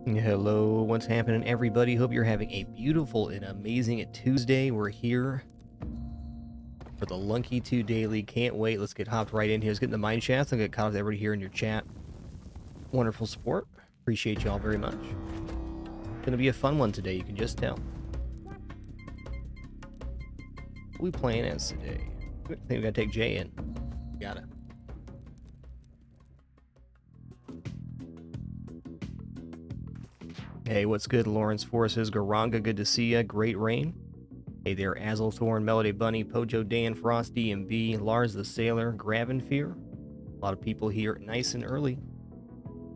Hello, what's happening, everybody? Hope you're having a beautiful and amazing Tuesday. We're here for the Lunky 2 Daily. Can't wait. Let's get hopped right in here. Let's get in the mine shafts. I'll get caught up with everybody here in your chat. Wonderful support. Appreciate y'all very much. It's gonna be a fun one today, you can just tell. What are we playing as today? I think we gotta take Jay in. Got it. Hey, what's good, Lawrence Forces, Garanga, good to see ya. Great rain. Hey there, Azelthorn, Melody Bunny, Pojo Dan, Frosty, and B, Lars the Sailor, Gravenfear. A lot of people here nice and early.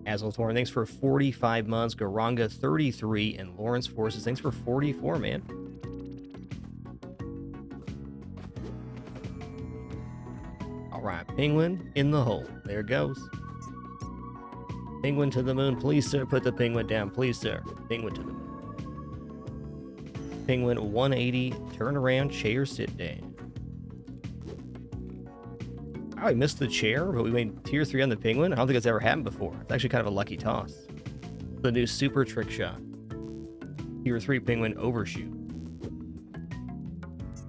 Azelthorn, thanks for 45 months. Garanga, 33, and Lawrence Forces, thanks for 44, man. All right, Penguin in the hole. There it goes. Penguin to the moon, please, sir. Put the penguin down, please, sir. Penguin to the moon. Penguin 180, turn around, chair, sit down. Oh, I missed the chair, but we made tier 3 on the penguin. I don't think it's ever happened before. It's actually kind of a lucky toss. The new super trick shot. Tier 3 penguin overshoot.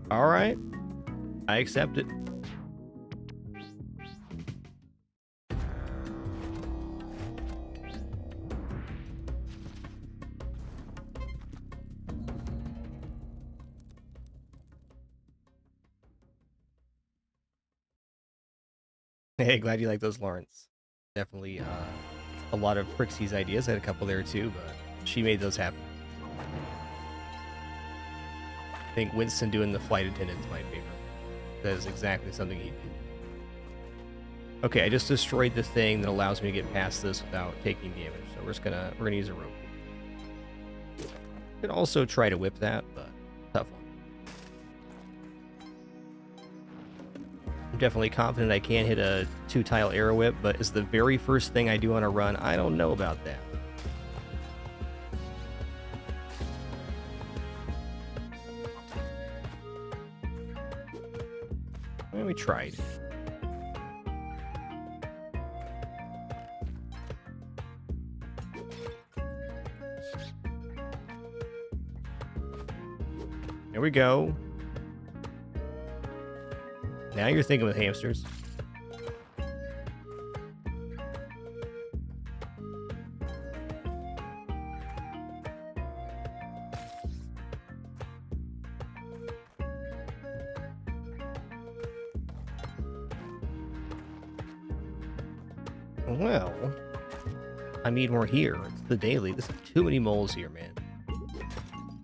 All right, I accept it. Hey, glad you like those, Lawrence. Definitely a lot of Prixie's ideas. I had a couple there too, but she made those happen. I think Winston doing the flight attendant's my favorite. That is exactly something he did. Okay, I just destroyed the thing that allows me to get past this without taking damage. So we're gonna use a rope. Could also try to whip that, but tough one. I'm definitely confident I can hit a 2-tile arrow whip, but it's the very first thing I do on a run. I don't know about that. Well, we tried. There we go. Now you're thinking with hamsters. Well, I need more here. It's the daily. There's too many moles here, man.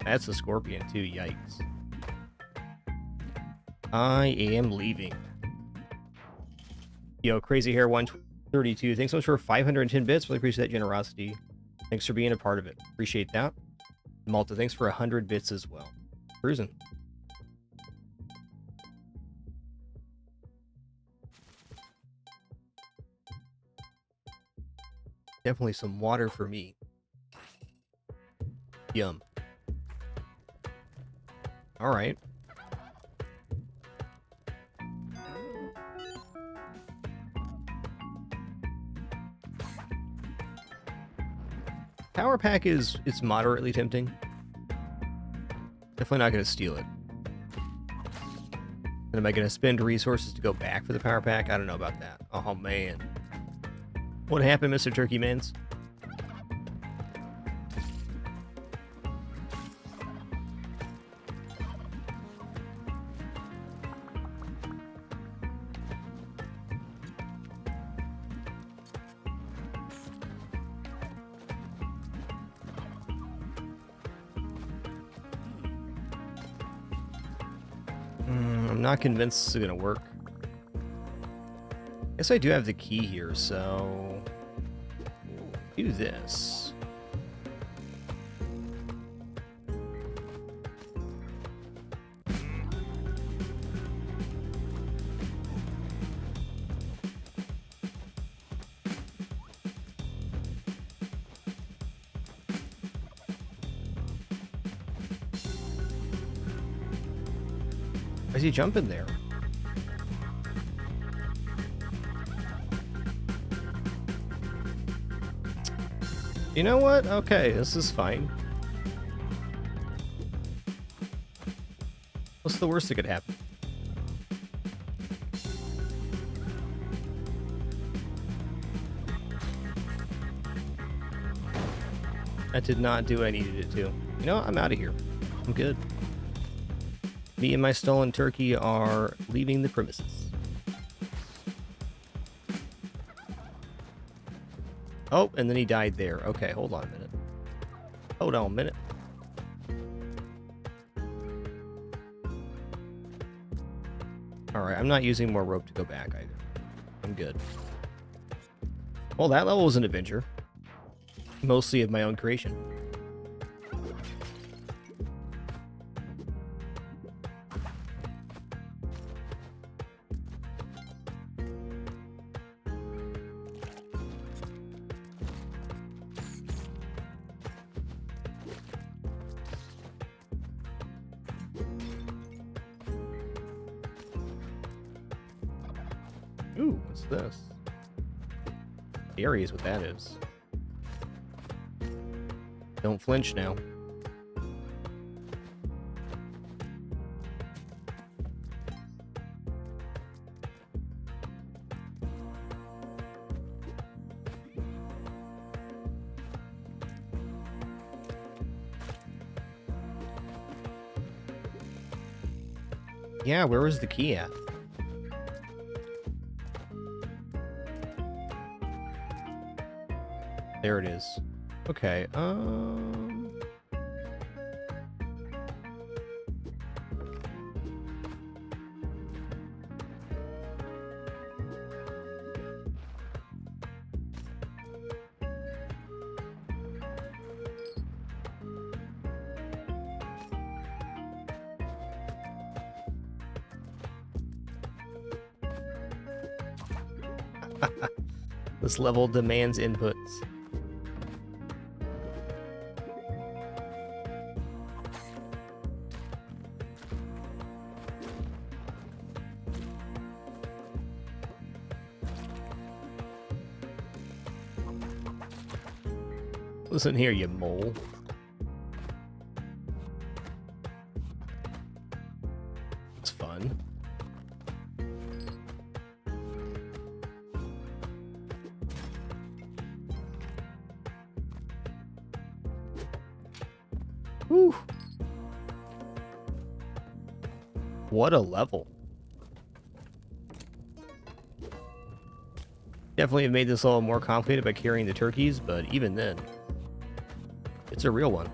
That's a scorpion too, yikes. I am leaving. Yo, Crazy Hair 132. Thanks so much for 510 bits. Really appreciate that generosity. Thanks for being a part of it. Appreciate that. Malta, thanks for 100 bits as well. Cruising. Definitely some water for me. Yum. All right. Power pack it's moderately tempting. Definitely not going to steal it. And am I going to spend resources to go back for the power pack? I don't know about that. Oh man. What happened, Mr. Turkey Mans? I'm not convinced this is going to work. Guess I do have the key here, so do this. Why is he jumping there? You know what? Okay, this is fine. What's the worst that could happen? That did not do what I needed it to. You know what? I'm out of here. I'm good. Me and my stolen turkey are leaving the premises. Oh, and then he died there. Okay, hold on a minute. Hold on a minute. Alright, I'm not using more rope to go back either. I'm good. Well, that level was an adventure. Mostly of my own creation. Ooh, what's this? Scary is what that is. Don't flinch now. Yeah, where was the key at? There it is. Okay, this level demands inputs. Listen here, you mole. It's fun. Whew. What a level. Definitely have made this level more complicated by carrying the turkeys, but even then, it's a real one.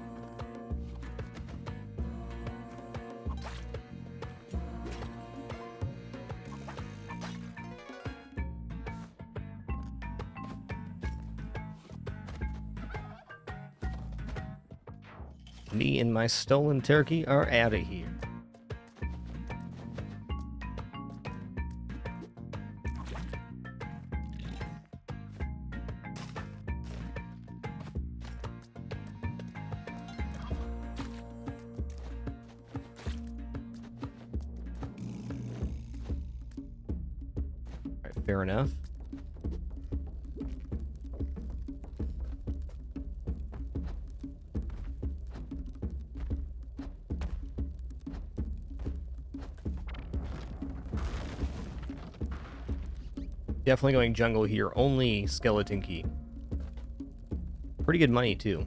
Me and my stolen turkey are out of here. Alright, fair enough. Definitely going jungle here. Only skeleton key. Pretty good money, too.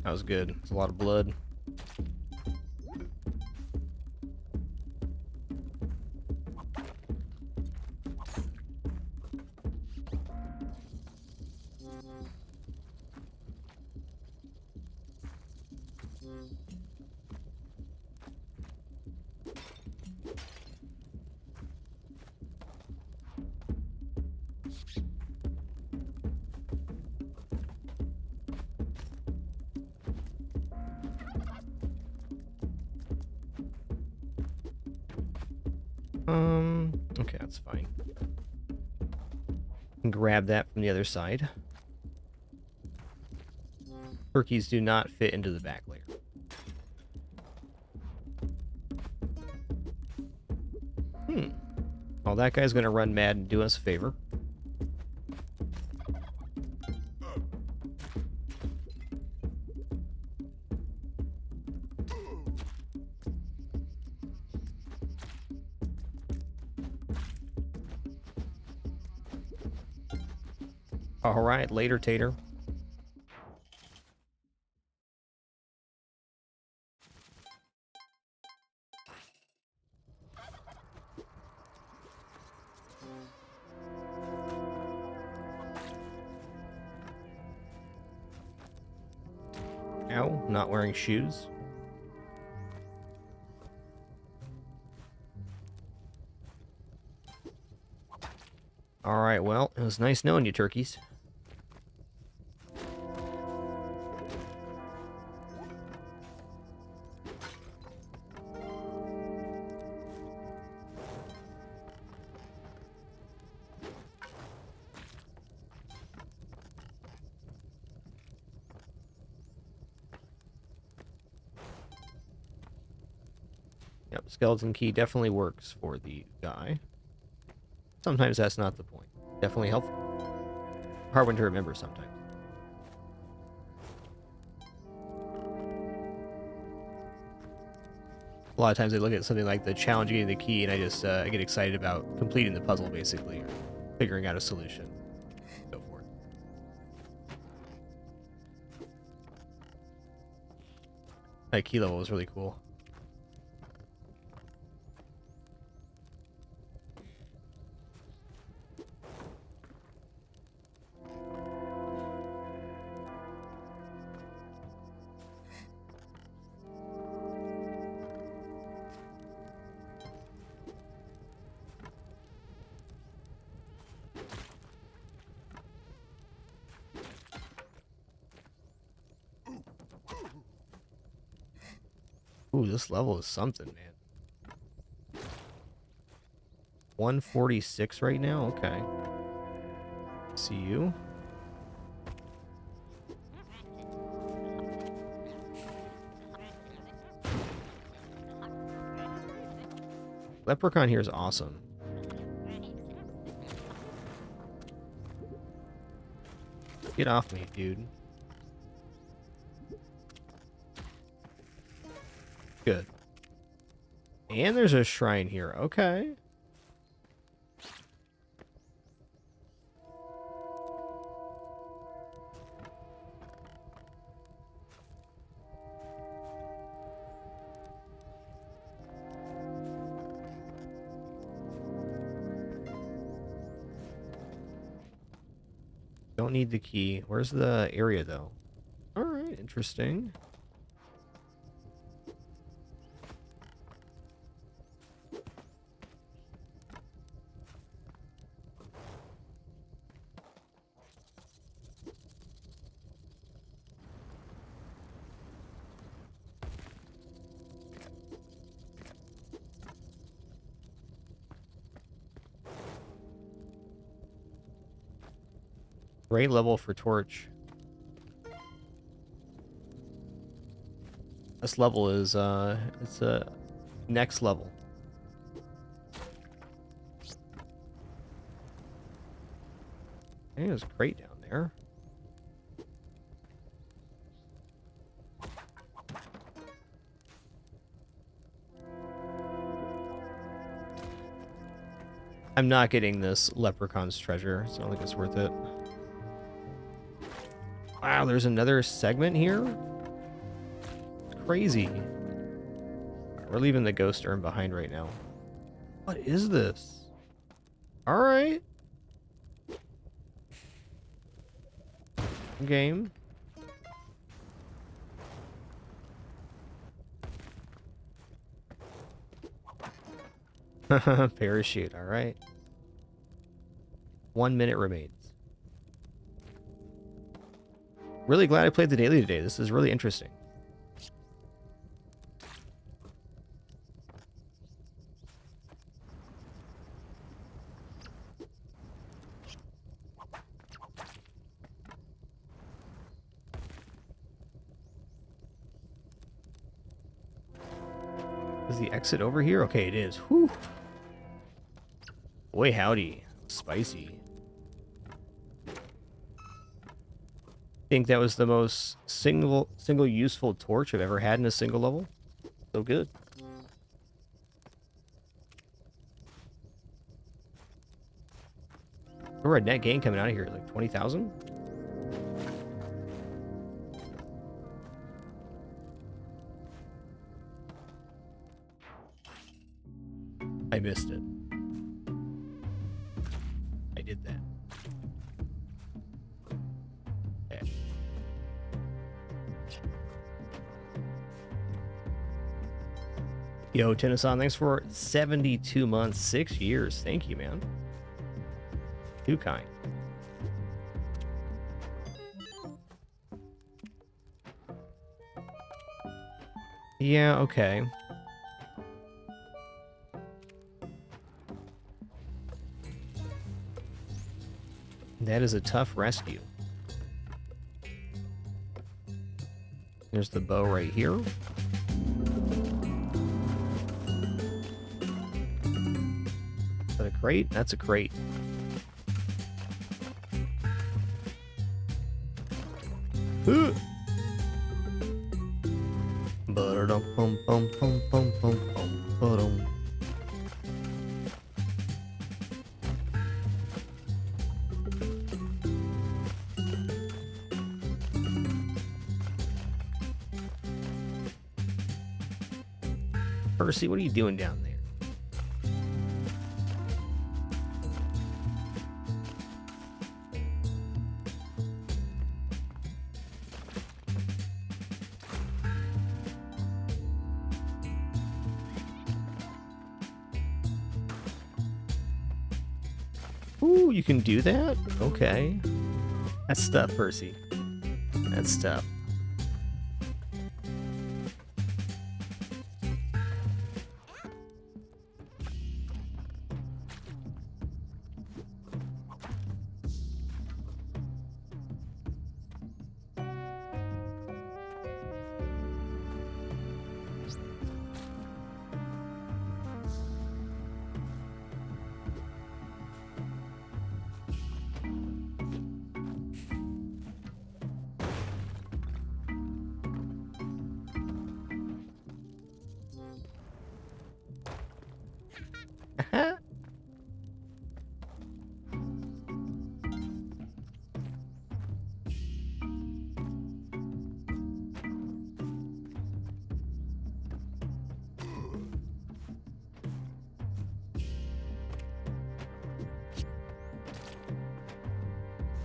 That was good. It's a lot of blood. Okay, that's fine. Can grab that from the other side. Turkeys do not fit into the back layer. Oh, that guy's gonna run mad and do us a favor. All right, later, Tater. Ow, not wearing shoes. All right, well, it was nice knowing you, turkeys. Yep, skeleton key definitely works for the guy. Sometimes that's not the point. Definitely helpful. Hard one to remember sometimes. A lot of times I look at something like the challenge getting the key and I just I get excited about completing the puzzle basically, or figuring out a solution. Go for it. That key level was really cool. Ooh, this level is something, man. 146 right now? Okay. See you. Leprechaun here is awesome. Get off me, dude. Good. And there's a shrine here. Okay. Don't need the key. Where's the area, though? All right, interesting. Great level for torch. This level is it's a next level. I think there's a crate down there. I'm not getting this leprechaun's treasure, so I don't think it's worth it. Wow, there's another segment here? It's crazy. Right, we're leaving the ghost urn behind right now. What is this? Alright. Game. Parachute, alright. 1 minute remains. Really glad I played the daily today. This is really interesting. Is the exit over here? Okay, it is. Whew. Boy, howdy. Spicy. Think that was the most single useful torch I've ever had in a single level. So good. We're a net gain coming out of here, like 20,000? I missed it. I did that. Okay. Yo, Tennyson, thanks for 72 months, 6 years. Thank you, man. Too kind. Yeah, okay. That is a tough rescue. There's the bow right here. Is that a crate? That's a crate. Percy, what are you doing down there? Ooh, you can do that? Okay. That's tough, Percy. That's tough.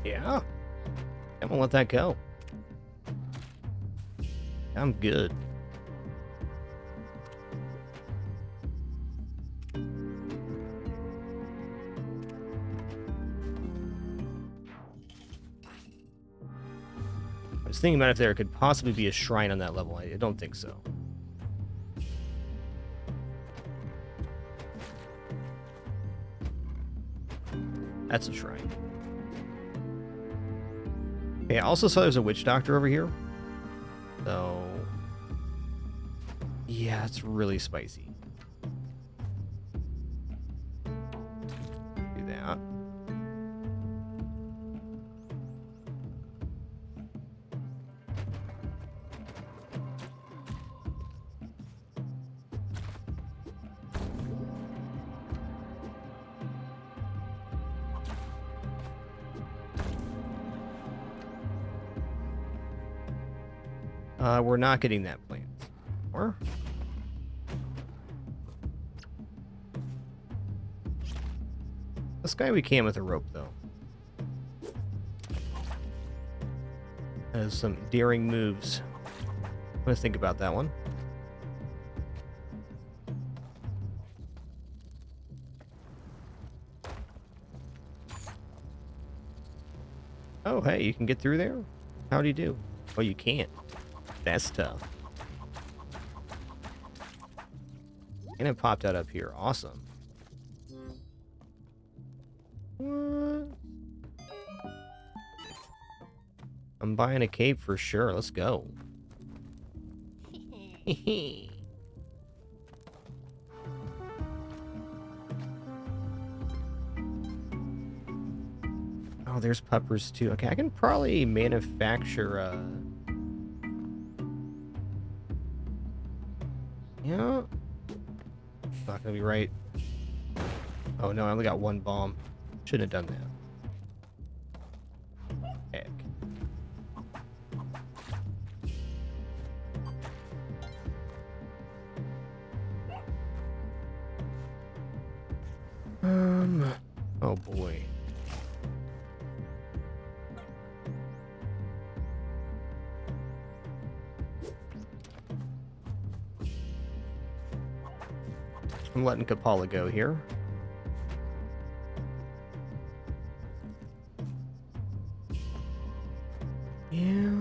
Yeah. I won't let that go. I'm good. I was thinking about if there could possibly be a shrine on that level. I don't think so. That's a shrine. Okay, I also saw there's a witch doctor over here. So, yeah, it's really spicy. Do that. We're not getting that plant. Or? This guy we can with a rope, though. Has some daring moves. I'm gonna think about that one. Oh, hey, you can get through there? How do you do? Oh, you can't. That's tough. And it popped out up here. Awesome. What? I'm buying a cape for sure. Let's go. Oh, there's puppers too. Okay, I can probably manufacture yeah. Not gonna be right. Oh no, I only got one bomb. Shouldn't have done that. Heck. Oh boy. I'm letting Kapala go here. Yeah.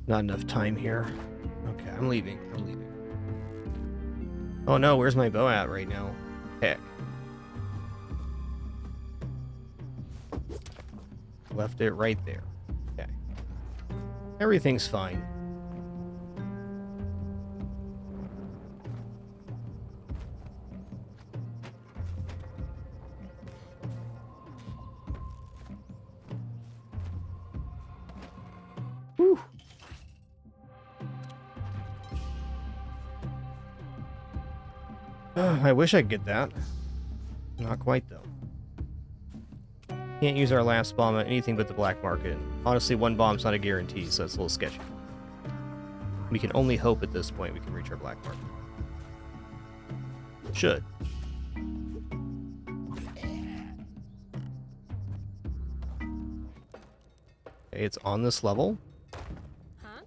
Not enough time here. Okay, I'm leaving. I'm leaving. Oh no, where's my bow at right now? Heck. Left it right there. Okay. Everything's fine. Whew. I wish I could get that. Not quite, though. Can't use our last bomb at anything but the black market. Honestly, one bomb's not a guarantee, so it's a little sketchy. We can only hope at this point we can reach our black market. Should. Okay, it's on this level. Huh?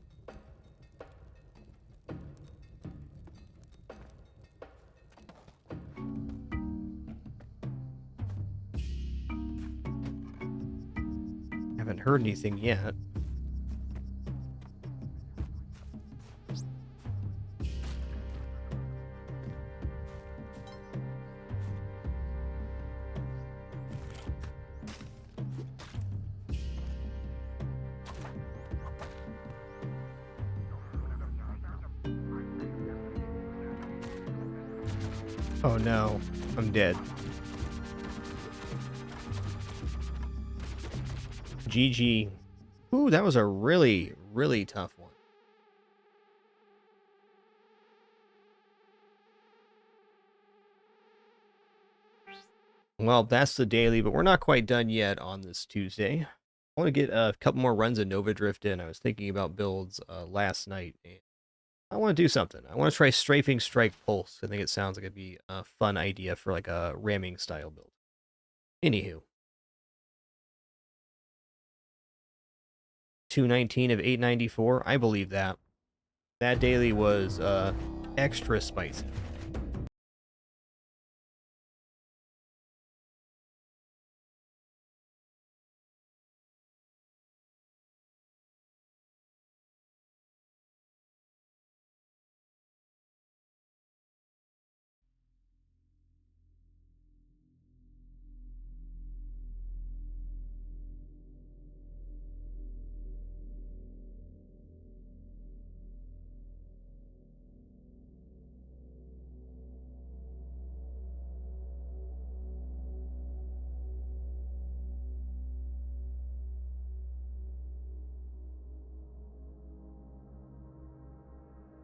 Haven't heard anything yet. Oh no, I'm dead. GG. Ooh, that was a really, really tough one. Well, that's the daily, but we're not quite done yet on this Tuesday. I want to get a couple more runs of Nova Drift in. I was thinking about builds last night. And I want to do something. I want to try Strafing Strike Pulse. I think it sounds like it'd be a fun idea for like a ramming style build. Anywho. 219 of 894. I believe that. That daily was extra spicy.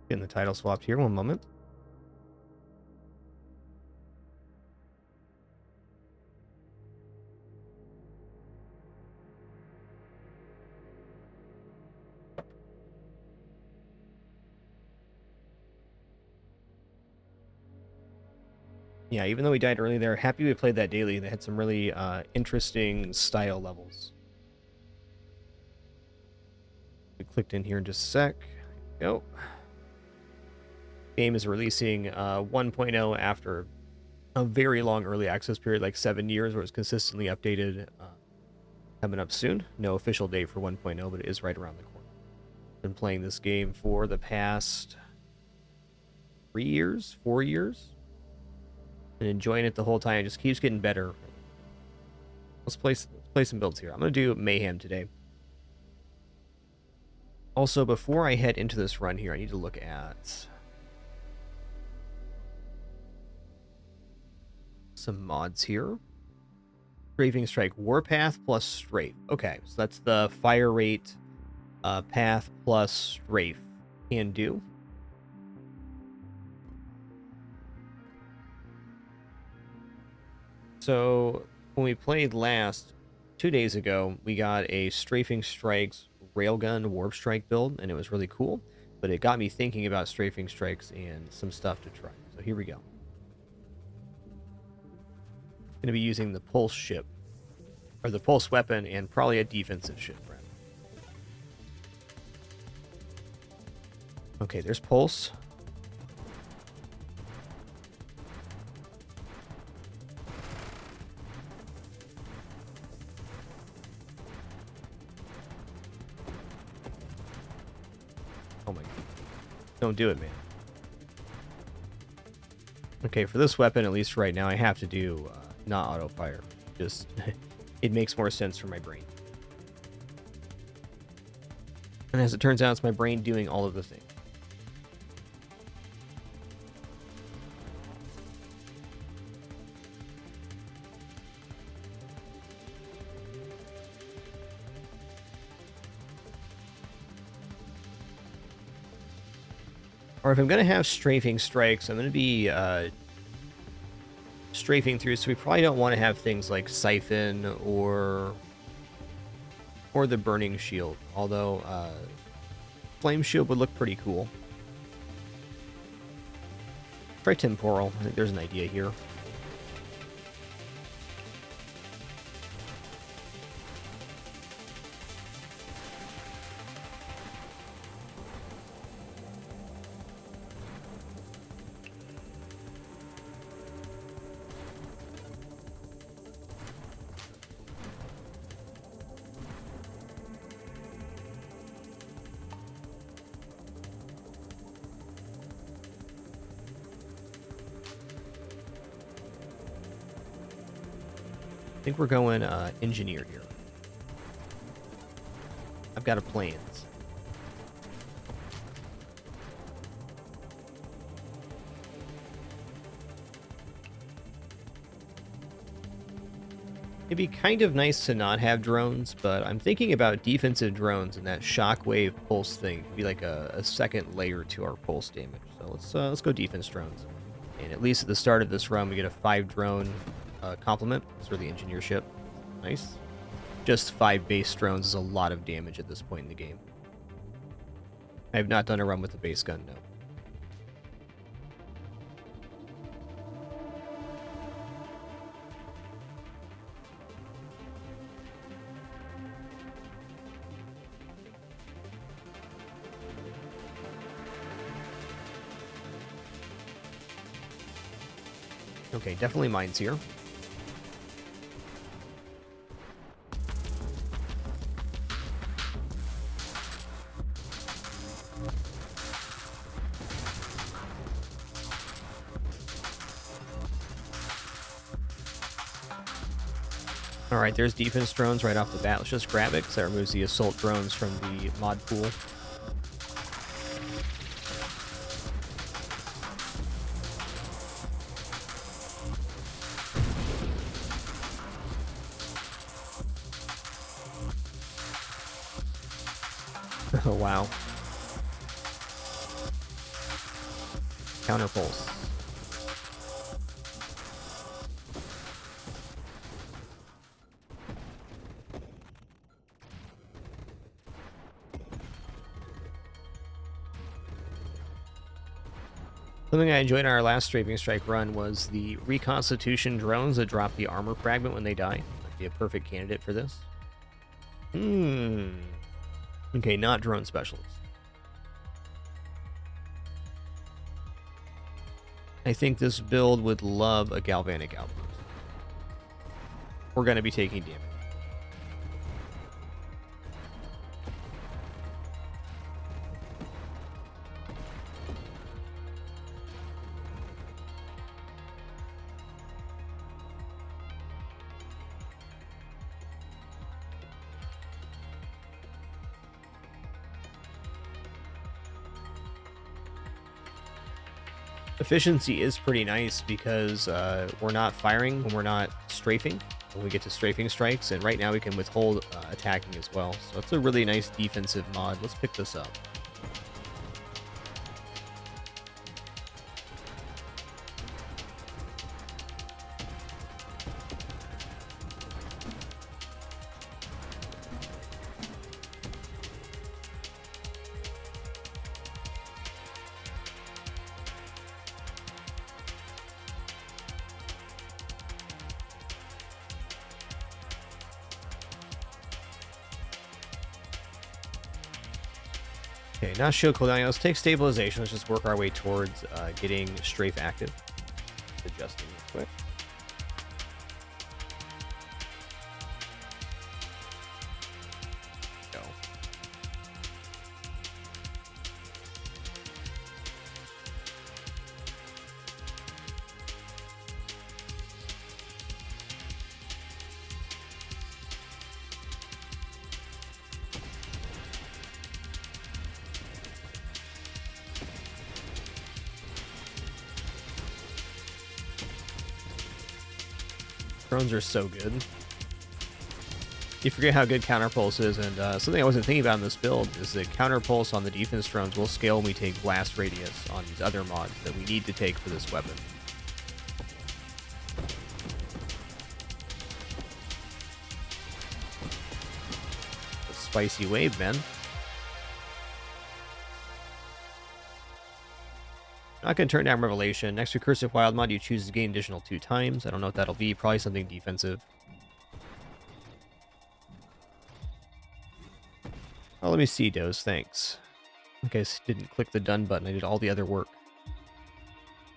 Getting the title swapped here. One moment. Yeah, even though we died early there, happy we played that daily. They had some really interesting style levels. We clicked in here in just a sec. Go. Game is releasing 1.0 after a very long early access period, like 7 years, where it's consistently updated. Coming up soon. No official date for 1.0, but it is right around the corner. Been playing this game for the past 3 years, 4 years. and enjoying it the whole time. It just keeps getting better. Let's play some builds here. I'm going to do Mayhem today. Also, before I head into this run here, I need to look at some mods here. Strafing Strike Warpath plus Strafe. Okay, so that's the fire rate path plus Strafe. Can do. So when we played last 2 days ago, we got a Strafing Strikes Railgun Warp Strike build, and it was really cool. But it got me thinking about Strafing Strikes and some stuff to try. So here we go. Going to be using the Pulse ship, or the Pulse weapon, and probably a defensive ship. Right? Okay, there's Pulse. Oh my god. Don't do it, man. Okay, for this weapon, at least right now, I have to do not auto-fire. Just, it makes more sense for my brain. And as it turns out, it's my brain doing all of the things. Or if I'm going to have strafing strikes, I'm going to be strafing through, so we probably don't want to have things like Siphon or the Burning Shield, although Flame Shield would look pretty cool. Try Temporal. I think there's an idea here. I think we're going engineer here. I've got a plans. It'd be kind of nice to not have drones, but I'm thinking about defensive drones, and that shockwave pulse thing could be like a second layer to our pulse damage. So let's go defense drones. And at least at the start of this run, we get a 5 drone complement for the engineer ship. Nice. Just 5 base drones is a lot of damage at this point in the game. I have not done a run with the base gun, no. Okay, definitely mines here. Alright, there's defense drones right off the bat. Let's just grab it, because that removes the assault drones from the mod pool. Oh, wow. Counter pulse. Something I enjoyed in our last Strafing Strike run was the reconstitution drones that drop the armor fragment when they die. Might be a perfect candidate for this. Okay, not drone specialist. I think this build would love a galvanic outburst. We're going to be taking damage. Efficiency is pretty nice because we're not firing when we're not strafing. When we get to strafing strikes, and right now we can withhold attacking as well. So it's a really nice defensive mod. Let's pick this up. Okay, now shield cooldown. Let's take stabilization. Let's just work our way towards getting strafe active. Adjusting real quick. Go. Drones are so good. You forget how good counterpulse is, and something I wasn't thinking about in this build is that counterpulse on the defense drones will scale when we take blast radius on these other mods that we need to take for this weapon. A spicy wave, man. Not going to turn down Revelation. Next recursive wild mod you choose to gain additional 2 times. I don't know what that'll be. Probably something defensive. Oh, let me see, Doze. Thanks. I guess didn't click the done button. I did all the other work.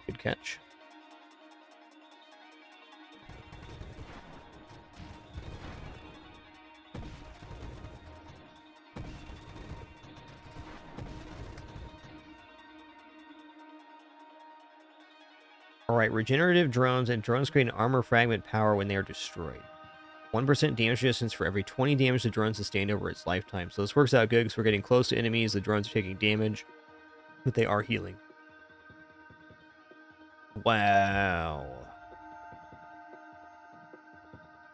Good catch. Alright, regenerative drones and drones create an armor fragment power when they are destroyed. 1% damage resistance for every 20 damage the drone sustained over its lifetime. So this works out good because we're getting close to enemies, the drones are taking damage, but they are healing. Wow.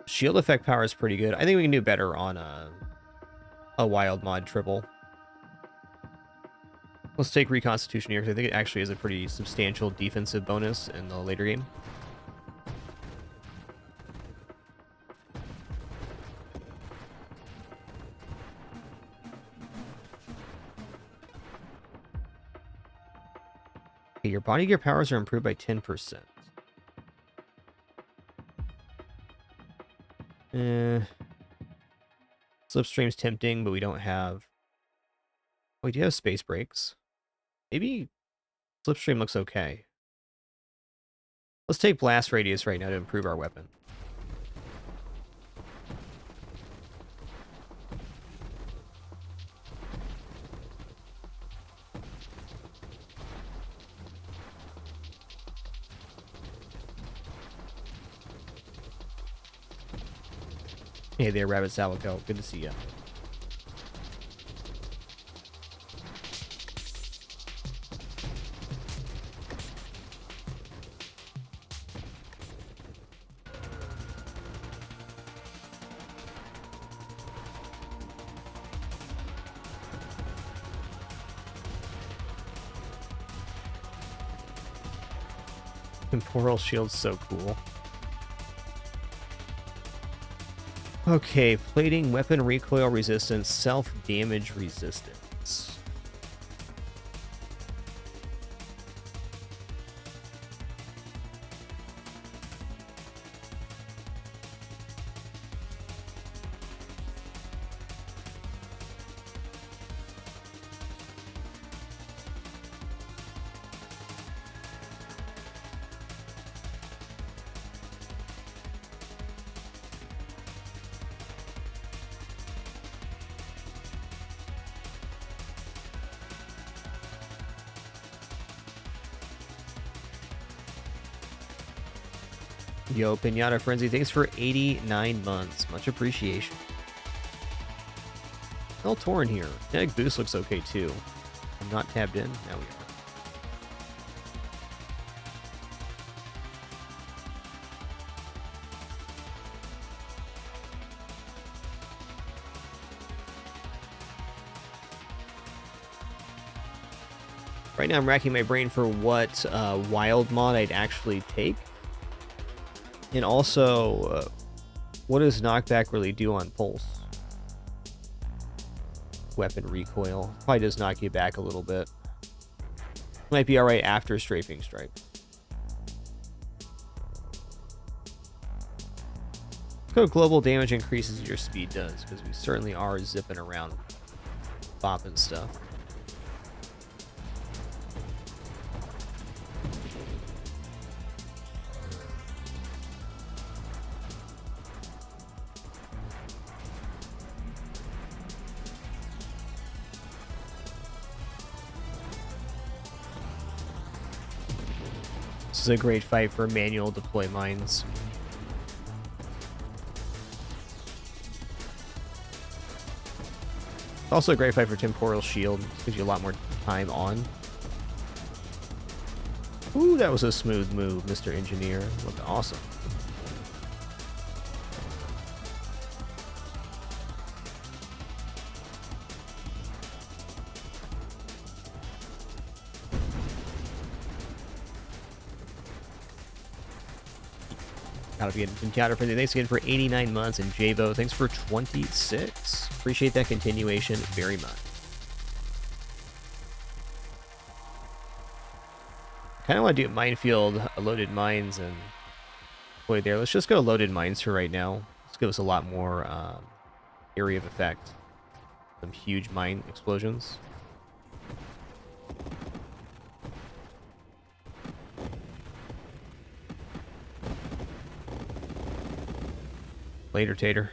Shield effect power is pretty good. I think we can do better on a wild mod triple. Let's take Reconstitution here because I think it actually is a pretty substantial defensive bonus in the later game. Okay, your body gear powers are improved by 10%. Slipstream's tempting, but we don't have... Oh, we do have space breaks. Maybe Slipstream looks okay. Let's take Blast Radius right now to improve our weapon. Hey there, Rabbit Salico. Good to see you. Temporal shield's so cool. Okay, plating, weapon recoil resistance, self-damage resistance. Yo, Pinata Frenzy, thanks for 89 months. Much appreciation. El Torn here. Kinetic Boost looks okay too. I'm not tabbed in. Now we are. Right now I'm racking my brain for what wild mod I'd actually take. And also, what does knockback really do on pulse? Weapon recoil. Probably does knock you back a little bit. Might be alright after strafing strike. Let's go global damage increases your speed does, because we certainly are zipping around, bopping stuff. This is a great fight for manual deploy mines. It's also a great fight for temporal shield. Gives you a lot more time on. Ooh, that was a smooth move, Mr. Engineer. Looked awesome. Gotta be an encounter for you. Thanks again for 89 months, and Jabo, thanks for 26. Appreciate that continuation very much. Kind of want to do minefield, loaded mines, and boy, there. Let's just go loaded mines for right now. Let's give us a lot more area of effect. Some huge mine explosions. Later, Tater.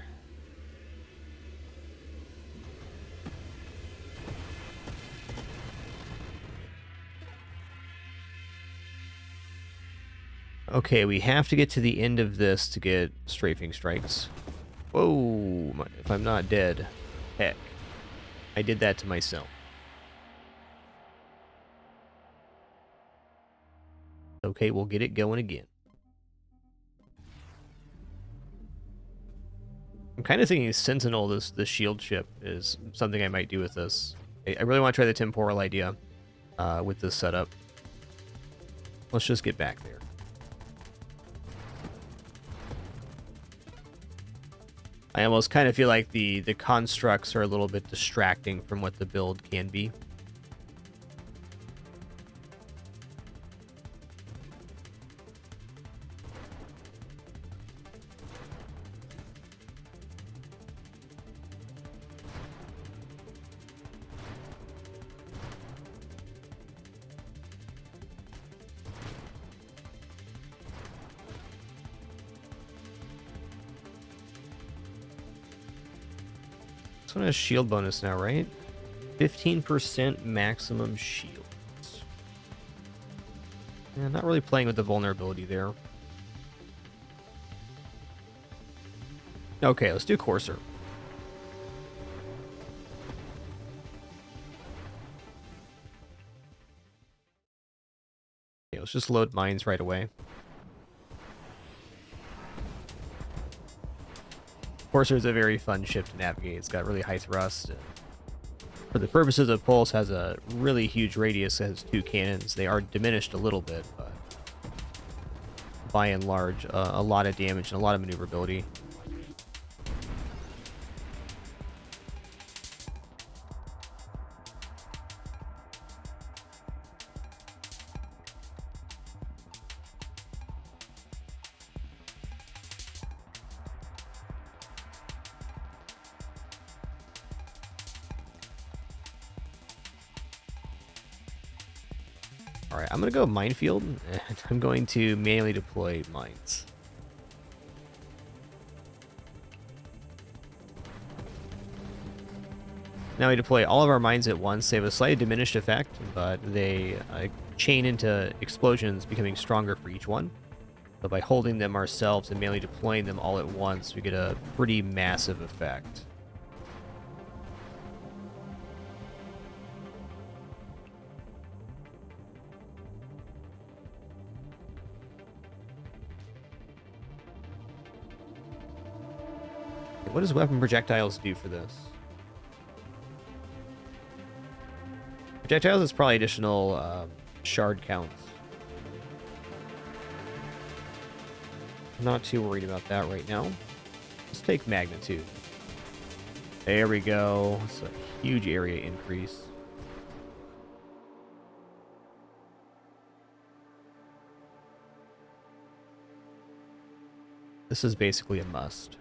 Okay, we have to get to the end of this to get strafing strikes. Whoa, if I'm not dead. Heck. I did that to myself. Okay, we'll get it going again. I'm kind of thinking Sentinel, this shield ship, is something I might do with this. I really want to try the temporal idea with this setup. Let's just get back there. I almost kind of feel like the constructs are a little bit distracting from what the build can be. This one has shield bonus now, right? 15% maximum shield. Yeah, not really playing with the vulnerability there. Okay, let's do Courser. Okay, let's just load mines right away. Courser is a very fun ship to navigate. It's got really high thrust. For the purposes of pulse, has a really huge radius. It has 2 cannons. They are diminished a little bit, but by and large, a lot of damage and a lot of maneuverability. Alright, I'm going to go minefield, and I'm going to manually deploy mines. Now we deploy all of our mines at once. They have a slightly diminished effect, but they chain into explosions, becoming stronger for each one. So by holding them ourselves and manually deploying them all at once, we get a pretty massive effect. What does weapon projectiles do for this? Projectiles is probably additional shard counts. Not too worried about that right now. Let's take magnitude. There we go. It's a huge area increase. This is basically a must.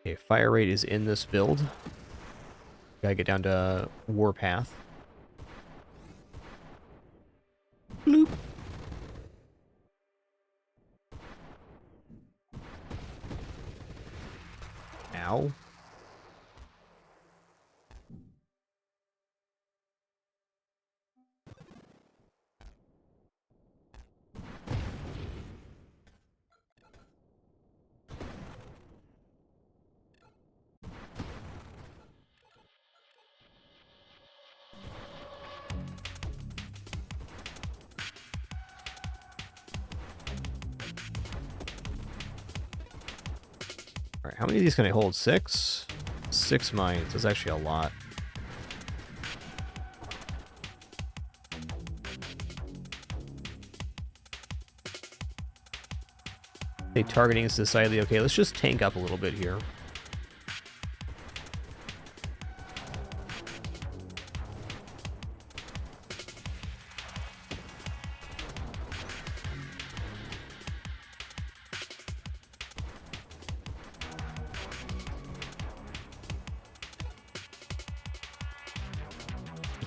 Okay, fire rate is in this build. Gotta get down to Warpath. Bloop. Ow. Alright, how many of these can I hold? 6? 6 mines. That's actually a lot. They targeting is decidedly okay. Let's just tank up a little bit here.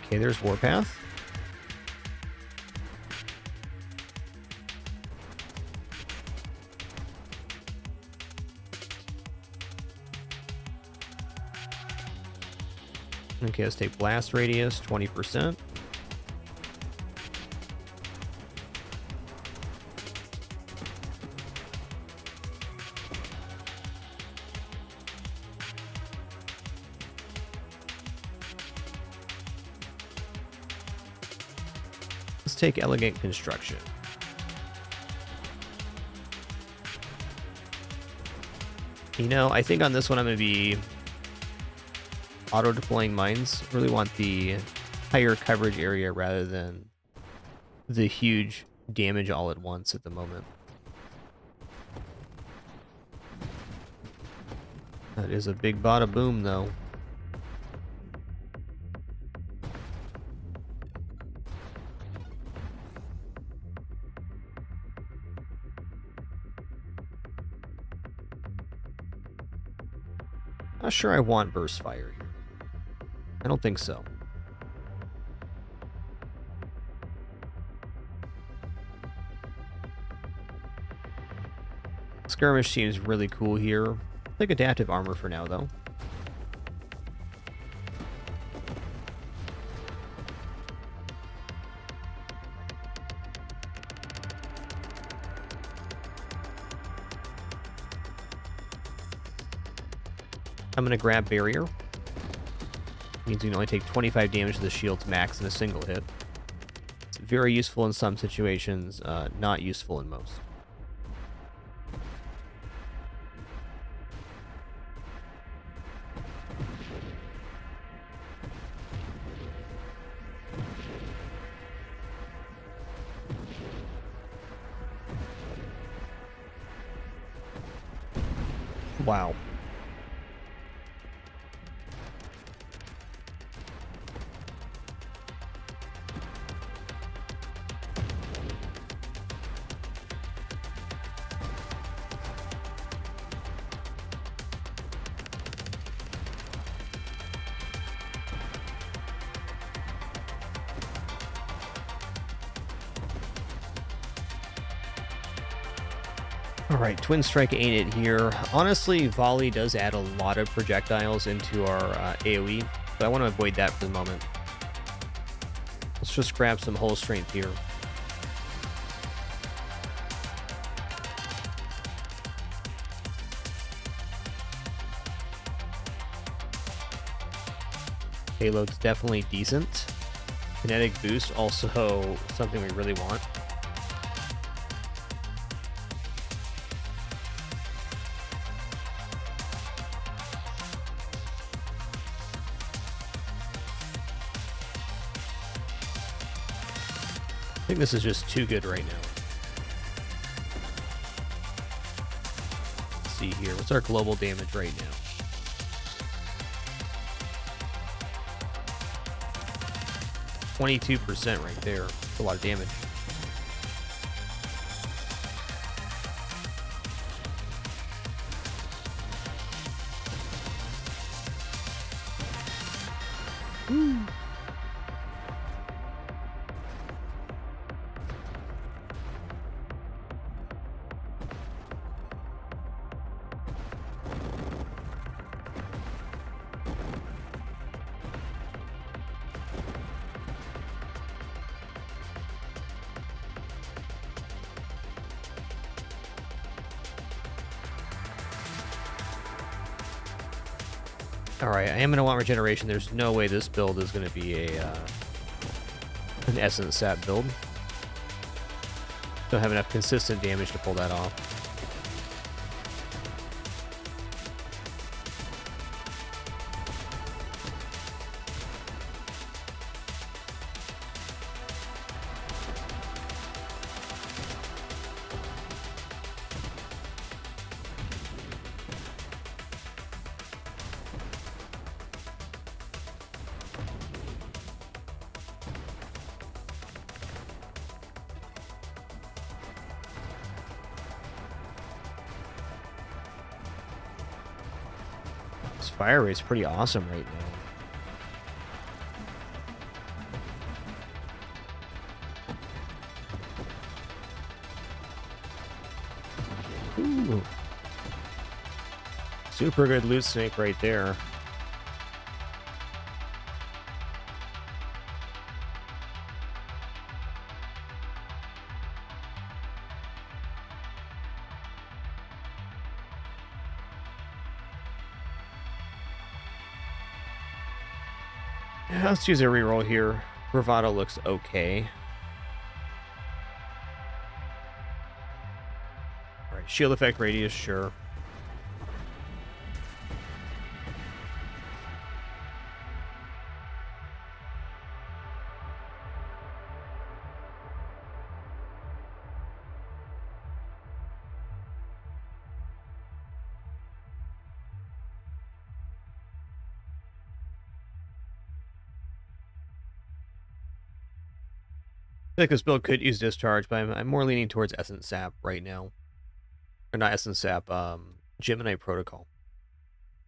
Okay, there's Warpath. Okay, let's take blast radius, 20%. Let's take elegant construction. You know, I think on this one I'm going to be auto-deploying mines. Really want the higher coverage area rather than the huge damage all at once at the moment. That is a big bada boom, though. Not sure I want burst fire here. I don't think so. Skirmish seems really cool here. I'll take adaptive armor for now, though. I'm going to grab barrier. Means you can only take 25 damage to the shield's max in a single hit. It's very useful in some situations, not useful in most. Wow. Alright, Twin Strike ain't it here. Honestly, Volley does add a lot of projectiles into our AoE, but I want to avoid that for the moment. Let's just grab some hull strength here. Payload's definitely decent. Kinetic boost, also something we really want. I think this is just too good right now. Let's see here. What's our global damage right now? %22 right there. That's a lot of damage. Alright, I am going to want regeneration. There's no way this build is going to be an Essence Sap build. Don't have enough consistent damage to pull that off. Fire rate's pretty awesome right now. Ooh. Super good loot snake right there. Let's use a reroll here. Bravado looks okay. Alright, shield effect radius, sure. I feel like this build could use discharge, but I'm more leaning towards Essence Sap right now. Or not Essence Sap, Gemini Protocol.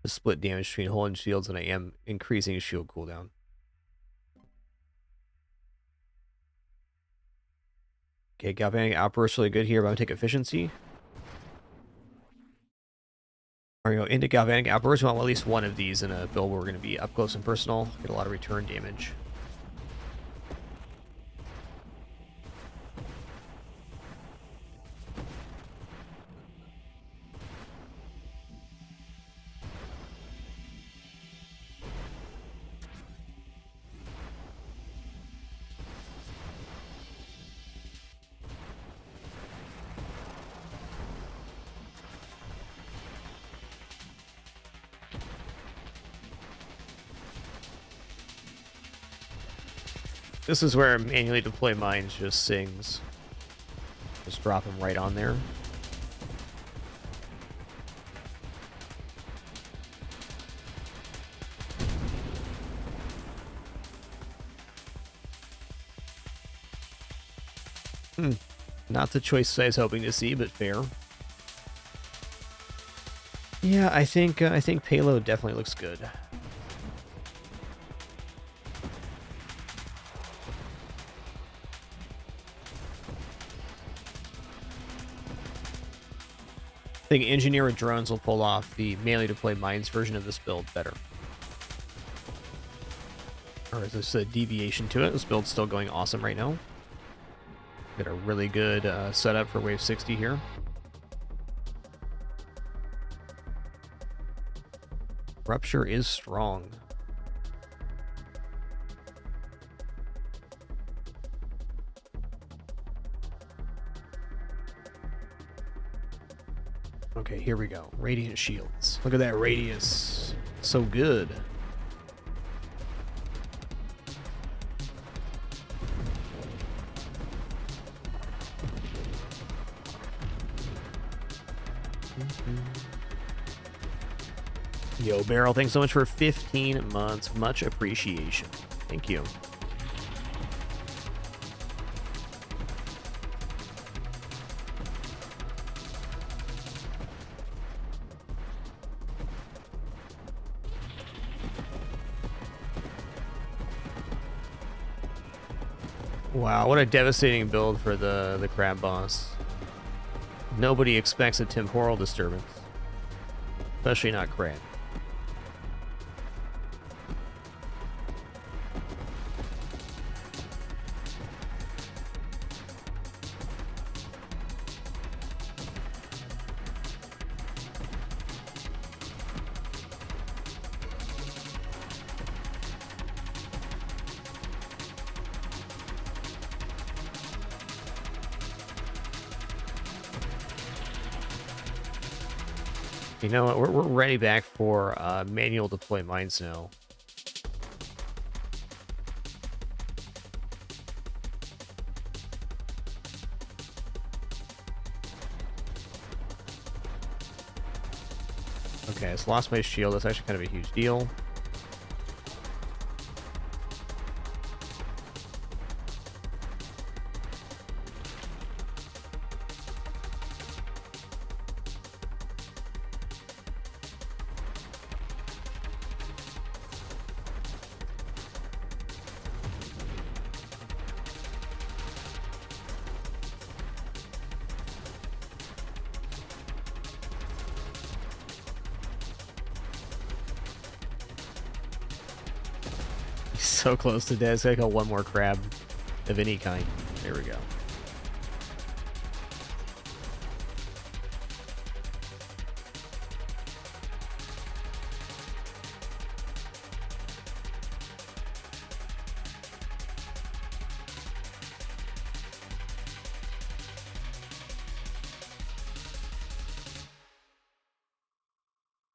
The split damage between hull and shields, and I am increasing shield cooldown. Okay, Galvanic Outburst really good here, but I'm gonna take efficiency. Or, you know, into Galvanic Outburst, we want at least one of these in a build where we're gonna be up close and personal, get a lot of return damage. This is where manually deploy mines just sings. Just drop them right on there. Not the choice I was hoping to see, but fair. Yeah, I think payload definitely looks good. I think engineer with drones will pull off the manually deploy mines version of this build better. Or is this a deviation to it? This build's still going awesome right now. Got a really good setup for wave 60 here. Rupture is strong. Okay, here we go. Radiant shields. Look at that radius. So good. Yo, Barrel, thanks so much for 15 months. Much appreciation. Thank you. Wow, what a devastating build for the crab boss. Nobody expects a temporal disturbance. Especially not crab. You know what? We're ready back for manual deploy mines now. Okay, I just lost my shield. That's actually kind of a huge deal. So close to dead. It's gotta kill one more crab of any kind. There we go.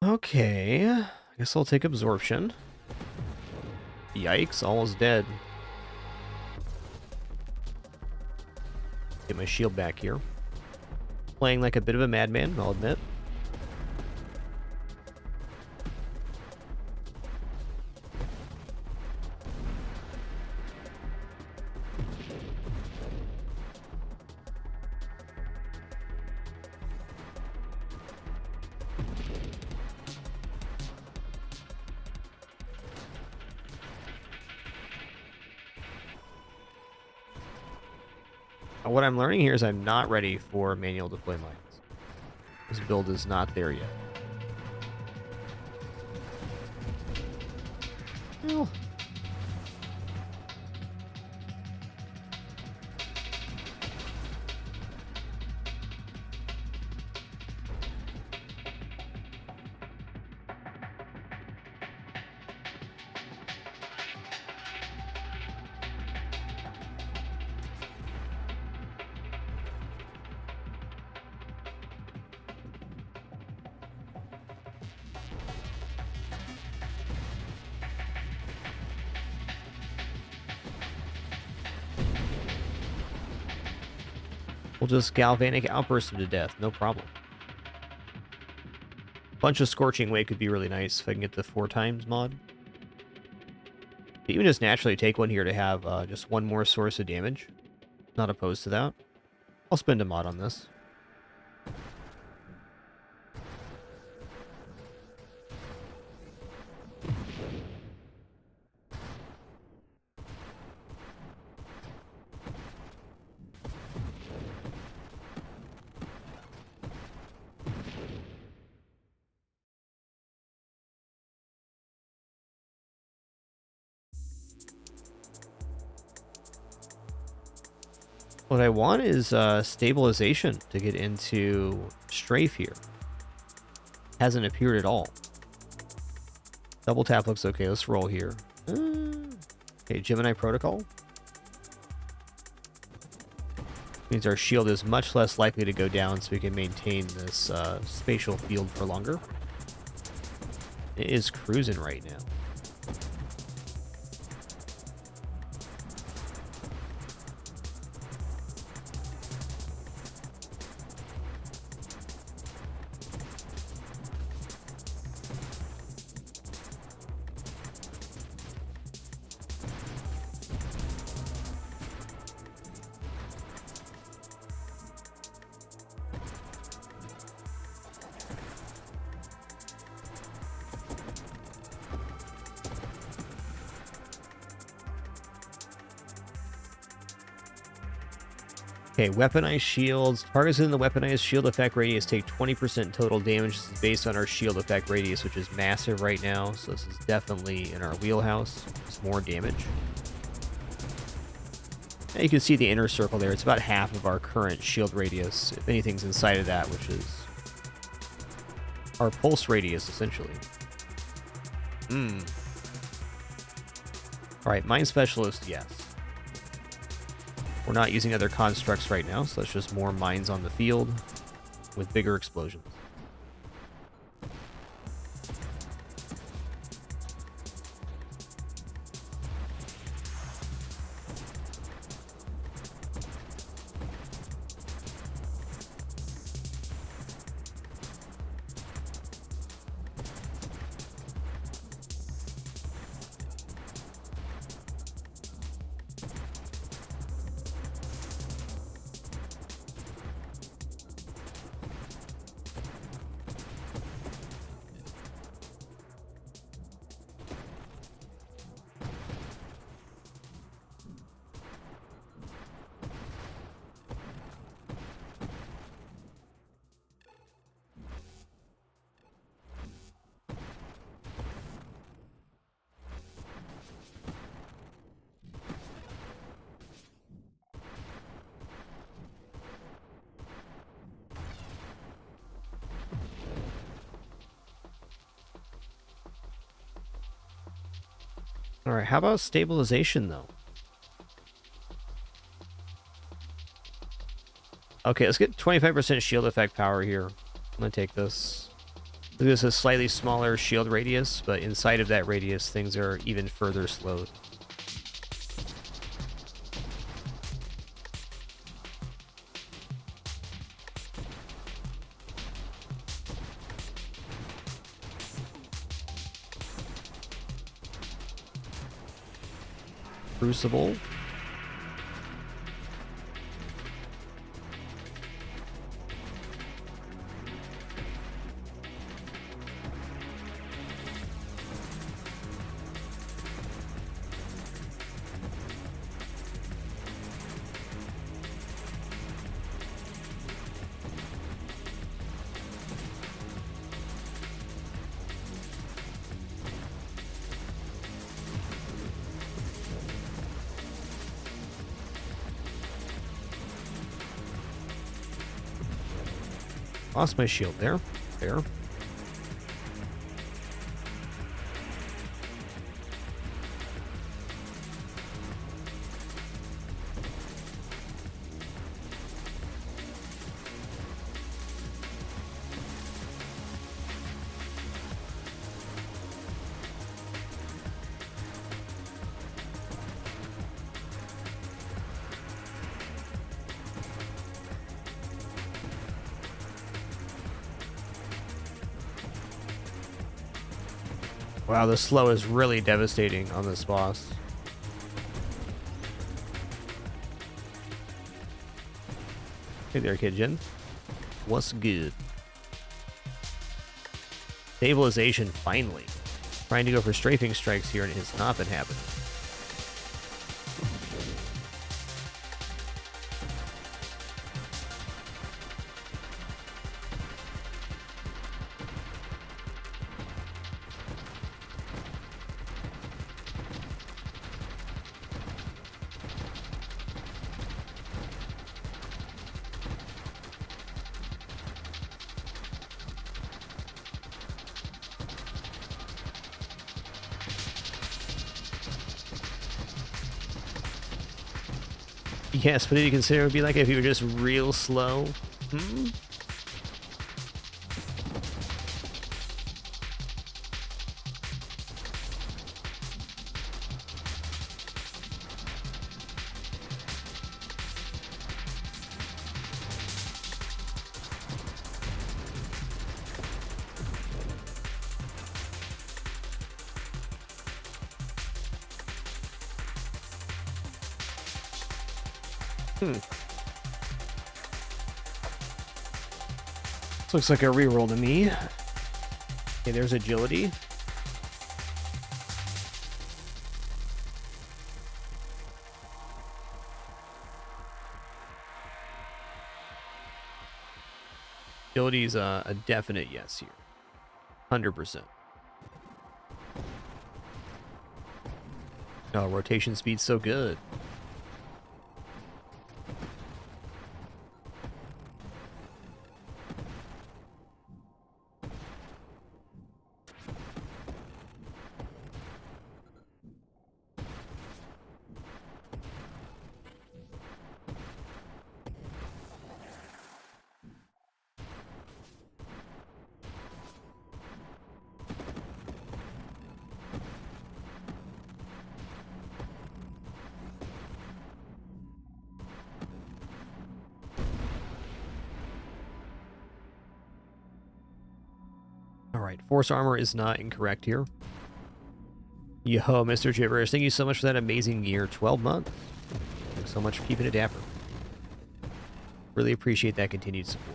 Okay, I guess I'll take absorption. Yikes, almost dead. Get my shield back here. Playing like a bit of a madman, I'll admit. What I'm learning here is I'm not ready for manual deploy mines. This build is not there yet. Well, we'll just galvanic outburst him to death, no problem. Bunch of Scorching Wave could be really nice if I can get the 4 times mod. Even just naturally take one here to have just one more source of damage. Not opposed to that. I'll spend a mod on this. What I want is stabilization to get into strafe here. Hasn't appeared at all. Double tap looks okay. Let's roll here. Okay, Gemini Protocol. Means our shield is much less likely to go down, so we can maintain this spatial field for longer. It is cruising right now. Okay, weaponized shields. Targets in the weaponized shield effect radius take 20% total damage. This is based on our shield effect radius, which is massive right now. So this is definitely in our wheelhouse. It's more damage. And you can see the inner circle there. It's about half of our current shield radius. If anything's inside of that, which is our pulse radius, essentially. Alright, Mind Specialist, yes. We're not using other constructs right now, so that's just more mines on the field with bigger explosions. All right, how about stabilization, though? Okay, let's get 25% shield effect power here. I'm going to take this. This is a slightly smaller shield radius, but inside of that radius, things are even further slowed. Crucible. Lost my shield there. There. Wow, the slow is really devastating on this boss. Hey there, Kidjin. What's good? Stabilization, finally. Trying to go for strafing strikes here, and it has not been happening. Yes, but do you consider it would be like if you were just real slow? Hmm? This looks like a reroll to me. Okay, there's agility. Agility's a definite yes here. 100%. Oh, rotation speed's so good. Alright, force armor is not incorrect here. Yo, Mr. Gibberish, thank you so much for that amazing year. 12 months. Thanks so much for keeping it dapper. Really appreciate that continued support.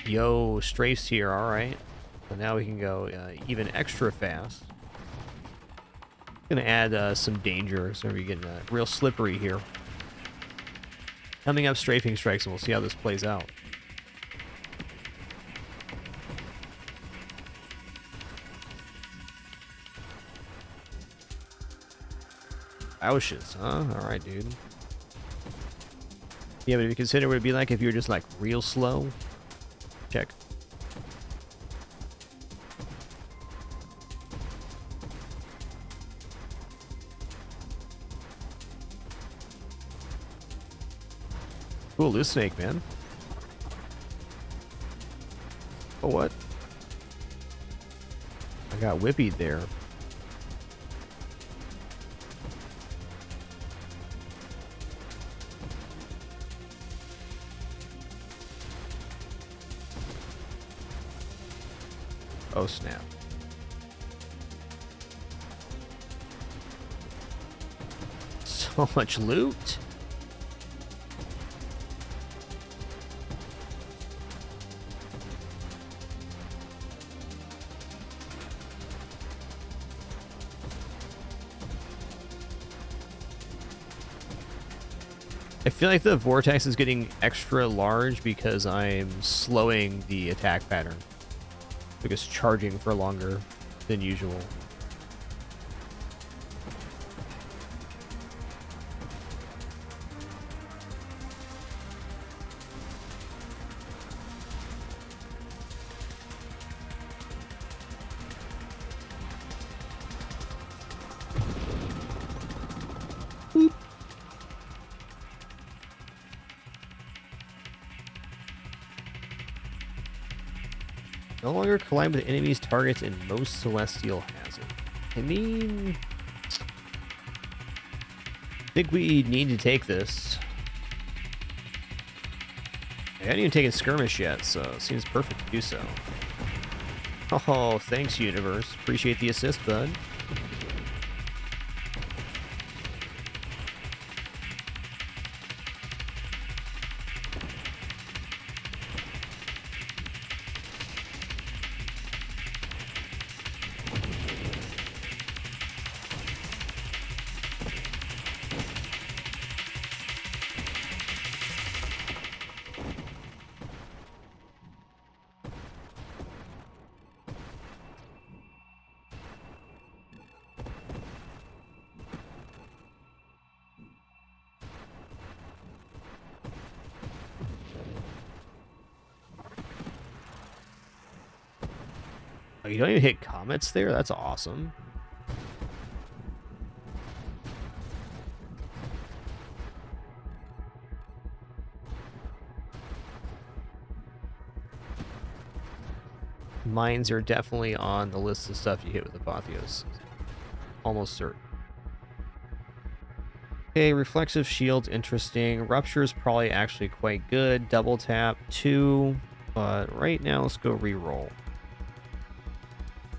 Yo, strafes here, alright. So now we can go even extra fast. Gonna add some danger, so we're getting real slippery here. Coming up strafing strikes, and we'll see how this plays out. Oushes, huh? Alright, dude. Yeah, but if you consider what it'd be like if you were just like real slow. Check. Cool, this snake, man. Oh, what? I got whippied there. Oh, snap. So much loot. I feel like the vortex is getting extra large because I'm slowing the attack pattern. Because charging for longer than usual. Boop. No longer collide with enemies' targets in most celestial hazard. I mean, I think we need to take this. I haven't even taken skirmish yet, so it seems perfect to do so. Oh, thanks, universe. Appreciate the assist, bud. Oh, you don't even hit comets there? That's awesome. Mines are definitely on the list of stuff you hit with Apotheos. Almost certain. Okay, reflexive shield's interesting. Rupture's probably actually quite good. Double tap 2. But right now, let's go reroll.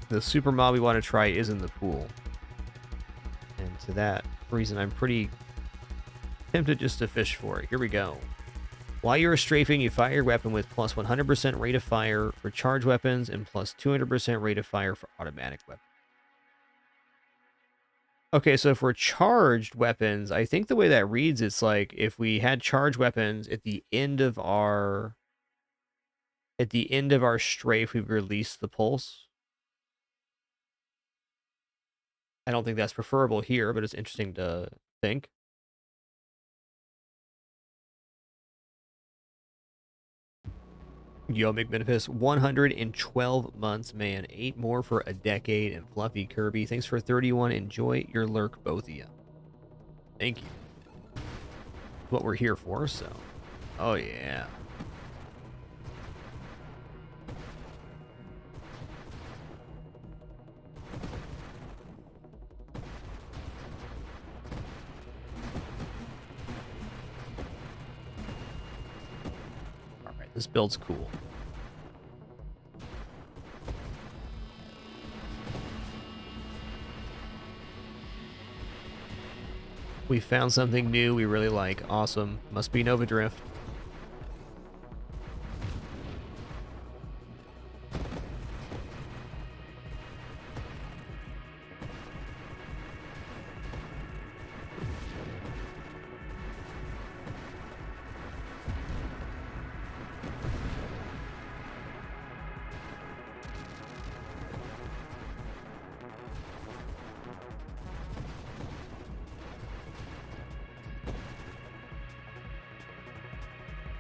The super mob we want to try is in the pool. And to that reason, I'm pretty tempted just to fish for it. Here we go. While you're strafing, you fire your weapon with plus 100% rate of fire for charged weapons and plus 200% rate of fire for automatic weapons. Okay, so for charged weapons, I think the way that reads, it's like if we had charged weapons at the end of our strafe, we release the pulse. I don't think that's preferable here, but it's interesting to think. Yo, McMinifus, 112 months, man. 8 more for a decade. And Fluffy Kirby, thanks for 31. Enjoy your lurk, both of you. Thank you. What we're here for, so. Oh, yeah. All right, this build's cool. We found something new we really like. Awesome. Must be Nova Drift.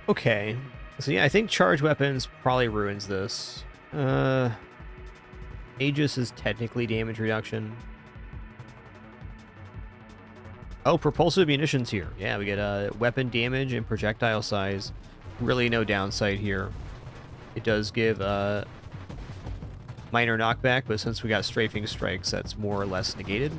Okay. So yeah, I think charge weapons probably ruins this. Aegis is technically damage reduction. Oh, propulsive munitions here. Yeah, we get weapon damage and projectile size. Really no downside here. It does give minor knockback, but since we got strafing strikes, that's more or less negated.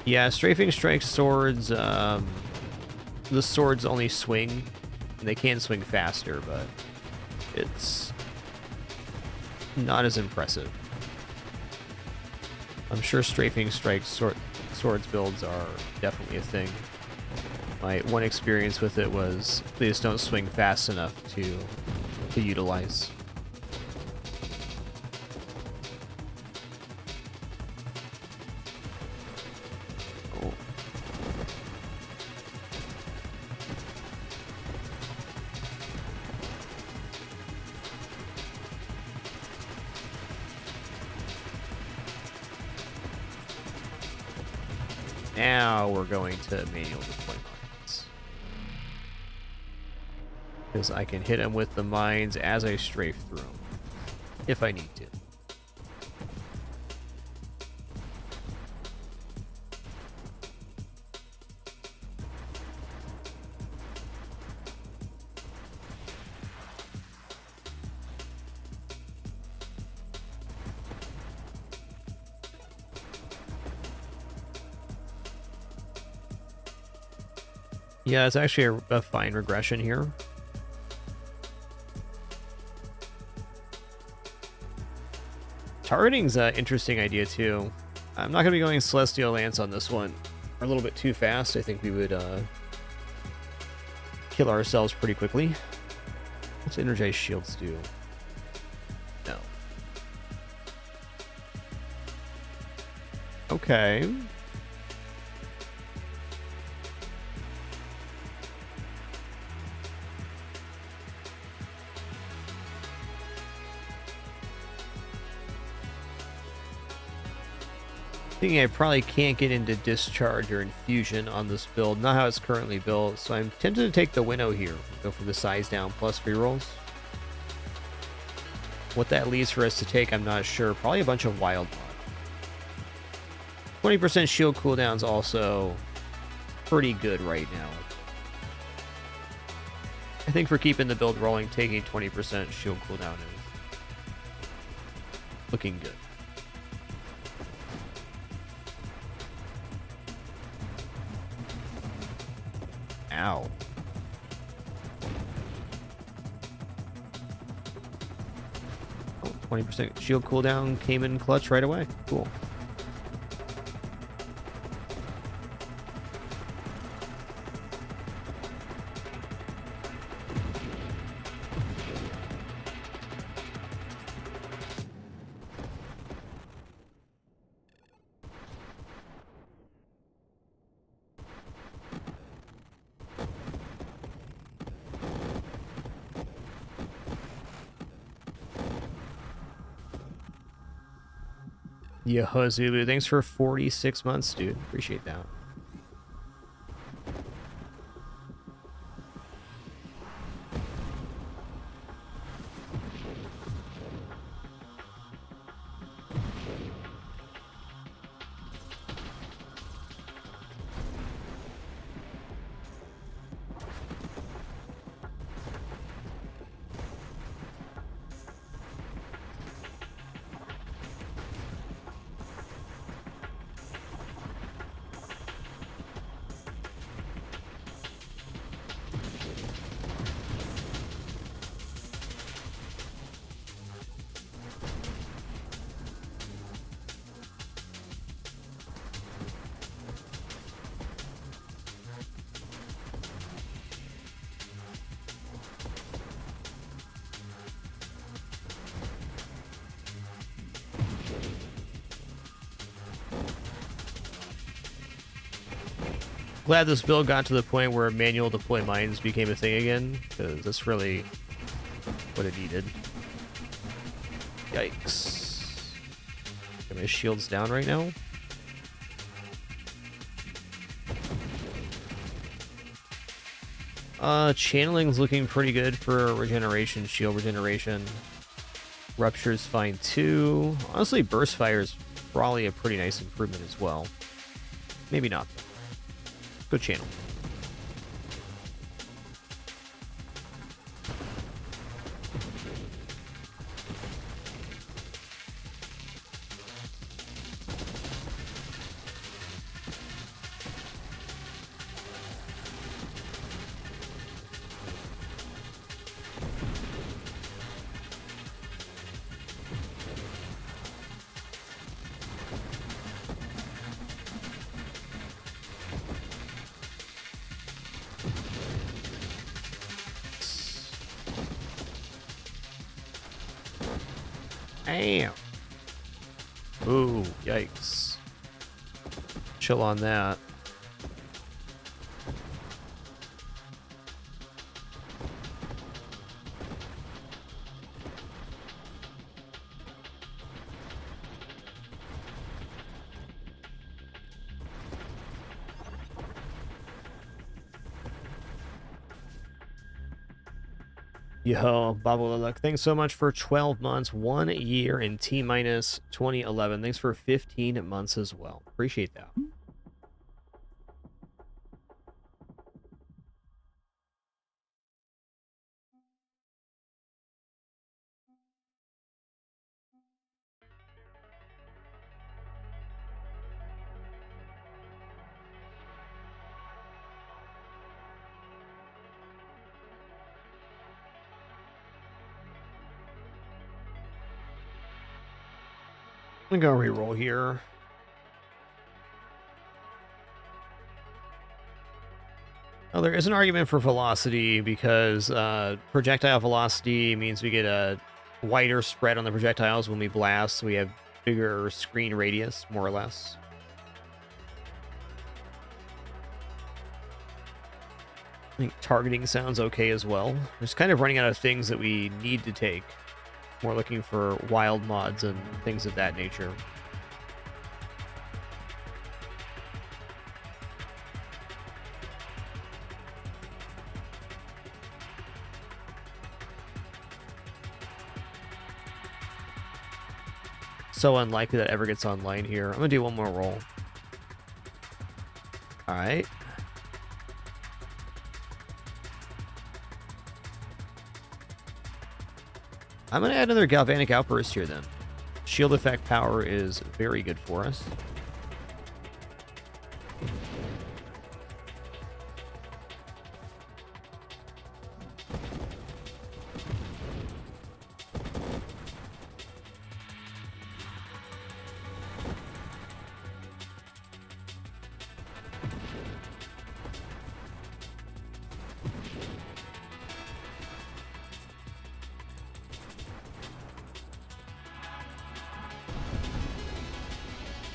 Yeah, strafing strike swords, the swords only swing, and they can swing faster, but it's not as impressive. I'm sure strafing strike swords builds are definitely a thing. My one experience with it was they just don't swing fast enough to utilize. Now we're going to manual deploy mines. Because I can hit them with the mines as I strafe through them, if I need to. Yeah, it's actually a fine regression here. Targeting's an interesting idea, too. I'm not going to be going Celestial Lance on this one. We're a little bit too fast. I think we would kill ourselves pretty quickly. What's Energized Shields do? No. Okay. Thinking I probably can't get into Discharge or Infusion on this build, not how it's currently built, so I'm tempted to take the Winnow here. Go for the size down plus rerolls. What that leaves for us to take, I'm not sure. Probably a bunch of Wild Mod. 20% shield cooldown's also pretty good right now. I think for keeping the build rolling, taking 20% shield cooldown is looking good. Ow. Oh, 20% shield cooldown came in clutch right away. Cool. Yeah, Zulu, thanks for 46 months, dude. Appreciate that. Glad this build got to the point where manual deploy mines became a thing again, because that's really what it needed. Yikes. Got my shields down right now. Channeling's looking pretty good for regeneration, shield regeneration. Rupture's fine too. Honestly, burst fire is probably a pretty nice improvement as well. Maybe not. Good channel. Damn. Ooh, yikes. Chill on that. Yo, Babaluluk, thanks so much for 12 months, 1 year, and T-minus 2011. Thanks for 15 months as well. Appreciate that. I'm gonna go reroll here. Oh, there is an argument for velocity because projectile velocity means we get a wider spread on the projectiles when we blast, so we have bigger screen radius, more or less. I think targeting sounds okay as well. We're just kind of running out of things that we need to take. More looking for wild mods and things of that nature. So unlikely that ever gets online here. I'm gonna do one more roll. Alright. I'm going to add another Galvanic Outburst here, then. Shield effect power is very good for us.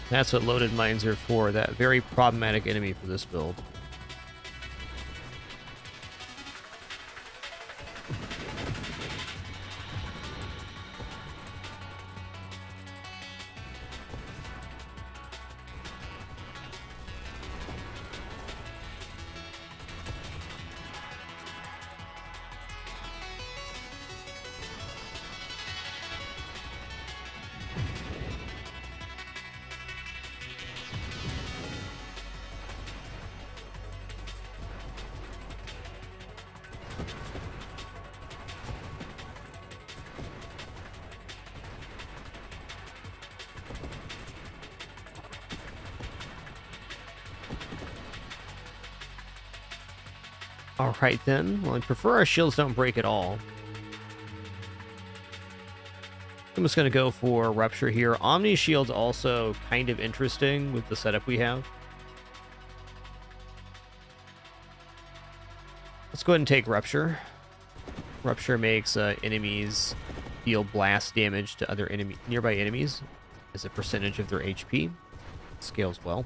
That's what loaded mines are for, that very problematic enemy for this build. Alright then, well I prefer our shields don't break at all. I'm just going to go for Rupture here. Omni Shield's also kind of interesting with the setup we have. Let's go ahead and take Rupture. Rupture makes enemies deal blast damage to other nearby enemies as a percentage of their HP. Scales well.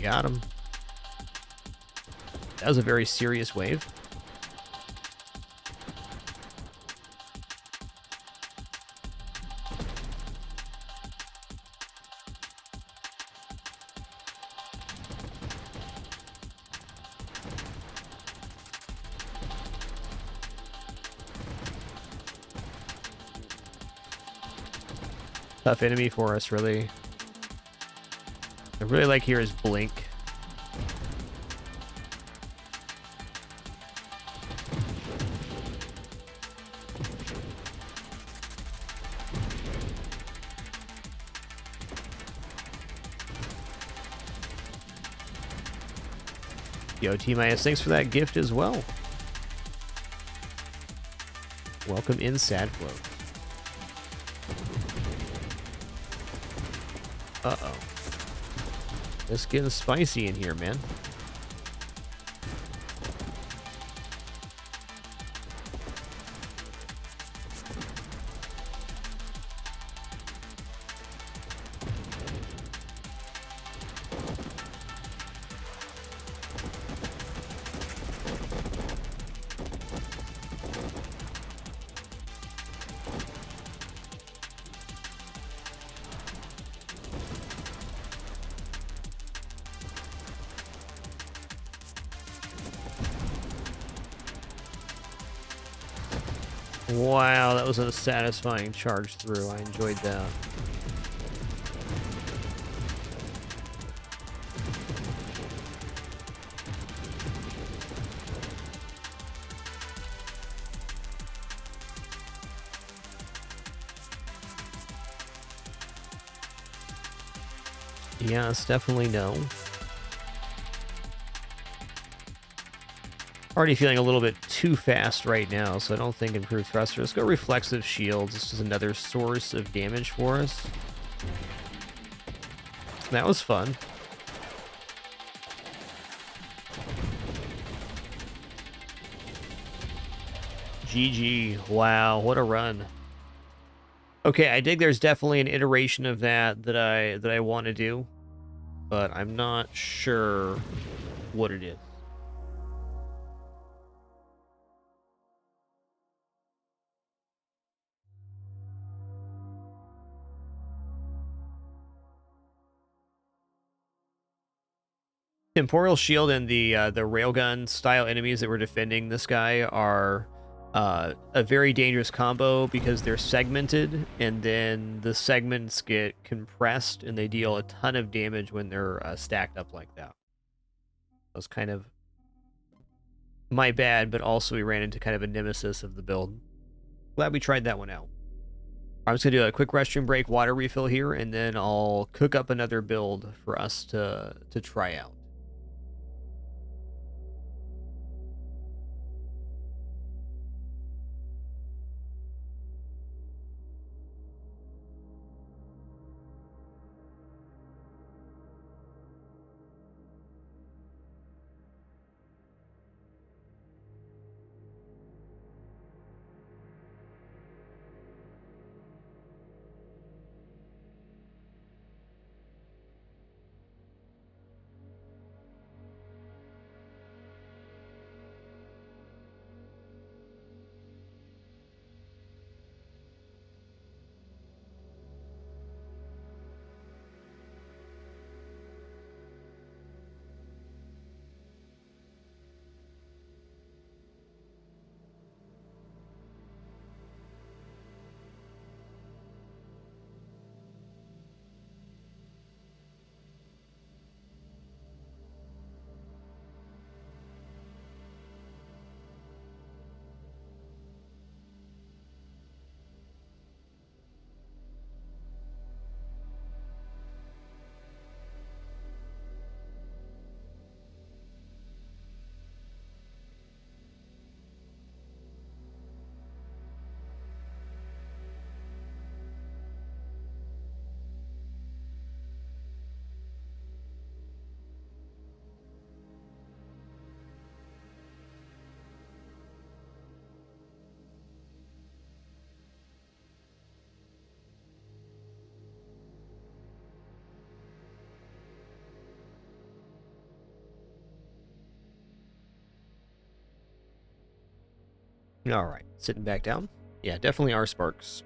Got him. That was a very serious wave. Tough enemy for us, really. I really like here is Blink. Yo, T-Minus, thanks for that gift as well. Welcome in, Sadflow. Uh-oh. It's getting spicy in here, man. Wow, that was a satisfying charge through. I enjoyed that. Yes, definitely no. Already feeling a little bit too fast right now, so I don't think improved thruster. Let's go reflexive shields. This is another source of damage for us. That was fun. GG. Wow, what a run. Okay, I dig there's definitely an iteration of that I want to do, but I'm not sure what it is. Temporal Shield and the Railgun style enemies that we're defending this guy are a very dangerous combo because they're segmented, and then the segments get compressed and they deal a ton of damage when they're stacked up like that. That's kind of my bad, but also we ran into kind of a nemesis of the build. Glad we tried that one out. I'm just gonna do a quick restroom break, water refill here, and then I'll cook up another build for us to try out. All right, sitting back down. Yeah, definitely our sparks.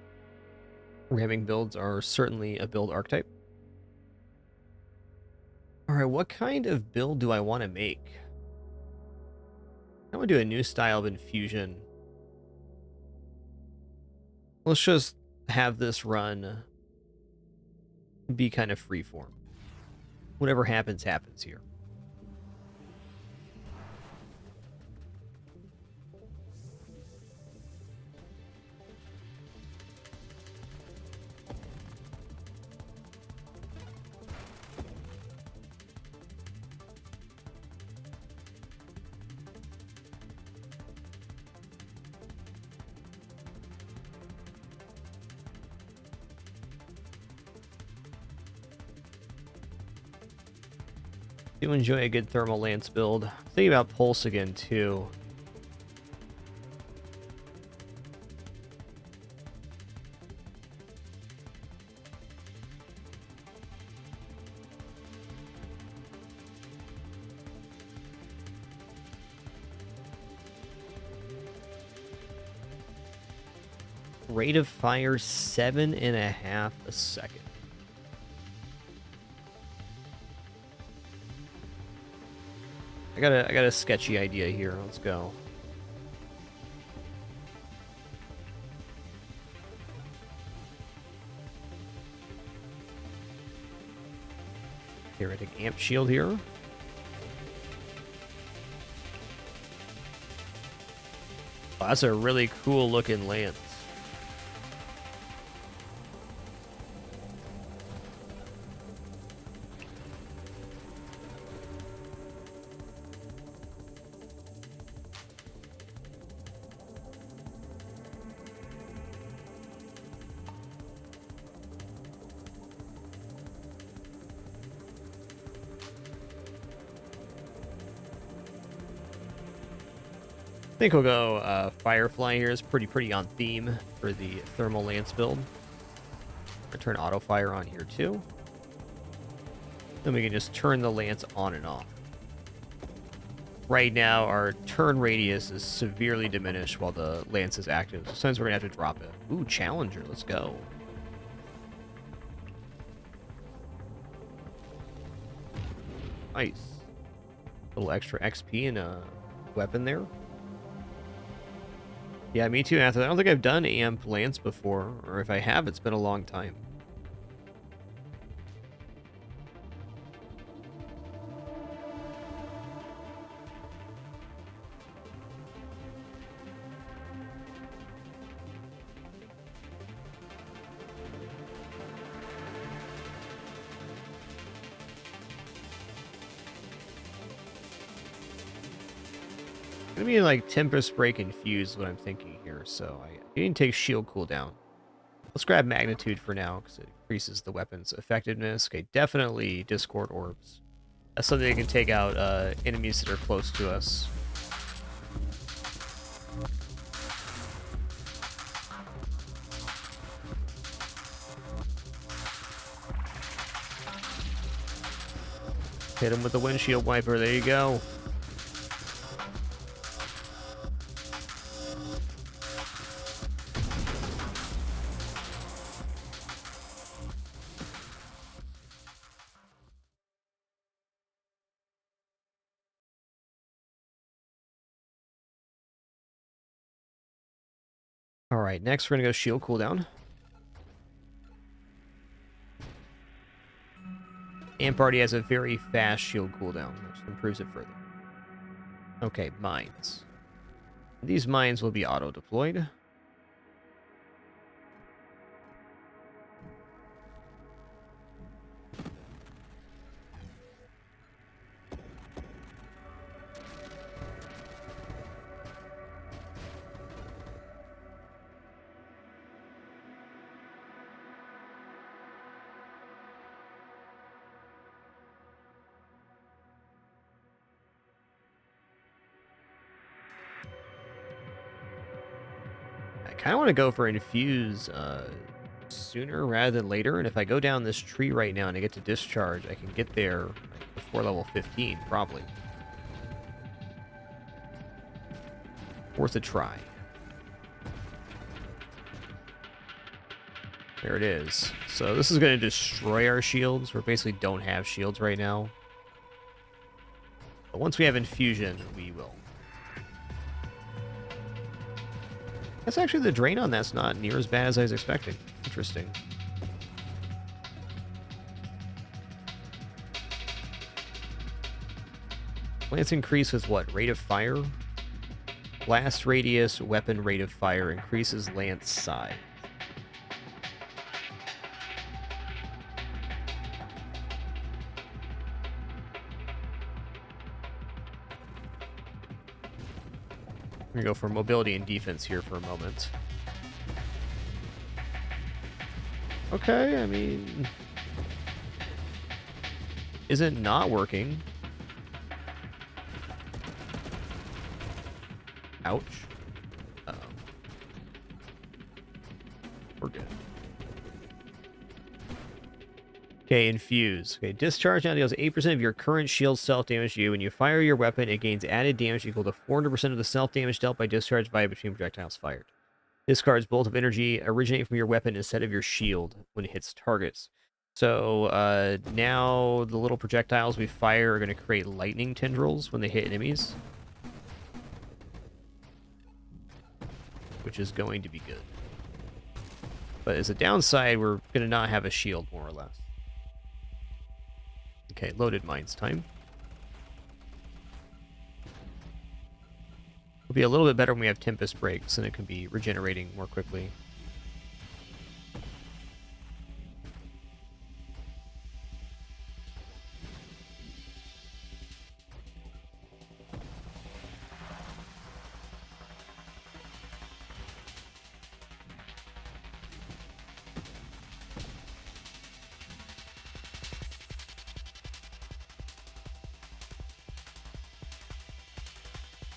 Ramming builds are certainly a build archetype. All right, what kind of build do I want to make? I want to do a new style of infusion. Let's just have this run be kind of freeform. Whatever happens, happens here. Do enjoy a good thermal lance build. Thinking about pulse again too. Rate of fire 7.5 a second. I got a sketchy idea here. Let's go. Theoretic amp shield here. Oh, that's a really cool looking lance. I think we'll go Firefly here is pretty on theme for the thermal lance build. I turn auto fire on here too. Then we can just turn the lance on and off. Right now, our turn radius is severely diminished while the lance is active. So sometimes we're gonna have to drop it. Ooh, Challenger, let's go. Nice. A little extra XP and a weapon there. Yeah, me too, Anthony. I don't think I've done amp lance before, or if I have, it's been a long time. Gonna be like Tempest Break Infused, what I'm thinking here. So I didn't take shield cooldown. Let's grab Magnitude for now because it increases the weapon's effectiveness. Okay, definitely Discord Orbs. That's something that can take out enemies that are close to us. Hit him with the windshield wiper. There you go. All right, next we're gonna go shield cooldown. Amp already has a very fast shield cooldown, which improves it further. Okay, mines. These mines will be auto-deployed. I kind of want to go for infuse sooner rather than later, and if I go down this tree right now and I get to discharge, I can get there like, before level 15, probably. Worth a try. There it is. So this is going to destroy our shields. We basically don't have shields right now. But once we have infusion, we will. That's actually the drain on that's not near as bad as I was expecting. Interesting. Lance increase with what? Rate of fire? Blast radius, weapon rate of fire increases lance size. I'm gonna go for mobility and defense here for a moment. Okay, I mean... Is it not working? Ouch. Uh-oh. We're good. Okay, infuse. Okay, discharge now deals 8% of your current shield self-damage to you. When you fire your weapon, it gains added damage equal to 400% of the self-damage dealt by discharge via between projectiles fired. Discards bolt of energy originate from your weapon instead of your shield when it hits targets. So now the little projectiles we fire are going to create lightning tendrils when they hit enemies, which is going to be good. But as a downside, we're going to not have a shield, more or less. Okay, loaded mines time. It'll be a little bit better when we have Tempest Breaks, and it can be regenerating more quickly.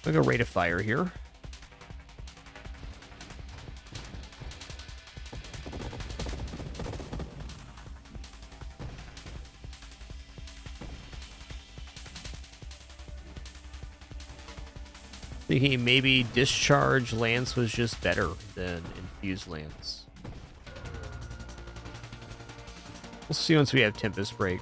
I'm gonna go rate of fire here. Thinking maybe Discharge Lance was just better than Infused Lance. We'll see once we have Tempest Break.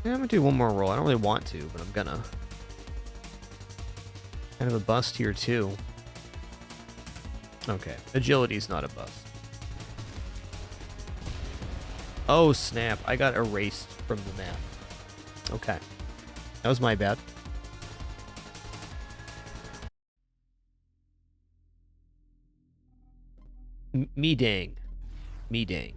Yeah, I'm gonna do one more roll. I don't really want to, but I'm gonna. Kind of a bust here, too. Okay, Agility's not a bust. Oh, snap. I got erased from the map. Okay. That was my bad. Me dang. Me dang.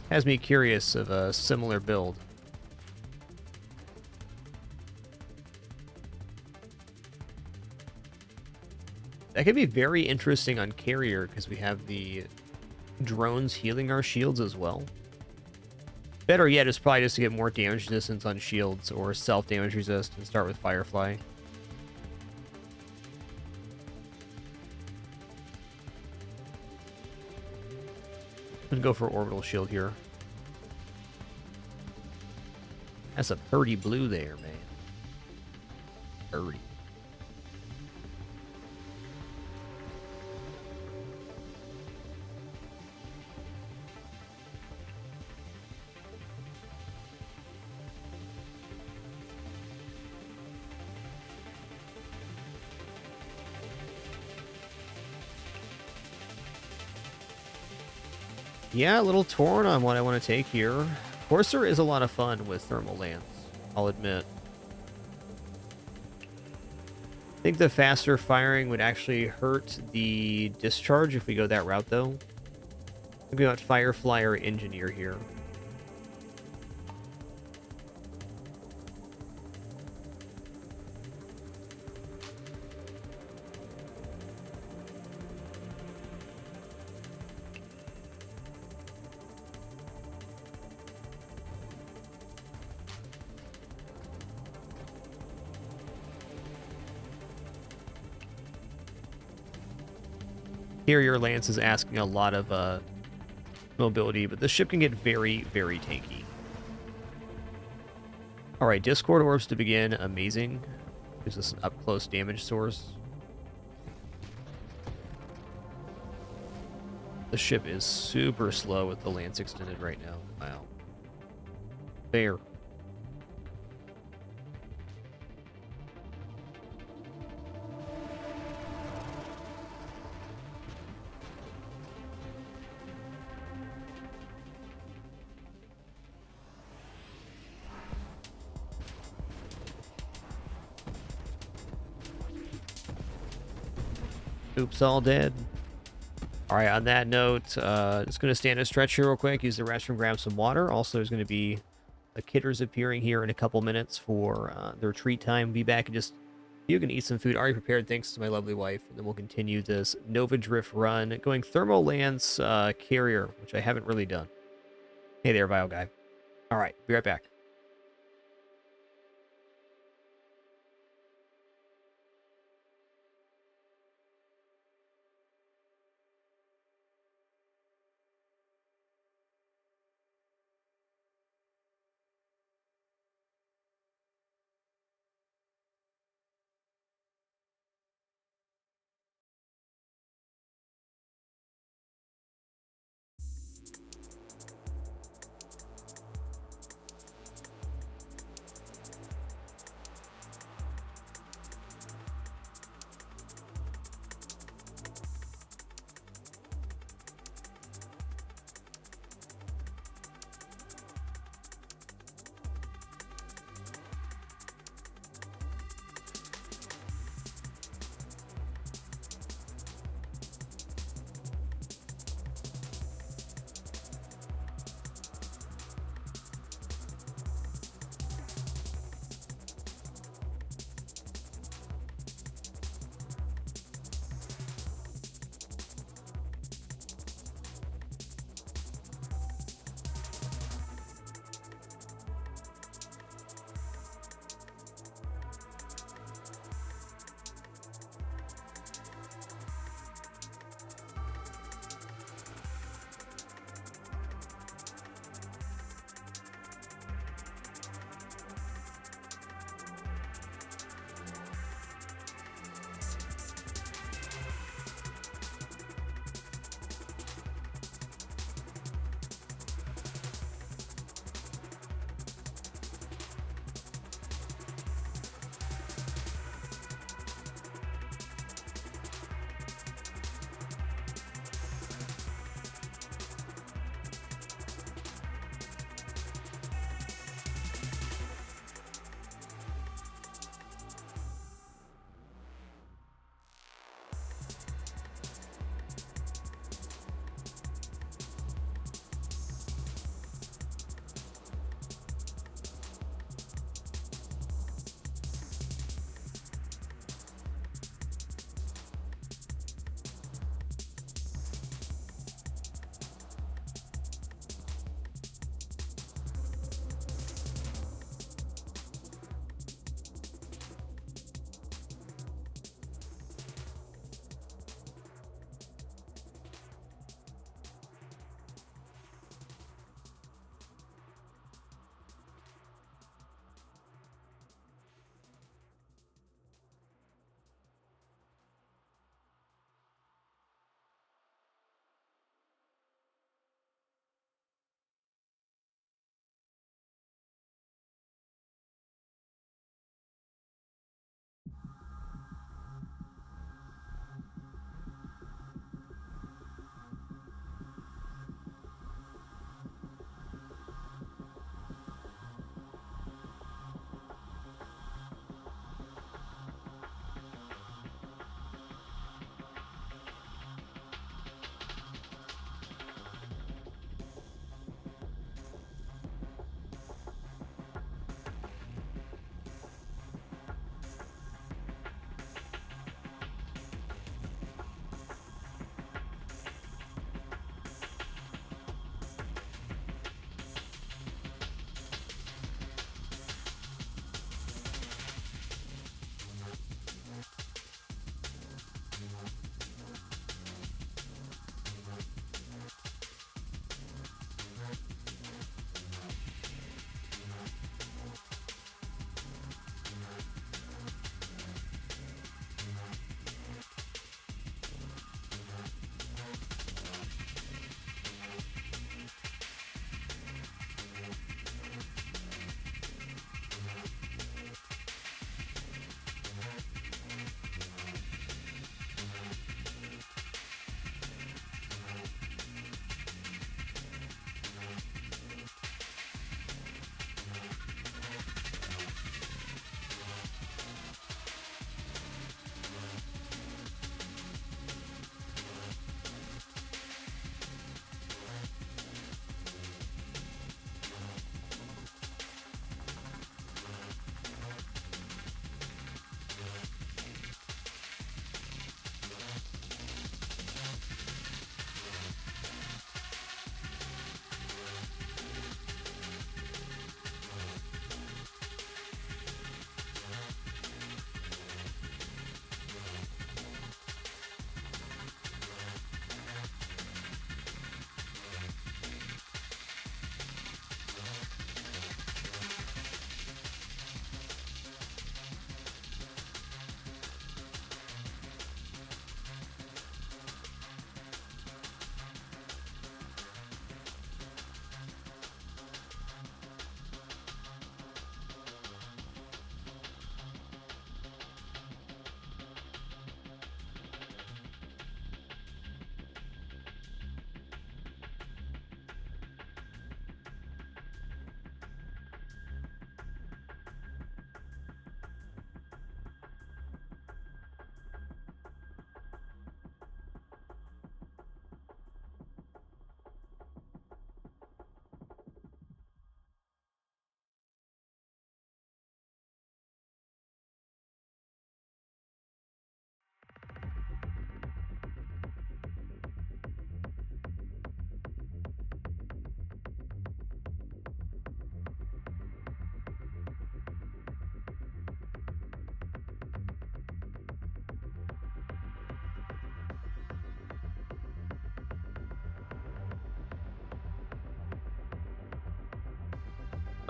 Has me curious of a similar build. That could be very interesting on Carrier, because we have the drones healing our shields as well. Better yet is probably just to get more damage resistance on shields, or self-damage resist, and start with Firefly. I'm gonna go for Orbital Shield here. That's a pretty blue there, man. Pretty. Yeah, a little torn on what I want to take here. Courser is a lot of fun with Thermal Lance, I'll admit. I think the faster firing would actually hurt the discharge if we go that route, though. I think we got Firefly or Engineer here. Carrier Lance is asking a lot of mobility, but this ship can get very, very tanky. Alright, Discord Orbs to begin. Amazing. Gives us an up-close damage source. The ship is super slow with the Lance extended right now. Wow. Fair. Oops, all dead. All right, on that note, just going to stand a stretch here real quick, use the restroom, grab some water. Also, there's going to be the Kitters appearing here in a couple minutes for their treat time. Be back in just... You can eat some food already prepared thanks to my lovely wife. And then we'll continue this Nova Drift run, going Thermal Lance Carrier, which I haven't really done. Hey there, Vile Guy. All right, be right back.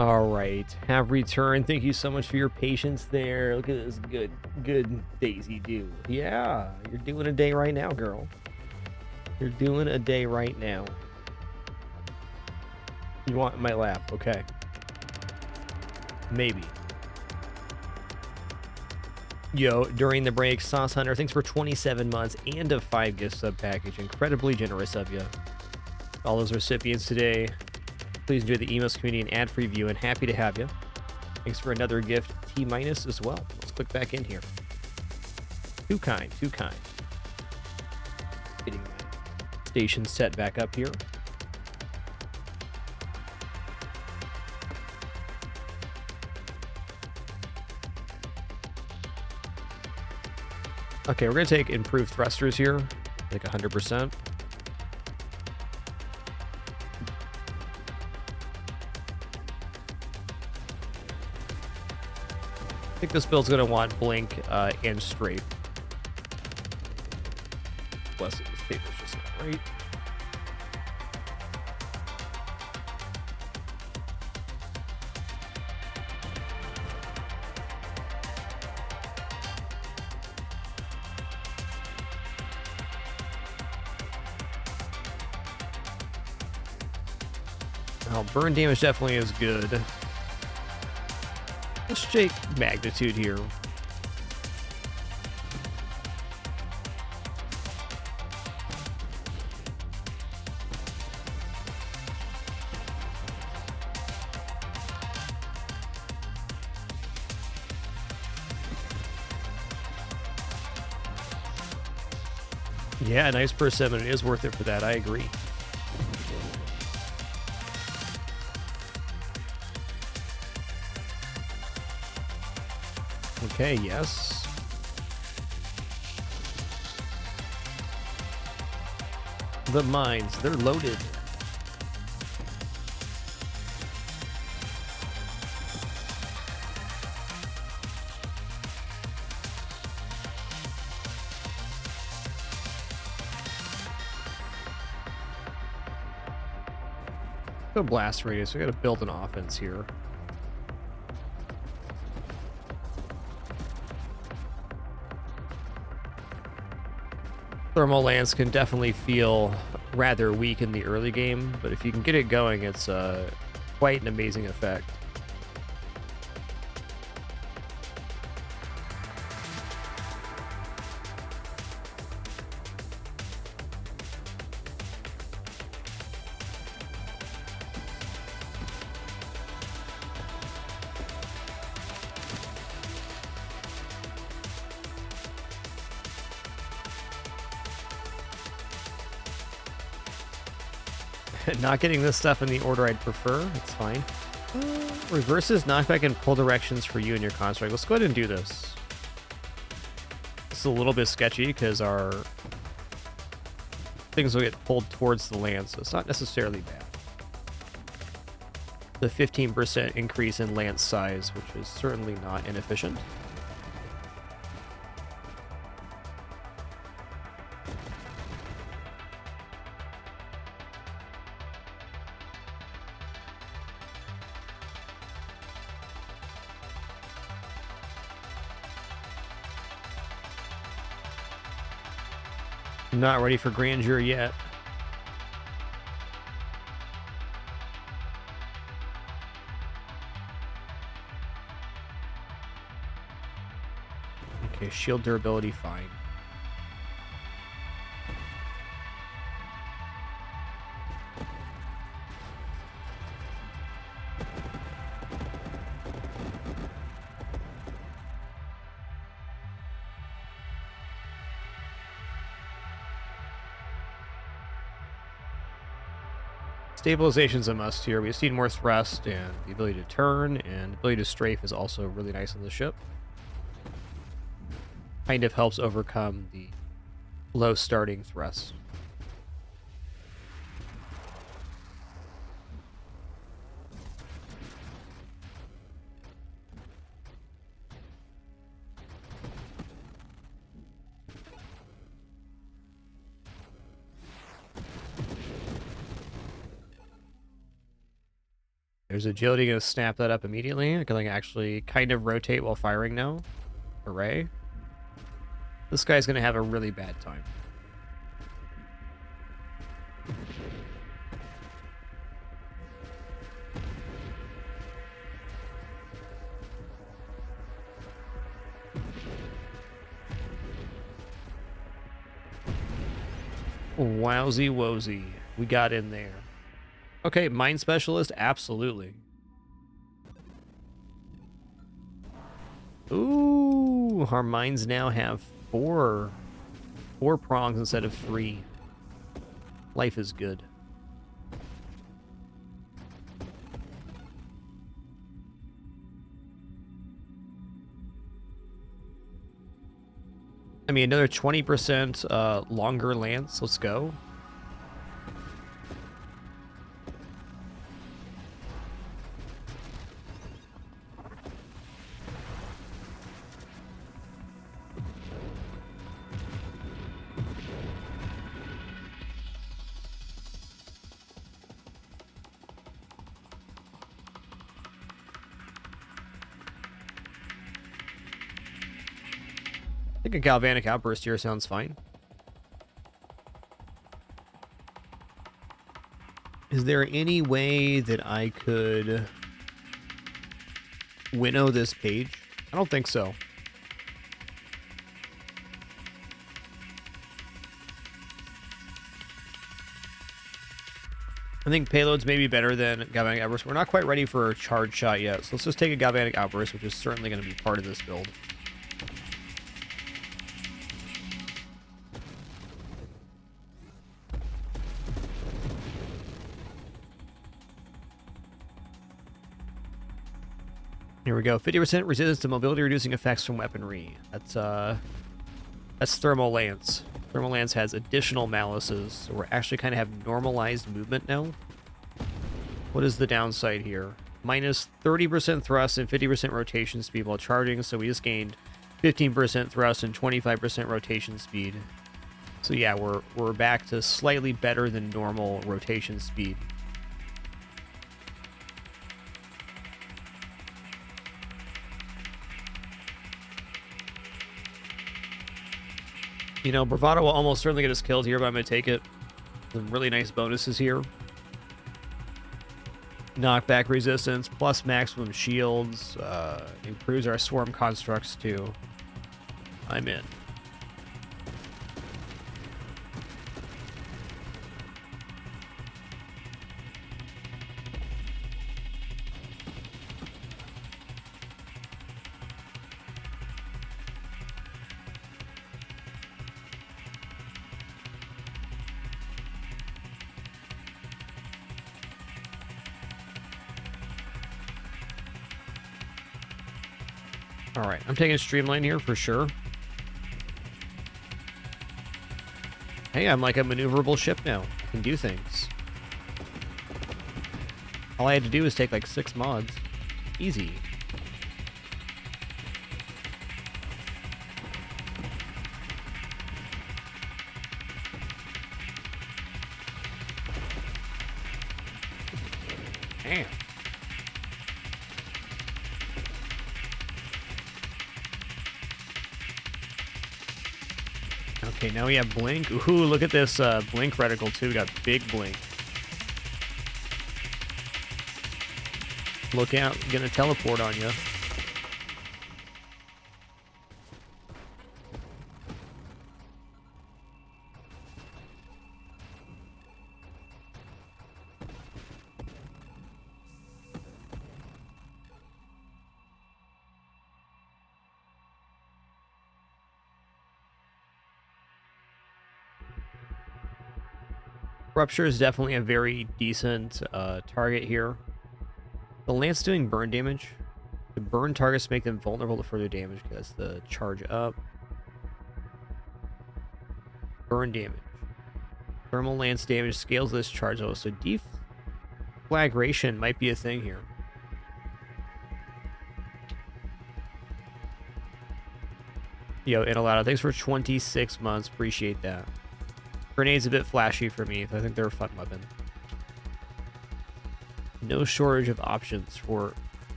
All right, have returned. Thank you so much for your patience there. Look at this good Daisy do. Yeah, you're doing a day right now, girl. You're doing a day right now. You want my lap? Okay. Maybe. Yo, during the break, Sauce Hunter, thanks for 27 months and a 5 gift sub package. Incredibly generous of you. All those recipients today, please enjoy the emails community and ad-free view, and happy to have you. Thanks for another gift, T- as well. Let's click back in here. Too kind, too kind. Getting my station set back up here. Okay, we're going to take improved thrusters here, like 100%. I think this build's going to want blink and strafe. Bless it, this paper's just not right. Oh, burn damage definitely is good. Let's shake magnitude here. Yeah, nice persimmon. It is worth it for that. I agree. Okay, yes. The mines, they're loaded. Go blast radius. We gotta build an offense here. Thermal lance can definitely feel rather weak in the early game, but if you can get it going, it's quite an amazing effect. Not getting this stuff in the order I'd prefer. It's fine. Reverses knockback and pull directions for you and your construct. Let's go ahead and do this. It's a little bit sketchy because our things will get pulled towards the land, so it's not necessarily bad. The 15% increase in lance size, which is certainly not inefficient. Not ready for grandeur yet. Okay, shield durability, fine. Stabilization's a must here. We just need more thrust, and the ability to turn and the ability to strafe is also really nice on the ship. Kind of helps overcome the low starting thrust. There's agility, gonna snap that up immediately. I can like actually kind of rotate while firing now. Hooray. This guy's gonna have a really bad time. Wowsy wosy. We got in there. Okay, mine specialist, absolutely. Ooh, our mines now have four prongs instead of 3. Life is good. I mean, another 20% longer lance. Let's go. I think a galvanic outburst here sounds fine. Is there any way that I could winnow this page? I don't think so. I think payloads may be better than galvanic outburst. We're not quite ready for a charge shot yet, so let's just take a galvanic outburst, which is certainly going to be part of this build. Here we go. 50% resistance to mobility reducing effects from weaponry. That's Thermal Lance. Thermal Lance has additional malices, so we're actually kind of have normalized movement now. What is the downside here? Minus 30% thrust and 50% rotation speed while charging, so we just gained 15% thrust and 25% rotation speed. So yeah, we're back to slightly better than normal rotation speed. You know, Bravado will almost certainly get us killed here, but I'm going to take it. Some really nice bonuses here. Knockback resistance, plus maximum shields. Improves our swarm constructs, too. I'm in. All right, I'm taking a streamline here for sure. Hey, I'm like a maneuverable ship now. I can do things. All I had to do was take like 6 mods. Easy. Damn. Okay, now we have blink. Ooh, look at this blink reticle too. We got big blink. Look out, gonna teleport on you. Rupture is definitely a very decent target here. The Lance doing burn damage. The burn targets make them vulnerable to further damage because the charge up. Burn damage. Thermal Lance damage scales this charge level, so deflagration might be a thing here. Yo, Inalado, thanks for 26 months. Appreciate that. Grenade's a bit flashy for me, so I think they're a fun weapon. No shortage of options for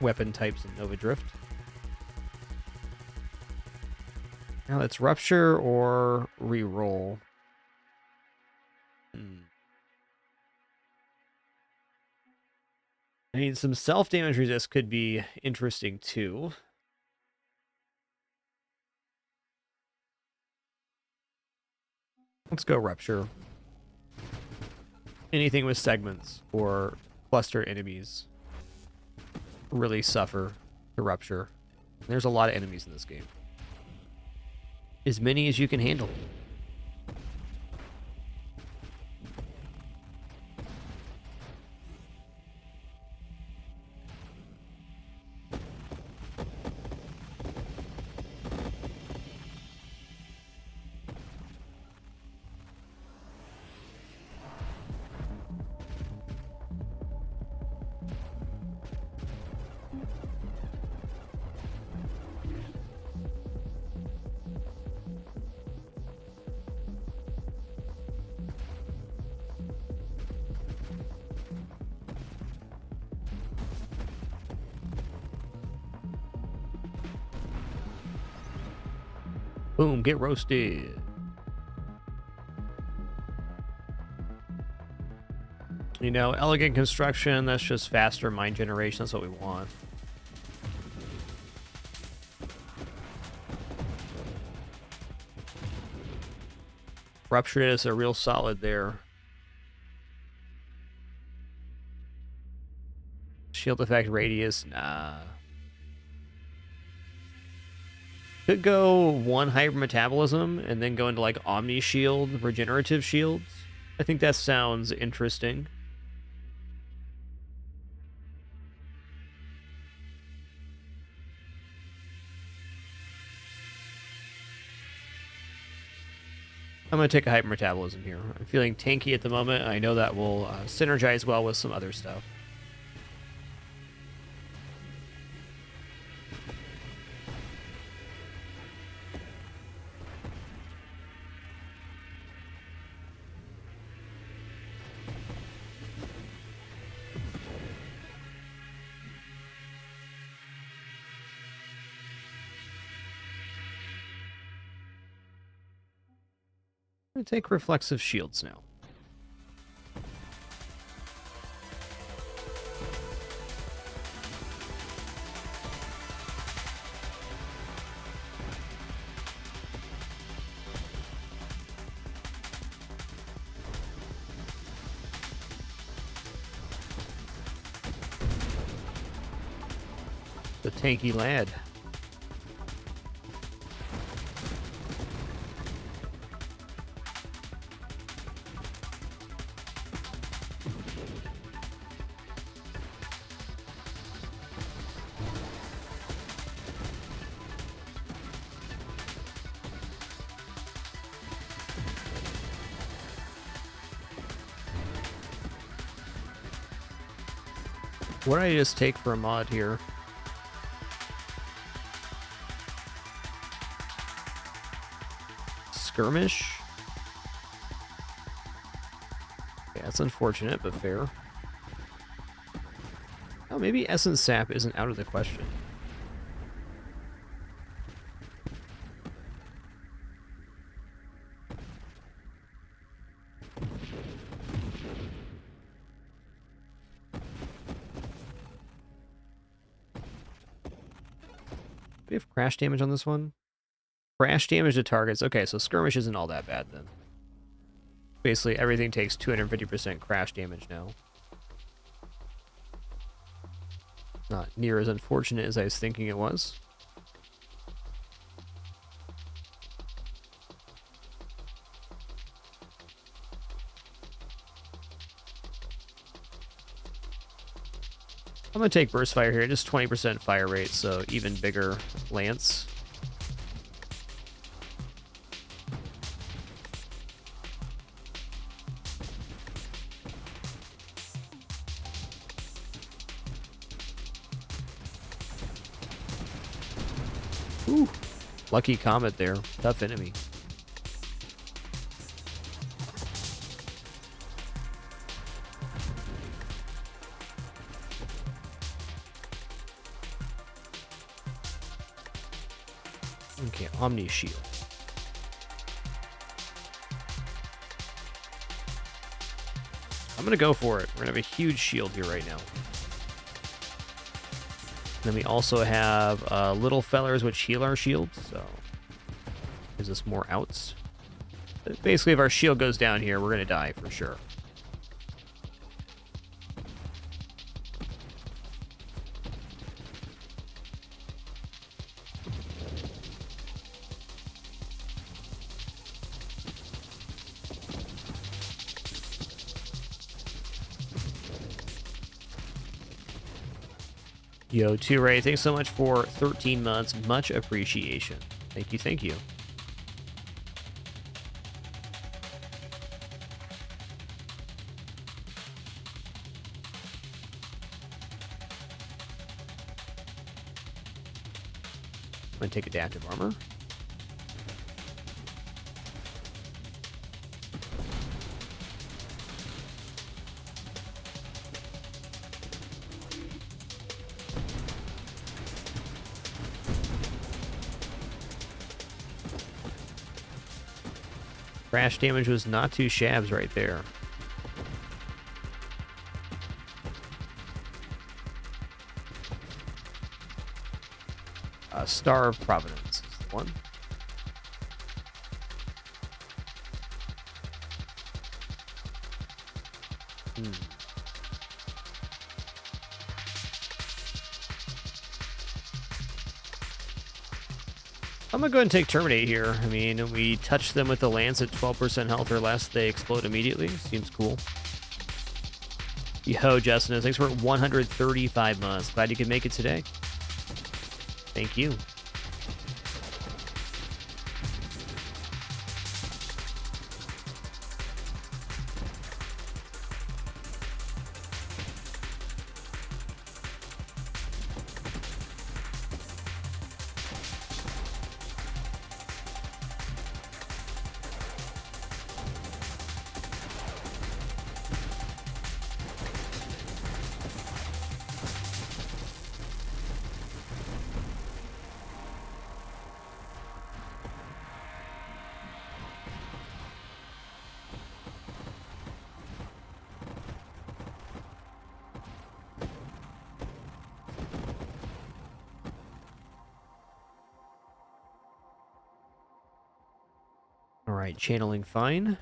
weapon types in Nova Drift. Now let's Rupture or Reroll. I mean, some self-damage resist could be interesting too. Let's go Rupture. Anything with segments or cluster enemies really suffer to Rupture. There's a lot of enemies in this game. As many as you can handle. Boom, get roasted. You know, elegant construction, that's just faster mind generation. That's what we want. Rupture is a real solid there. Shield effect radius, nah. Could go one hyper metabolism and then go into like Omni Shield, regenerative shields. I think that sounds interesting. I'm going to take a hyper metabolism here. I'm feeling tanky at the moment. I know that will synergize well with some other stuff. I'm going to take reflexive shields now. The tanky lad. What did I just take for a mod here? Skirmish? Yeah, that's unfortunate, but fair. Oh, maybe Essence Sap isn't out of the question. Do we have crash damage on this one? Crash damage to targets. Okay, so skirmish isn't all that bad then. Basically, everything takes 250% crash damage now. Not near as unfortunate as I was thinking it was. I'm going to take Burst Fire here, just 20% fire rate, so even bigger lance. Ooh, lucky Comet there. Tough enemy. Okay, Omni Shield. I'm gonna go for it. We're gonna have a huge shield here right now. Then we also have little fellers which heal our shields, so gives us more outs. But basically, if our shield goes down here, we're gonna die for sure. Yo, 2Ray, thanks so much for 13 months. Much appreciation. Thank you, thank you. I'm going to take adaptive armor. Crash damage was not two shabs right there. Star of Providence is the one. I'm gonna go ahead and take Terminate here. I mean, we touch them with the lance at 12% health or less, they explode immediately. Seems cool. Yo, Justin, thanks for 135 months. Glad you could make it today. Thank you. All right, channeling fine.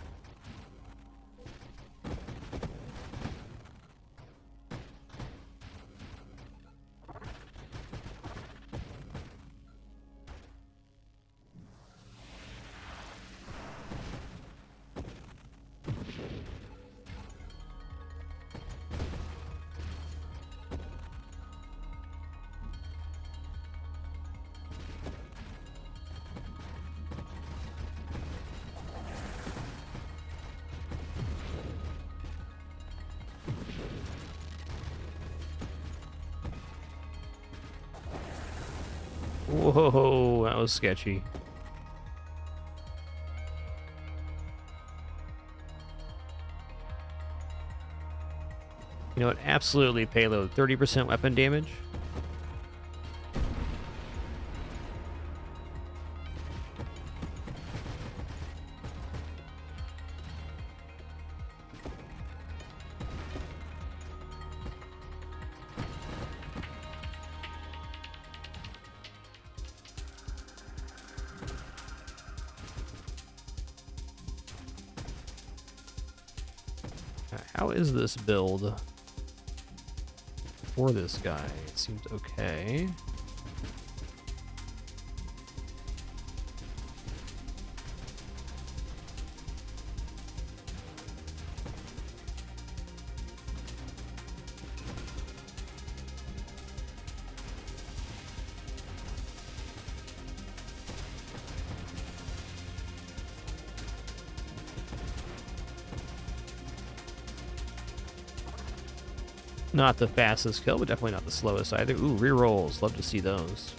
Whoa, that was sketchy. You know what? Absolutely payload. 30% weapon damage. How is this build for this guy? It seems okay. Not the fastest kill, but definitely not the slowest either. Ooh, rerolls. Love to see those.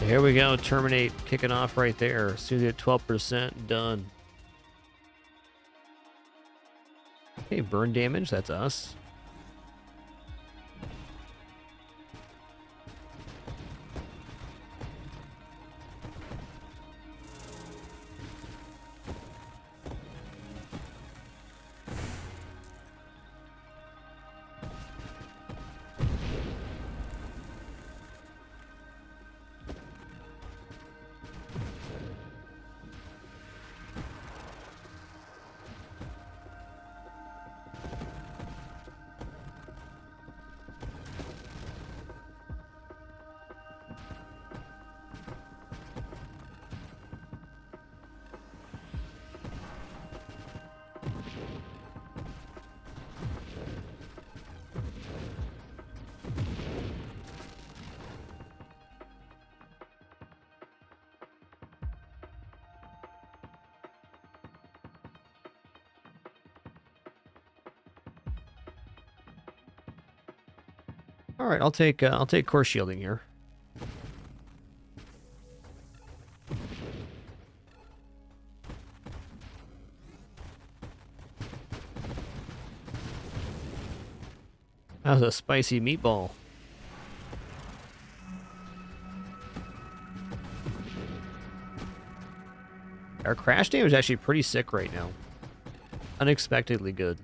Here we go. Terminate kicking off right there. Soon at 12%. Done. Okay, burn damage. That's us. All right, I'll take core shielding here. That was a spicy meatball. Our crash damage is actually pretty sick right now. Unexpectedly good.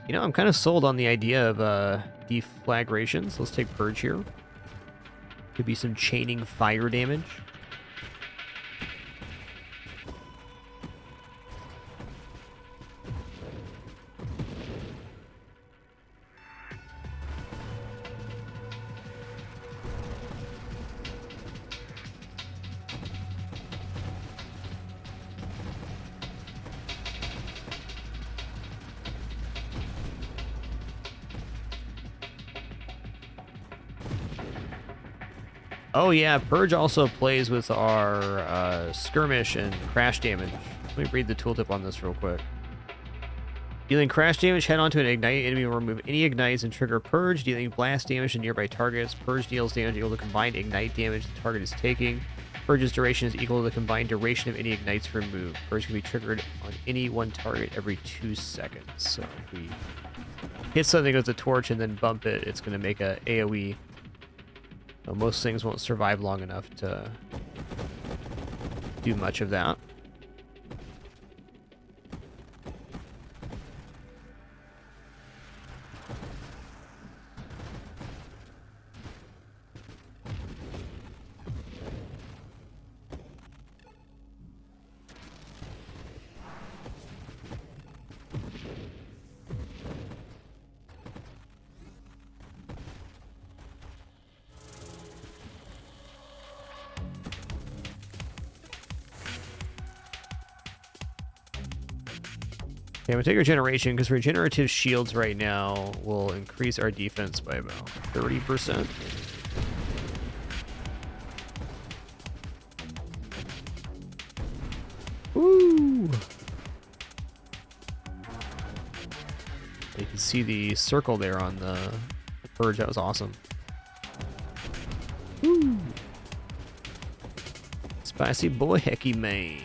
You know, I'm kind of sold on the idea of deflagrations. Let's take Purge here. Could be some chaining fire damage. Oh yeah, Purge also plays with our skirmish and crash damage. Let me read the tooltip on this real quick. Dealing crash damage, head onto an ignite enemy will remove any ignites and trigger Purge. Dealing blast damage to nearby targets. Purge deals damage equal to the combined ignite damage the target is taking. Purge's duration is equal to the combined duration of any ignites removed. Purge can be triggered on any one target every 2 seconds. So if we hit something with a torch and then bump it, it's going to make a AoE. Most things won't survive long enough to do much of that. Okay, I'm gonna take regeneration because regenerative shields right now will increase our defense by about 30%. Woo! You can see the circle there on the Purge. That was awesome. Woo! Spicy boy, hecky man.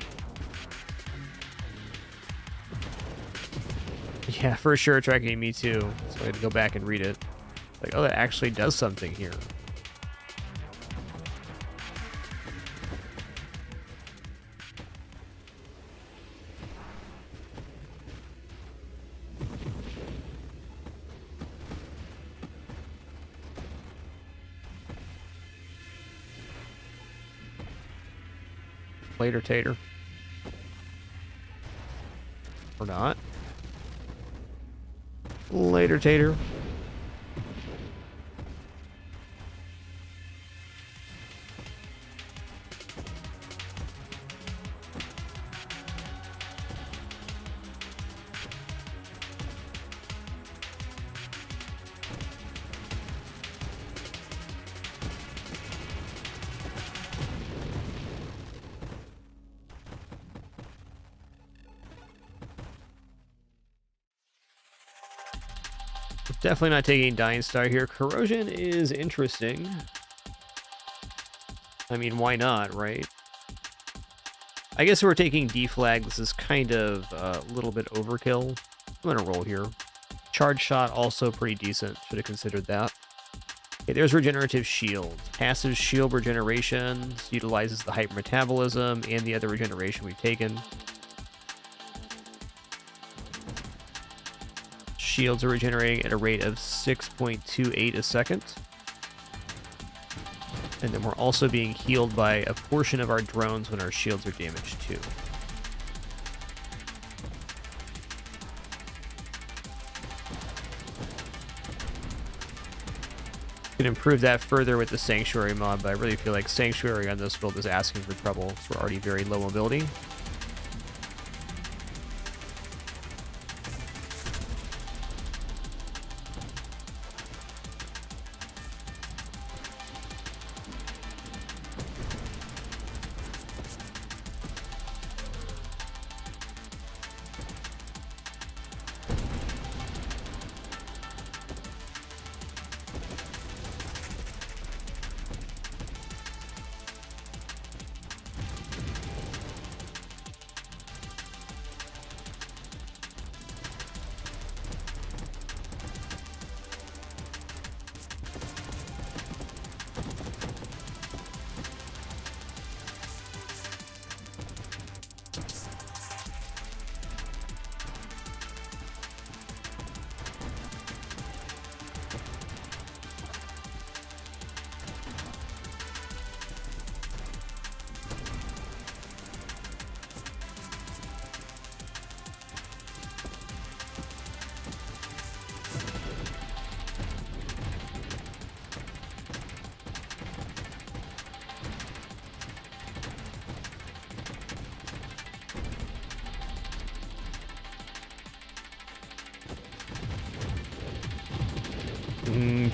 Yeah, for sure, tracking me too. So I had to go back and read it. Like, oh, that actually does something here. Later, Tater. Or not. Later, Tater. Definitely not taking Dying Star here. Corrosion is interesting. I mean, why not, right? I guess if we're taking deflag, this is kind of a little bit overkill. I'm gonna roll here. Charge shot, also pretty decent. Should have considered that. Okay, there's regenerative shield. Passive shield regeneration utilizes the hyper metabolism and the other regeneration we've taken. Shields are regenerating at a rate of 6.28 a second. And then we're also being healed by a portion of our drones when our shields are damaged too. Can improve that further with the Sanctuary mod, but I really feel like Sanctuary on this build is asking for trouble. So we're already very low mobility.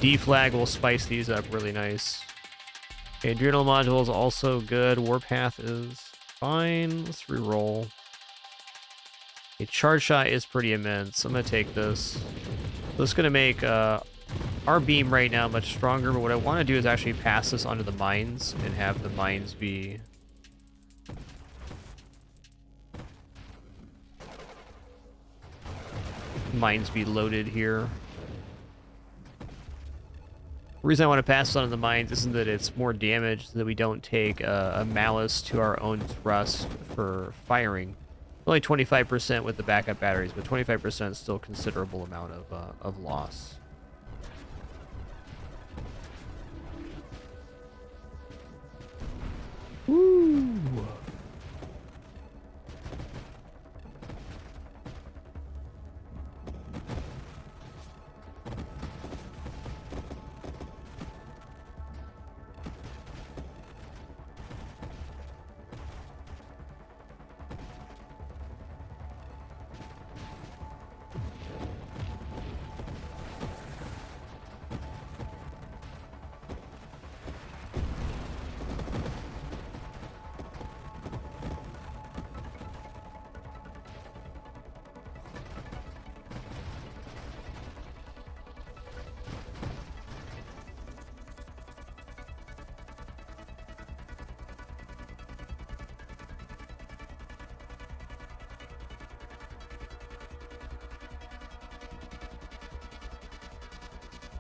Deflag will spice these up really nice. Okay, Adrenal module is also good. Warpath is fine. Let's reroll. A charge shot is pretty immense. I'm gonna take this. This is gonna make our beam right now much stronger, but what I want to do is actually pass this onto the mines and have the mines be loaded here. The reason I want to pass this on to the mines isn't that it's more damage, so that we don't take a malice to our own thrust for firing. Only 25% with the backup batteries, but 25% is still a considerable amount of loss. Woo!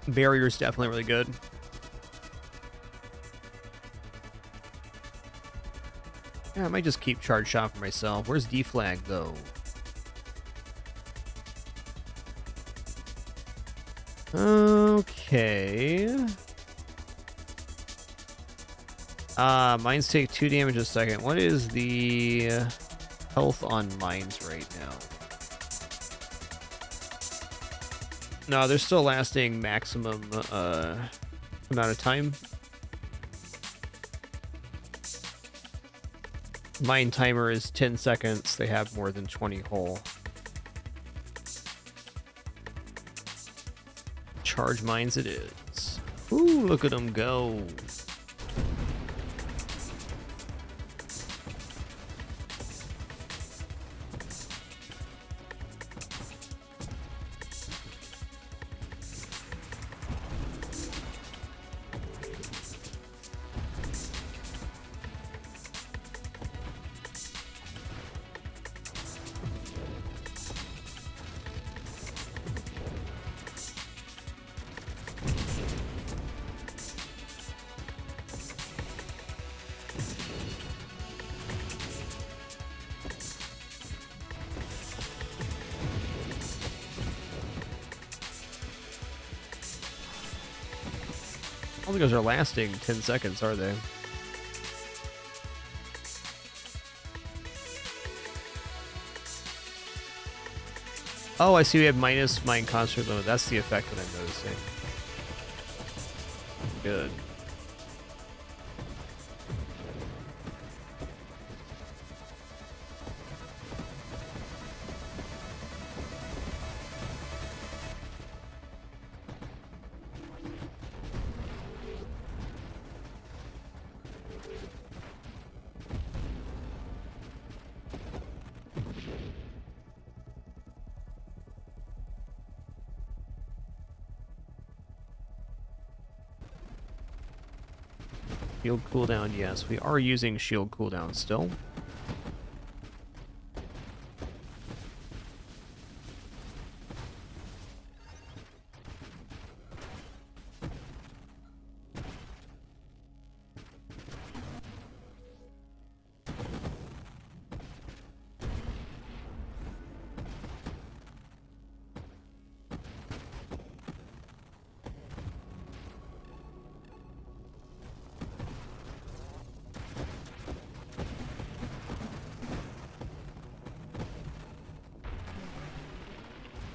Barrier's definitely really good. Yeah, I might just keep charge shot for myself. Where's deflag though? Okay. Mines take 2 damage a second. What is the health on mines right now? No, they're still lasting maximum amount of time. Mine timer is 10 seconds. They have more than 20 whole. Charge mines it is. Ooh, look at them go. I don't think those are lasting 10 seconds, are they? Oh, I see we have minus mine concert limit. That's the effect that I'm noticing. Good. Shield cooldown, yes. We are using shield cooldown still.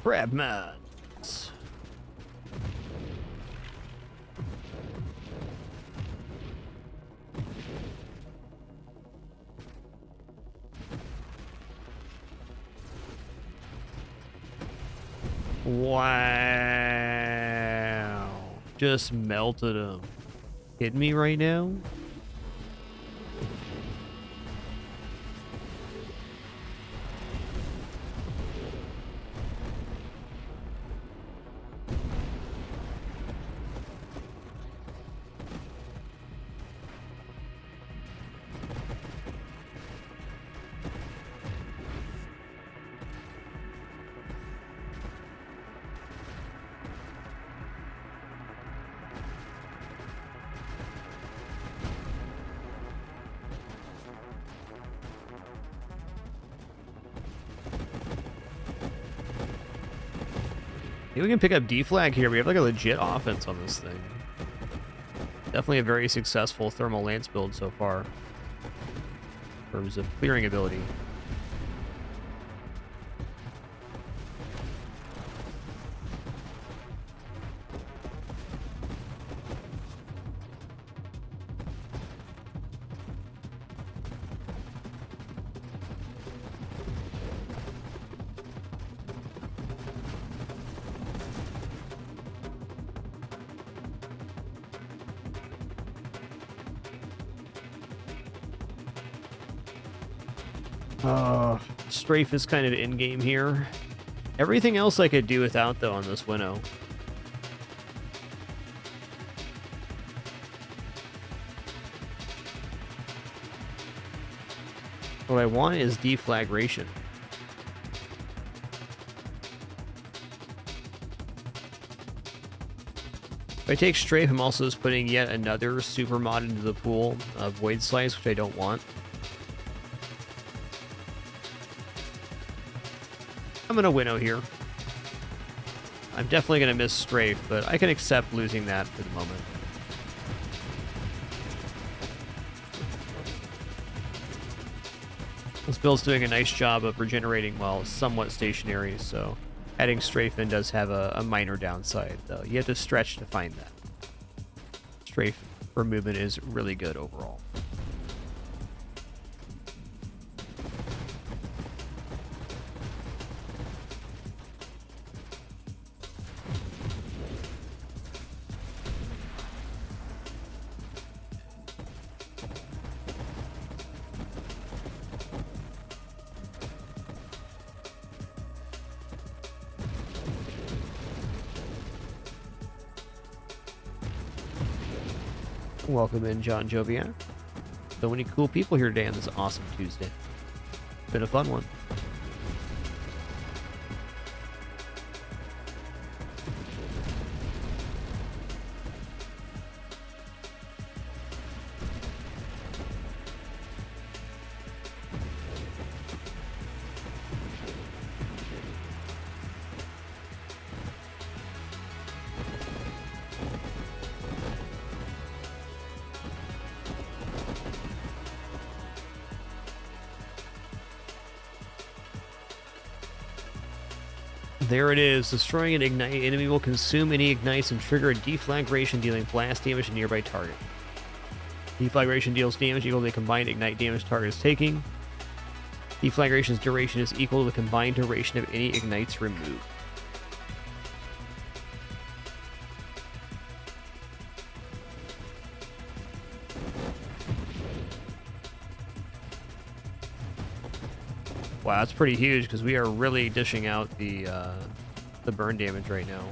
Crab mines. Wow. Just melted him. Kidding me right now? Maybe we can pick up D-flag here. We have like a legit offense on this thing. Definitely a very successful thermal lance build so far in terms of clearing ability. Strafe is kind of in-game here. Everything else I could do without, though, on this Winnow. What I want is deflagration. If I take Strafe, I'm also just putting yet another super mod into the pool of Void Slice, which I don't want. I'm going to Winnow here. I'm definitely going to miss Strafe, but I can accept losing that for the moment. This build's doing a nice job of regenerating while somewhat stationary, so Adding Strafing does have a minor downside, though. You have to stretch to find that. Strafe for movement is really good overall. Welcome in, John Jovian. So many cool people here today on this awesome Tuesday. Been a fun one. There it is. Destroying an ignite enemy will consume any ignites and trigger a deflagration, dealing blast damage to nearby target. Deflagration deals damage equal to the combined ignite damage target is taking. Deflagration's duration is equal to the combined duration of any ignites removed. Wow, that's pretty huge because we are really dishing out the burn damage right now.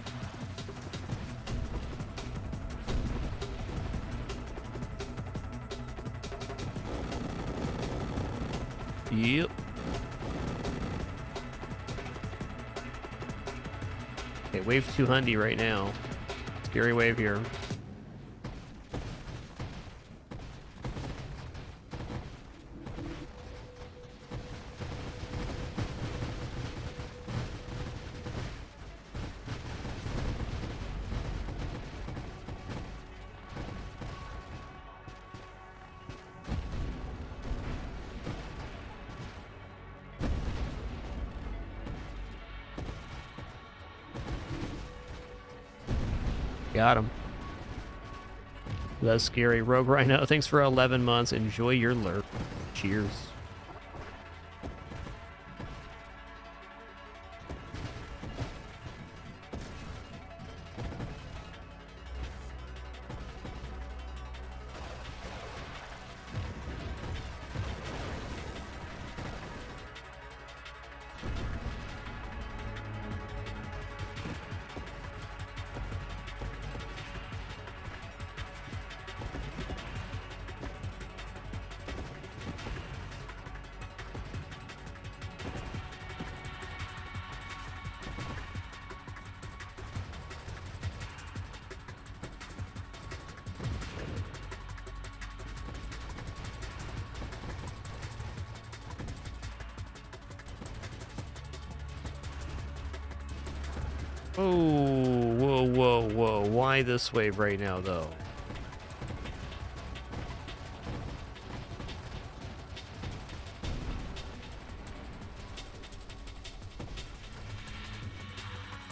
Yep. Okay, wave 200 right now. Scary wave here. Got him. That's scary. Rogue Rhino, thanks for 11 months. Enjoy your lurk. Cheers. Oh, whoa, whoa, whoa. Why this wave right now, though?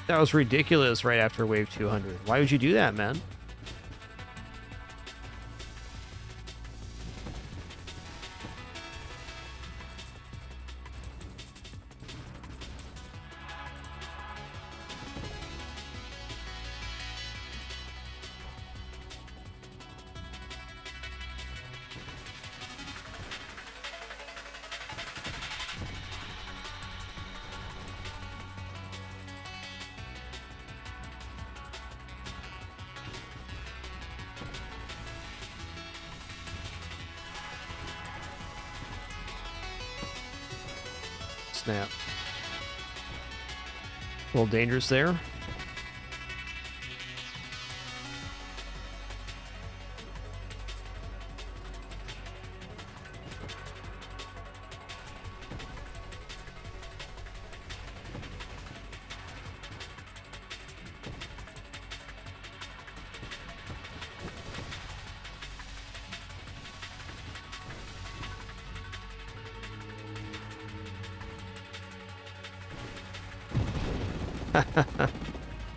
That was ridiculous right after wave 200. Why would you do that, man? Snap. A little dangerous there.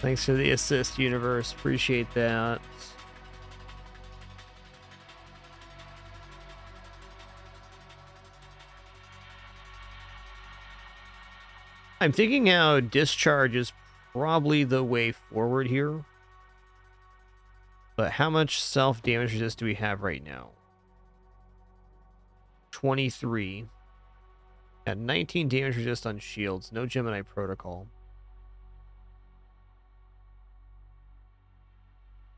Thanks for the assist, universe. Appreciate that. I'm thinking how discharge is probably the way forward here. But how much self-damage resist do we have right now? 23. Got 19 damage resist on shields. No Gemini protocol.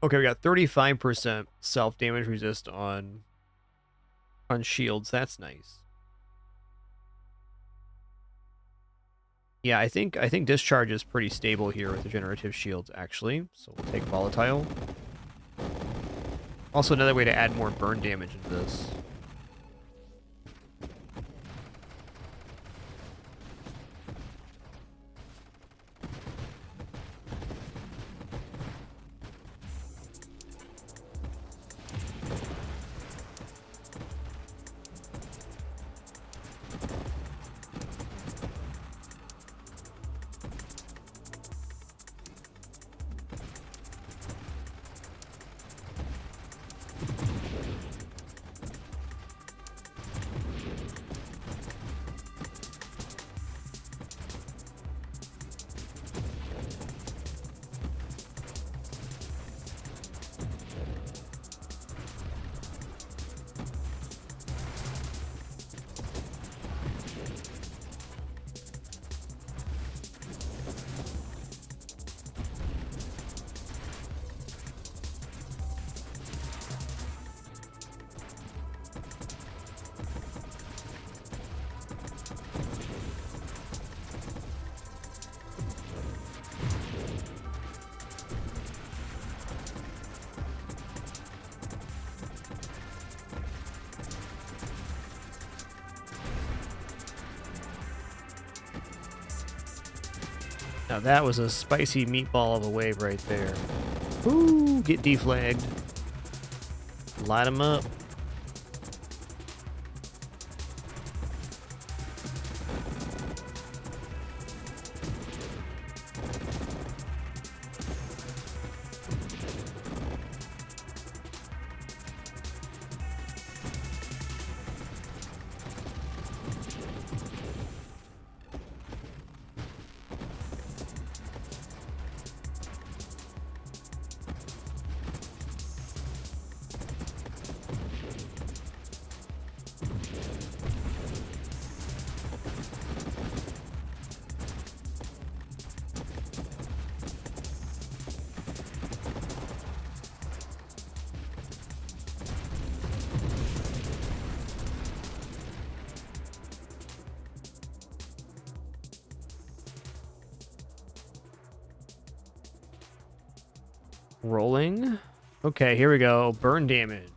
Okay, we got 35% self-damage resist on shields. That's nice. Yeah, I think discharge is pretty stable here with the generative shields, actually. So we'll take volatile. Also, another way to add more burn damage into this. Now that was a spicy meatball of a wave right there. Ooh, get deflagged. Light them up. Rolling. Okay, here we go. Burn damage.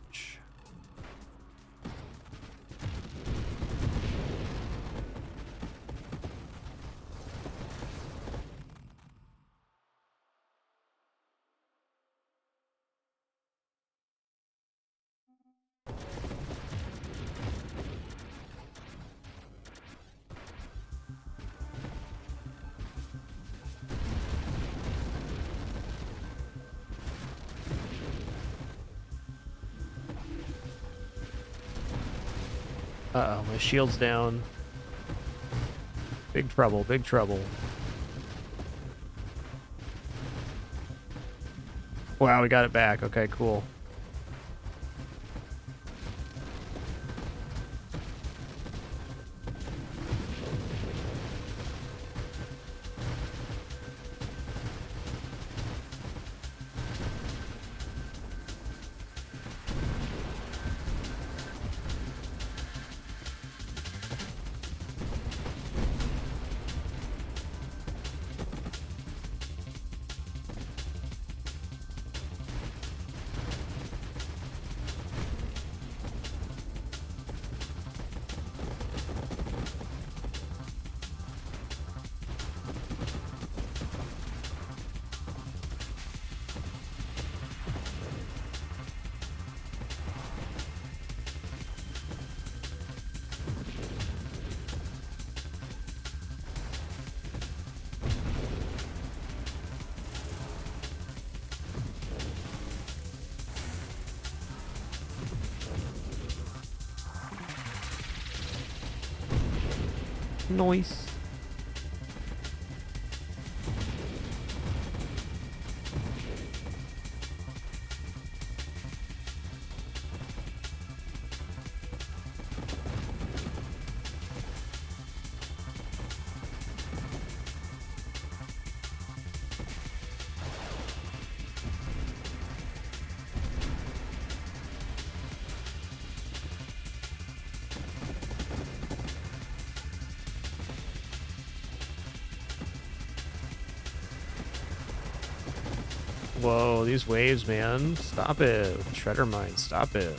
Uh-oh, my shield's down. Big trouble, big trouble. Wow, we got it back. Okay, cool. Nice. Whoa, these waves, man. Stop it. Shredder mine, stop it.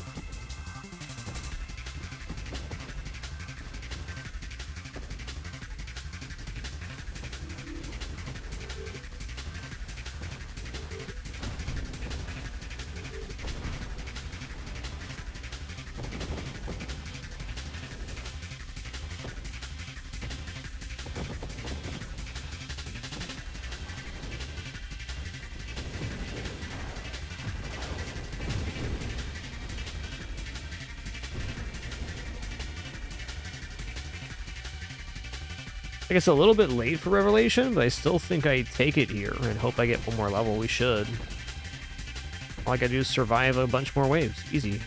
I guess a little bit late for Revelation, but I still think I take it here and hope I get one more level. We should. All I gotta do is survive a bunch more waves. Easy.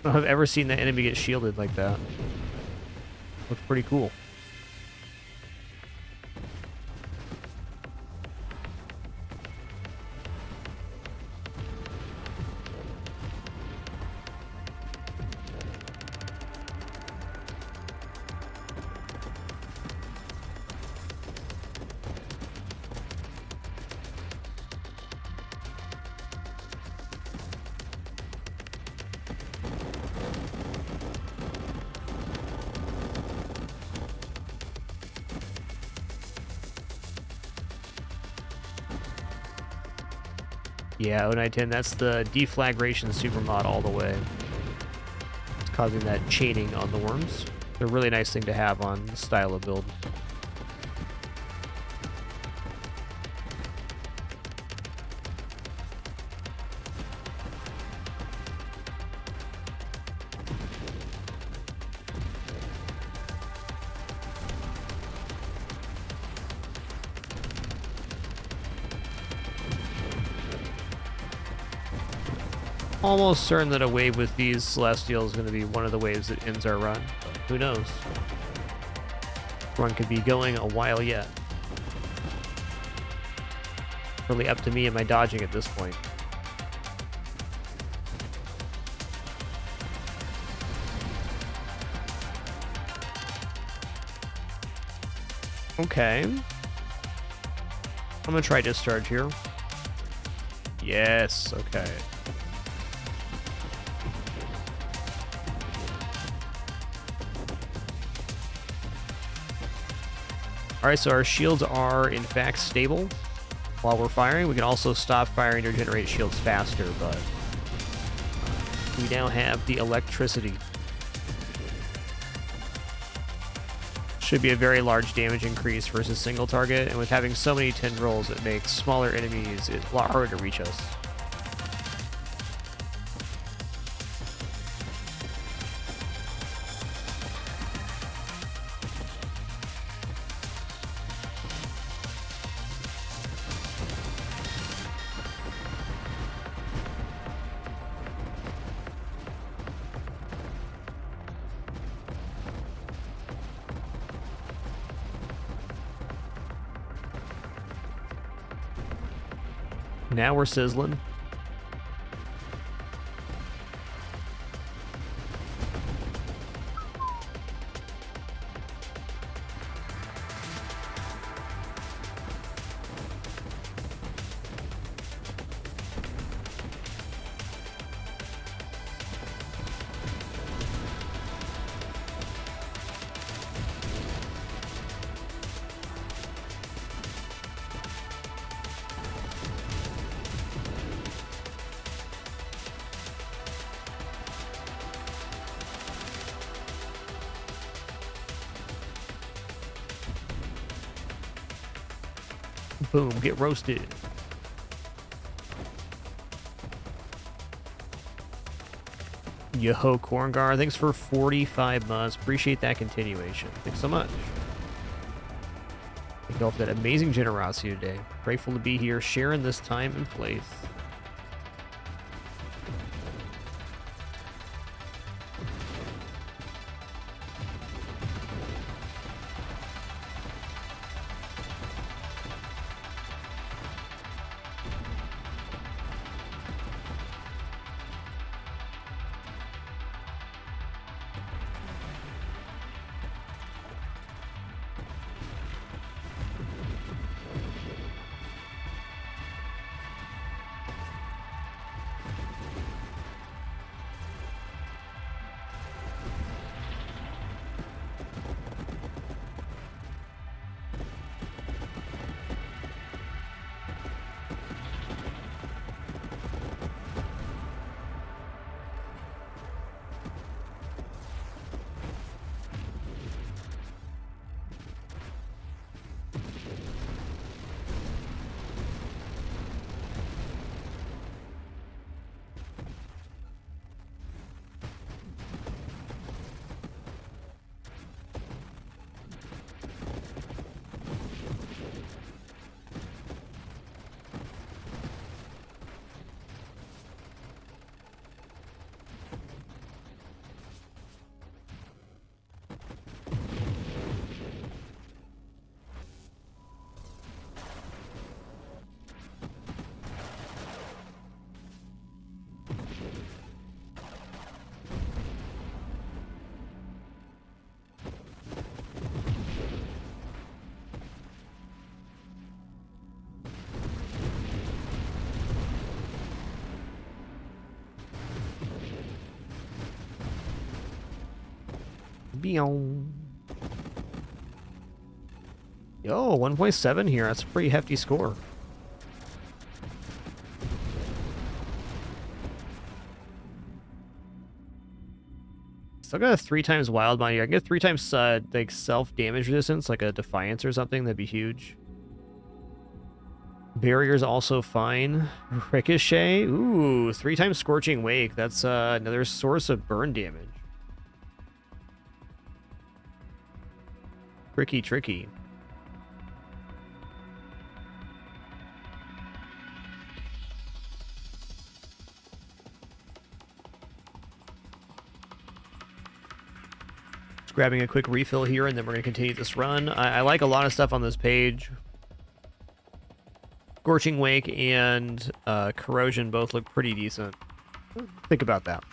I don't know if I've ever seen that enemy get shielded like that. Looks pretty cool. Yeah, 0910, that's the deflagration supermod all the way. It's causing that chaining on the worms. They're a really nice thing to have on the style of build. Almost certain that a wave with these Celestials is going to be one of the waves that ends our run. But who knows? Run could be going a while yet. Really up to me and my dodging at this point. Okay. I'm going to try discharge here. Yes, okay. Alright, so our shields are in fact stable while we're firing. We can also stop firing to regenerate shields faster, but we now have the electricity. Should be a very large damage increase versus single target, and with having so many tendrils, it makes smaller enemies a lot harder to reach us. Now we're sizzling. Boom, get roasted. Yo-ho, Corngar, thanks for 45 months. Appreciate that continuation. Thanks so much. Thank you all for that amazing generosity today. Grateful to be here, sharing this time and place. Beow. Yo, 1.7 here. That's a pretty hefty score. Still got a 3 times wild body. I can get 3 times like self-damage resistance, like a Defiance or something. That'd be huge. Barrier's also fine. Ricochet. Ooh, 3 times Scorching Wake. That's another source of burn damage. Tricky, tricky. Just grabbing a quick refill here, and then we're going to continue this run. I like a lot of stuff on this page. Scorching Wake and Corrosion both look pretty decent. Think about that.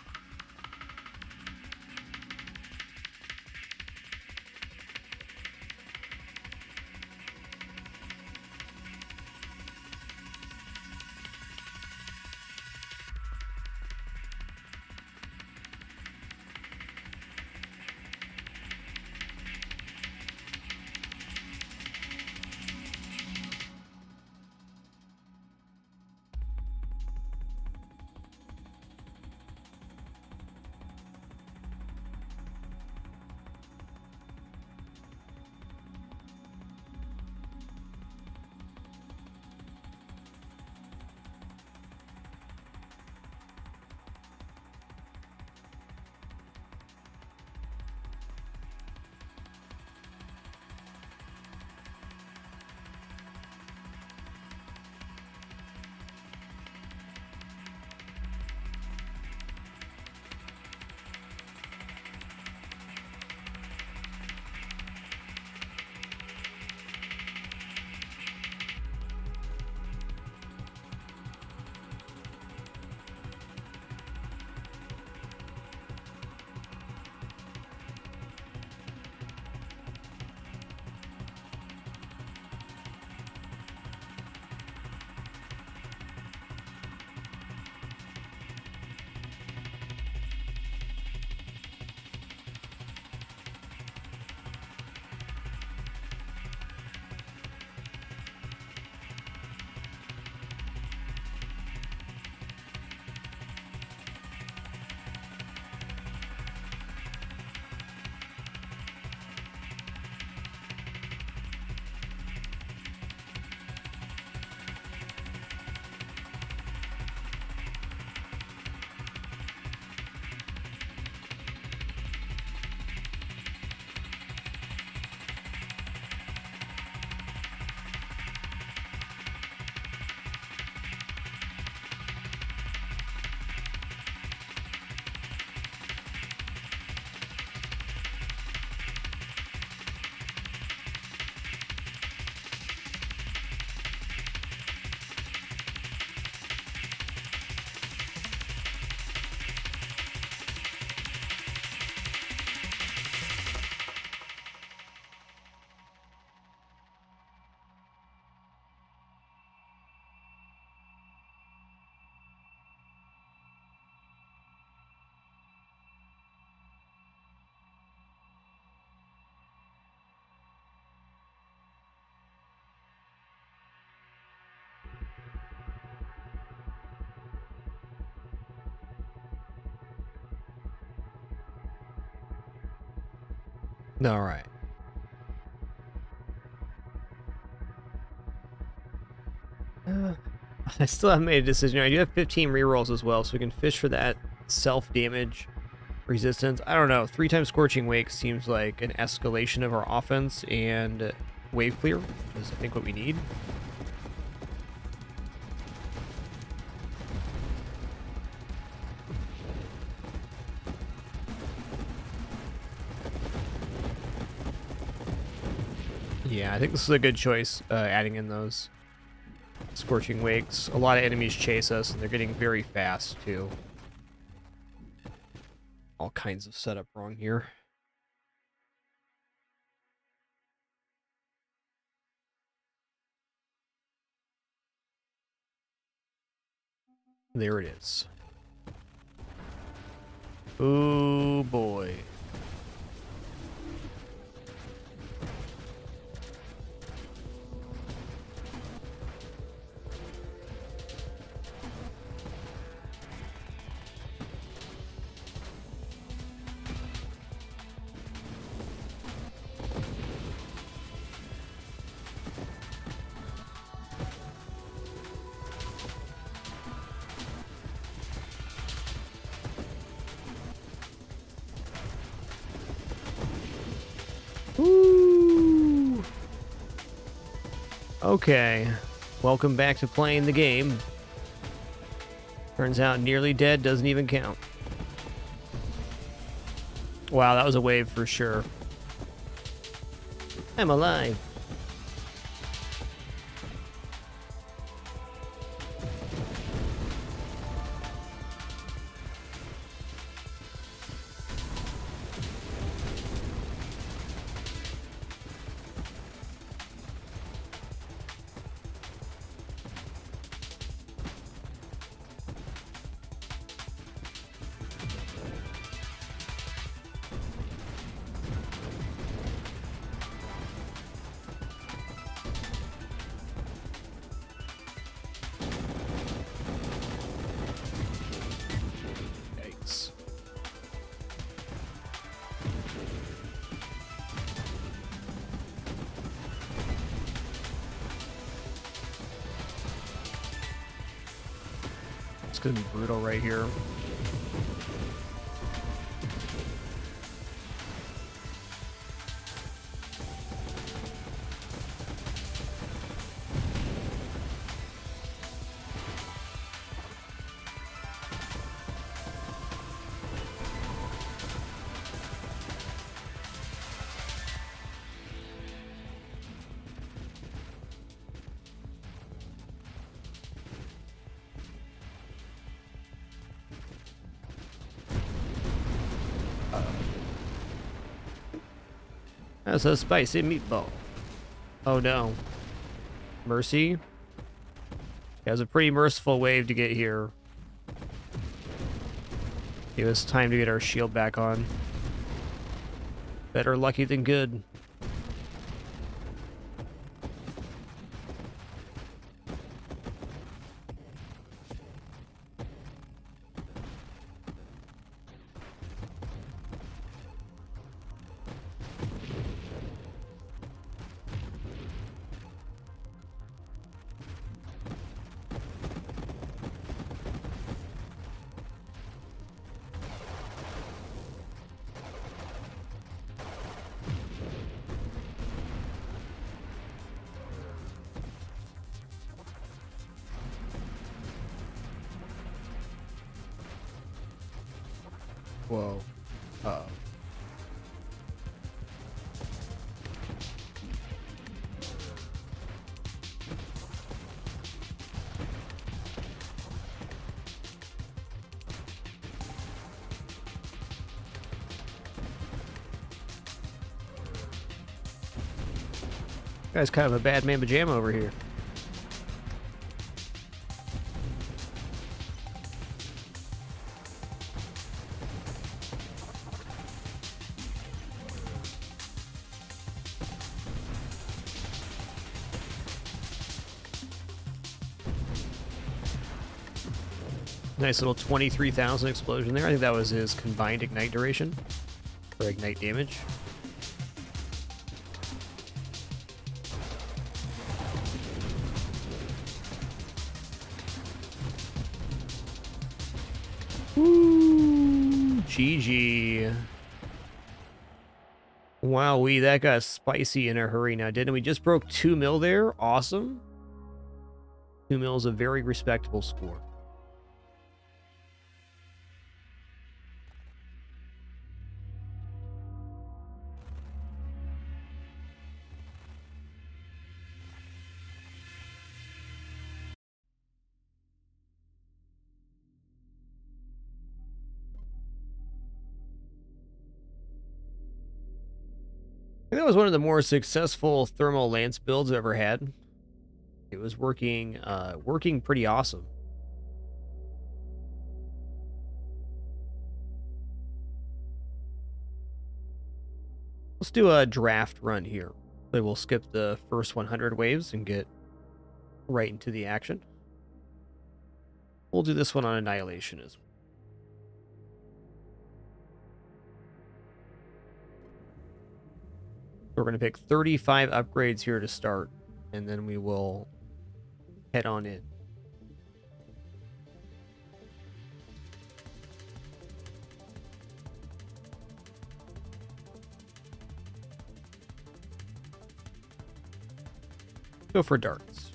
All right. I still haven't made a decision. I do have 15 rerolls as well, so we can fish for that self-damage resistance. I don't know. 3 times Scorching Wake seems like an escalation of our offense, and Wave Clear is, I think, what we need. Yeah, I think this is a good choice, adding in those Scorching Wakes. A lot of enemies chase us, and they're getting very fast, too. All kinds of setup wrong here. There it is. Oh, boy. Woo! Okay. Welcome back to playing the game. Turns out nearly dead doesn't even count. Wow, that was a wave for sure. I'm alive. Yikes. It's gonna be brutal right here. That's a spicy meatball. Oh no. Mercy. It was a pretty merciful wave to get here. Give us time to get our shield back on. Better lucky than good. Whoa. Uh-oh. Guy's kind of a bad man pajama over here. Nice little 23,000 explosion there. I think that was his combined ignite duration, or ignite damage. GG. Wowee, that got spicy in a hurry now, didn't we? Just broke 2 mil there. Awesome. 2 mil is a very respectable score. I think that was one of the more successful thermal lance builds I've ever had. It was working pretty awesome. Let's do a draft run here. So we'll skip the first 100 waves and get right into the action. We'll do this one on Annihilation as well. We're going to pick 35 upgrades here to start, and then we will head on in. Go for darts.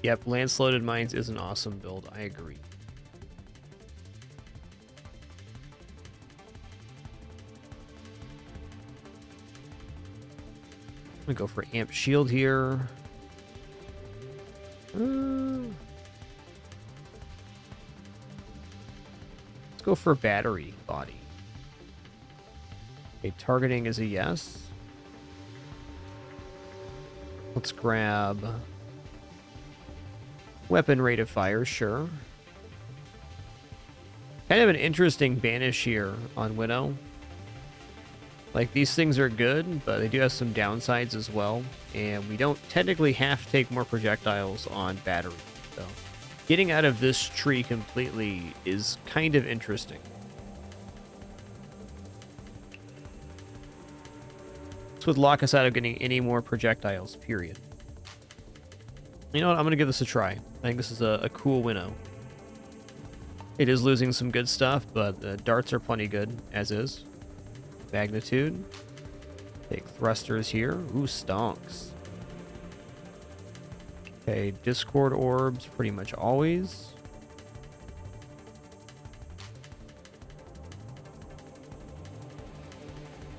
Yep, lance-loaded mines is an awesome build. I agree. I'm gonna go for amp shield here. Let's go for battery body. Okay, targeting is a yes. Let's grab weapon rate of fire, sure. Kind of an interesting banish here on Winnow. Like, these things are good, but they do have some downsides as well. And we don't technically have to take more projectiles on battery. So getting out of this tree completely is kind of interesting. This would lock us out of getting any more projectiles, period. You know what? I'm going to give this a try. I think this is a cool Winnow. It is losing some good stuff, but the darts are plenty good, as is. Magnitude. Take thrusters here. Ooh, stonks. Okay, Discord orbs pretty much always.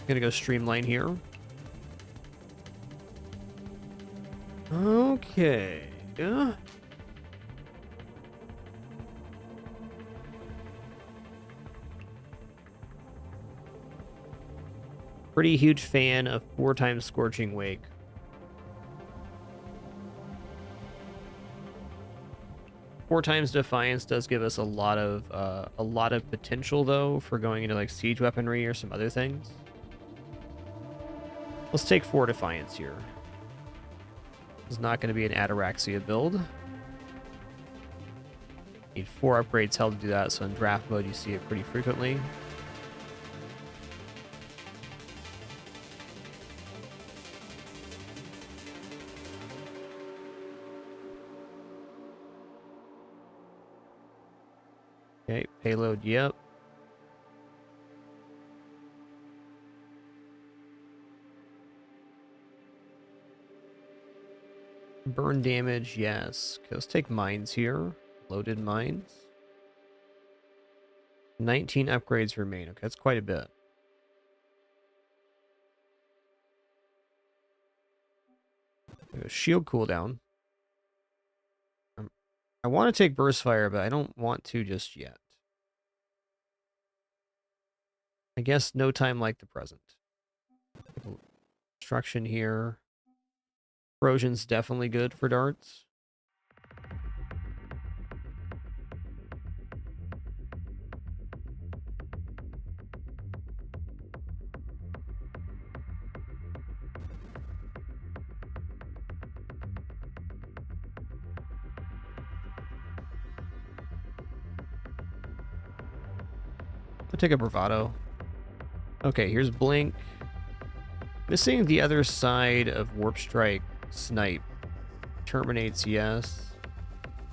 Gonna go streamline here. Okay. Yeah. Pretty huge fan of 4 times Scorching Wake. Four times Defiance does give us a lot of potential though for going into like siege weaponry or some other things. Let's take 4 Defiance here. It's not going to be an Ataraxia build. Need 4 upgrades held to do that, so in draft mode you see it pretty frequently. Okay, payload, yep. Burn damage, yes. Okay, let's take mines here. Loaded mines. 19 upgrades remain. Okay, that's quite a bit. Shield cooldown. I want to take burst fire, but I don't want to just yet. I guess no time like the present. Destruction here. Corrosion's definitely good for darts. take a bravado. Okay, here's blink. Missing the other side of warp strike. Snipe terminates, yes.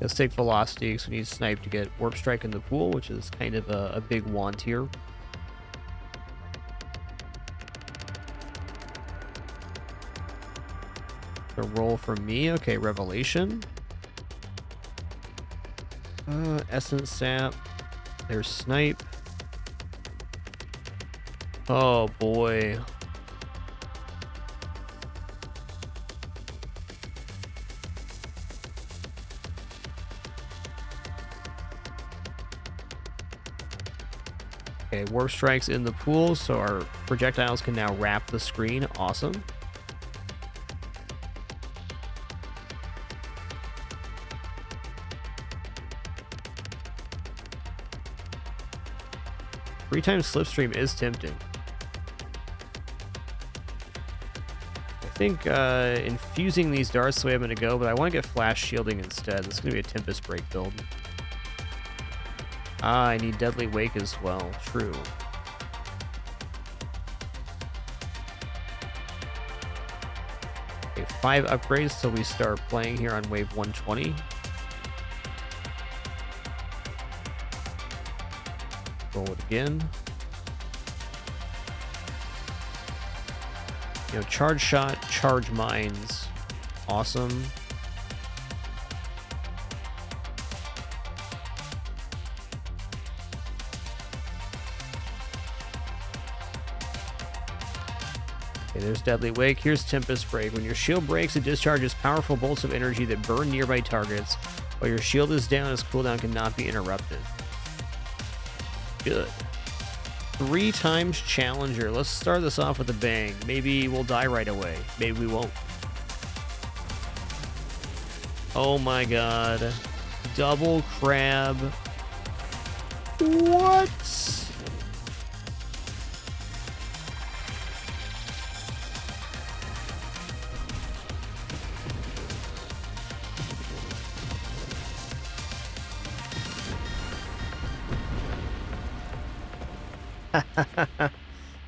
Let's take velocity because we need snipe to get warp strike in the pool, which is kind of a big want here. A roll from me. Okay, revelation. Essence sap. There's snipe. Oh boy. Okay, warp strikes in the pool, so our projectiles can now wrap the screen. Awesome. Three times slipstream is tempting. I think infusing these darts the way I'm going to go, but I want to get flash shielding instead. This is going to be a Tempest Break build. Ah, I need Deadly Wake as well. True. Okay, 5 upgrades till we start playing here on wave 120. Roll it again. You know, charge shot, charge mines. Awesome. Okay, there's Deadly Wake. Here's Tempest Break. When your shield breaks, it discharges powerful bolts of energy that burn nearby targets. While your shield is down, its cooldown cannot be interrupted. Good. 3 times Challenger. Let's start this off with a bang. Maybe we'll die right away. Maybe we won't. Oh my god. Double crab. What?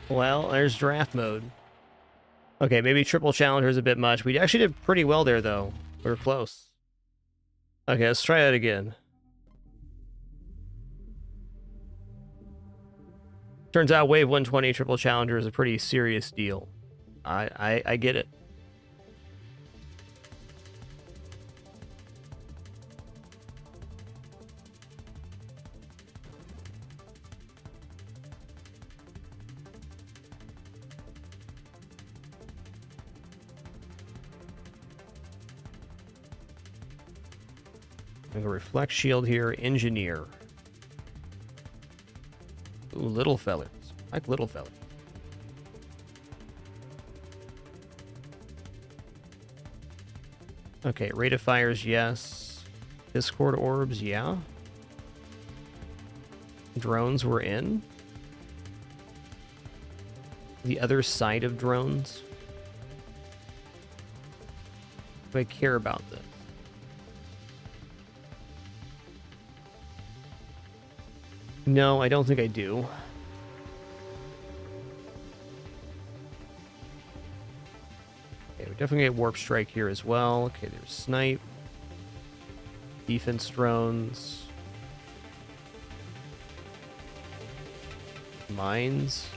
Well, there's draft mode. Okay, maybe triple challenger is a bit much. We actually did pretty well there, though. We were close. Okay, let's try that again. Turns out wave 120 triple challenger is a pretty serious deal. I get it. I'm gonna reflect shield here, engineer. Ooh, little fellers. I like little fellers. Okay, rate of fires, yes. Discord orbs, yeah. Drones were in. The other side of drones. Do I care about this? No, I don't think I do. Okay, we definitely get warp strike here as well. Okay, there's snipe. Defense drones. Mines.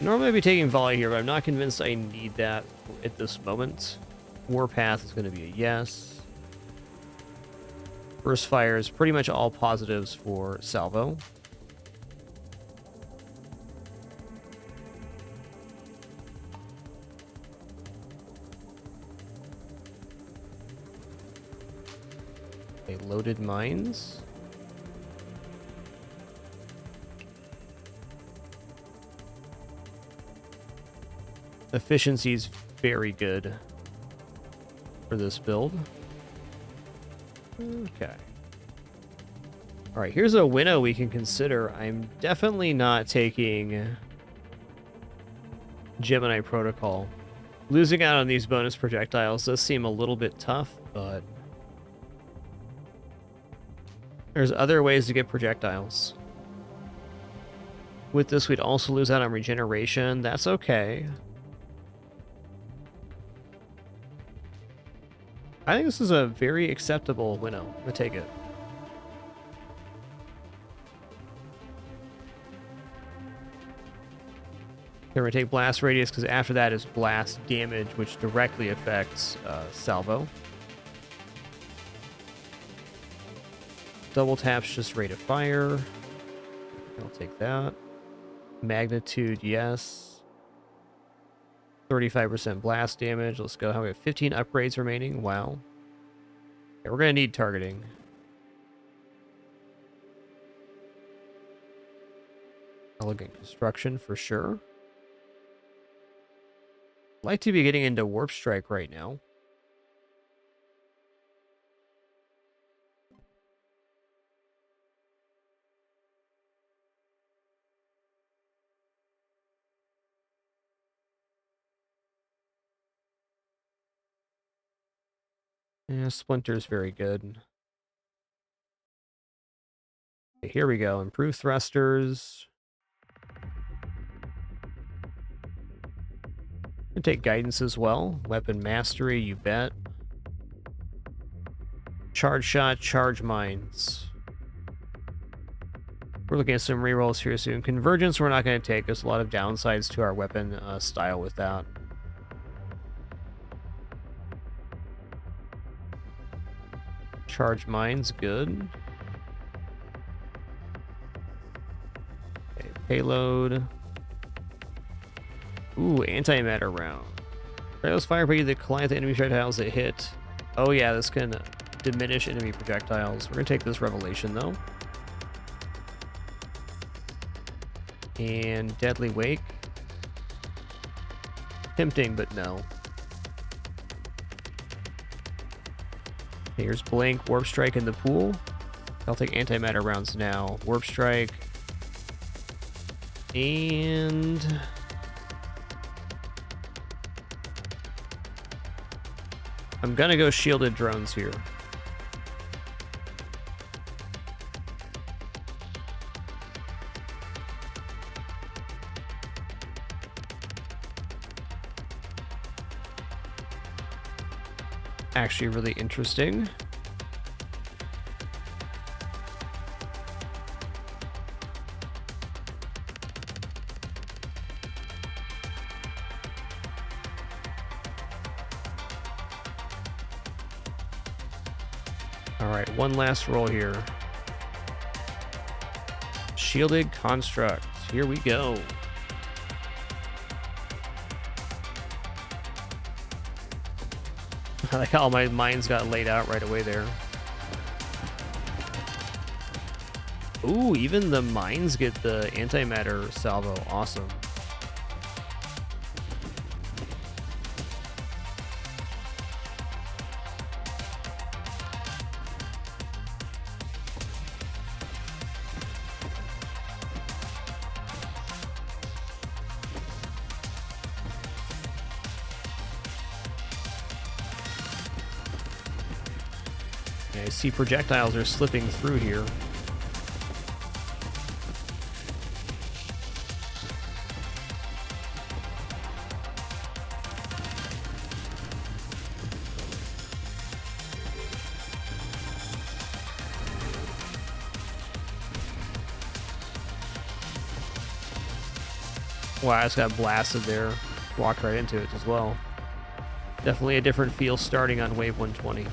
Normally I'd be taking volley here, but I'm not convinced I need that at this moment. Warpath is going to be a yes. Burst fire is pretty much all positives for Salvo. Okay, loaded mines. Efficiency is very good for this build. Okay. All right, here's a winnow we can consider. I'm definitely not taking Gemini Protocol. Losing out on these bonus projectiles does seem a little bit tough, but There's other ways to get projectiles. With this, we'd also lose out on regeneration. That's okay. I think this is a very acceptable winnow. I'm gonna take it. We're gonna take blast radius because after that is blast damage, which directly affects salvo. Double taps just rate of fire. I'll take that. Magnitude, yes. 35% blast damage. Let's go. How we have 15 upgrades remaining. Wow. Okay, we're gonna need targeting. Elegant construction for sure. I'd like to be getting into warp strike right now. Yeah, Splinter's very good. Okay, here we go. Improved thrusters. Can take guidance as well. Weapon mastery, you bet. Charge shot, charge mines. We're looking at some rerolls here soon. Convergence we're not going to take. There's a lot of downsides to our weapon style with that. Charge mines, good. Okay, payload. Ooh, antimatter round. Projectiles fire by the collide the enemy projectiles that hit. Oh yeah, this can diminish enemy projectiles. We're gonna take this revelation though. And deadly wake. Tempting, but no. Here's blink, warp strike in the pool. I'll take antimatter rounds now. Warp strike. And I'm gonna go shielded drones here. Actually really interesting. All right, one last roll here. Shielded construct. Here we go. I like how all my mines got laid out right away there. Ooh, even the mines get the antimatter salvo. Awesome. I see projectiles are slipping through here. Wow, I just got blasted there. Walked right into it as well. Definitely a different feel starting on wave 120.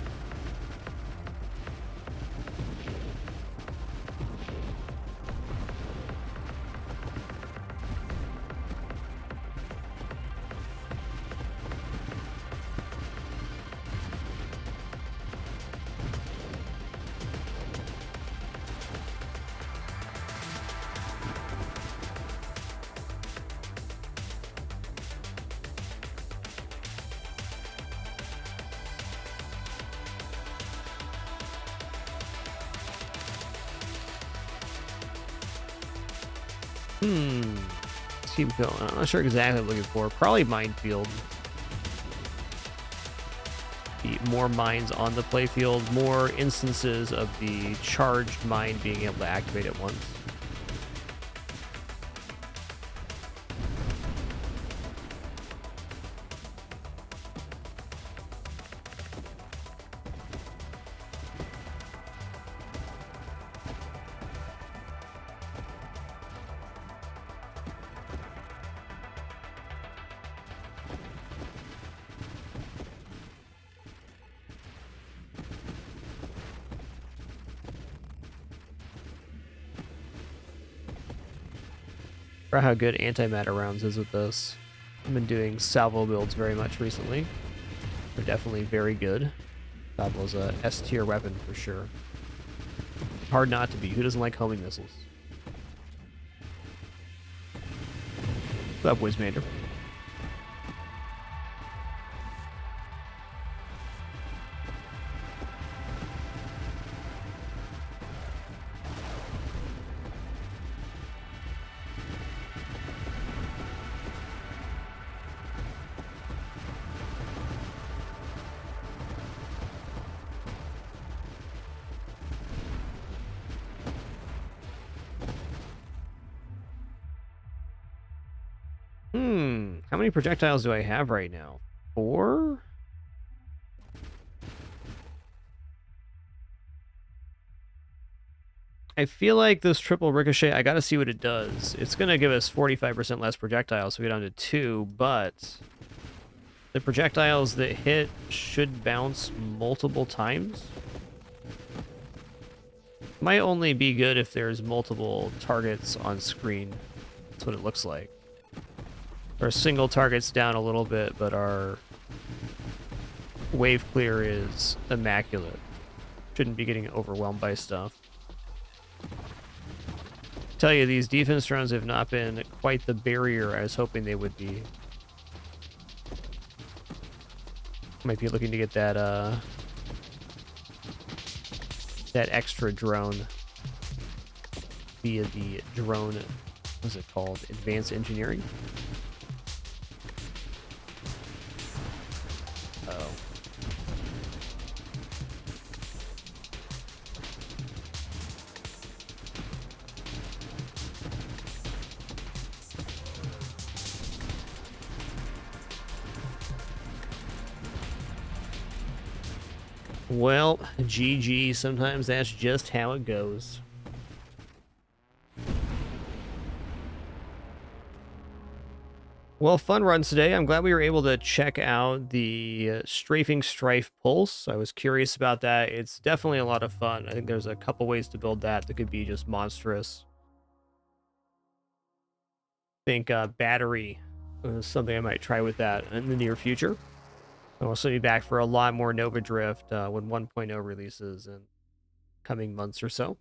Let's keep going. I'm not sure exactly what I'm looking for. Probably minefield. Be be more mines on the playfield, more instances of the charged mine being able to activate at once. For how good antimatter rounds is with this. I've been doing salvo builds very much recently. They're definitely very good. Salvo's a S tier weapon for sure. Hard not to be. Who doesn't like homing missiles? What's up, Wizmander? How many projectiles do I have right now? 4? I feel like this triple ricochet, I gotta see what it does. It's gonna give us 45% less projectiles, so we get down to 2, but the projectiles that hit should bounce multiple times. Might only be good if there's multiple targets on screen. That's what it looks like. Our single target's down a little bit, but our wave clear is immaculate. Shouldn't be getting overwhelmed by stuff. Tell you, these defense drones have not been quite the barrier I was hoping they would be. Might be looking to get that that extra drone via the drone, what's it called? Advanced engineering? Oh. Well, GG, sometimes that's just how it goes. Well, fun runs today. I'm glad we were able to check out the Strafing Strife Pulse. I was curious about that. It's definitely a lot of fun. I think there's a couple ways to build that that could be just monstrous. I think battery is something I might try with that in the near future. I'll also be back for a lot more Nova Drift when 1.0 releases in coming months or so.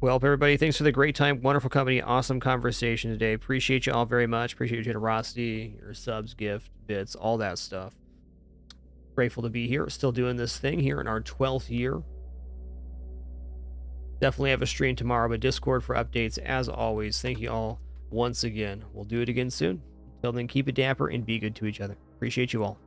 Well, everybody, thanks for the great time, wonderful company, awesome conversation today. Appreciate you all very much. Appreciate your generosity, your subs, gift, bits, all that stuff. Grateful to be here, still doing this thing here in our 12th year. Definitely have a stream tomorrow, but Discord for updates as always. Thank you all once again. We'll do it again soon. Until then, keep it dapper and be good to each other. Appreciate you all.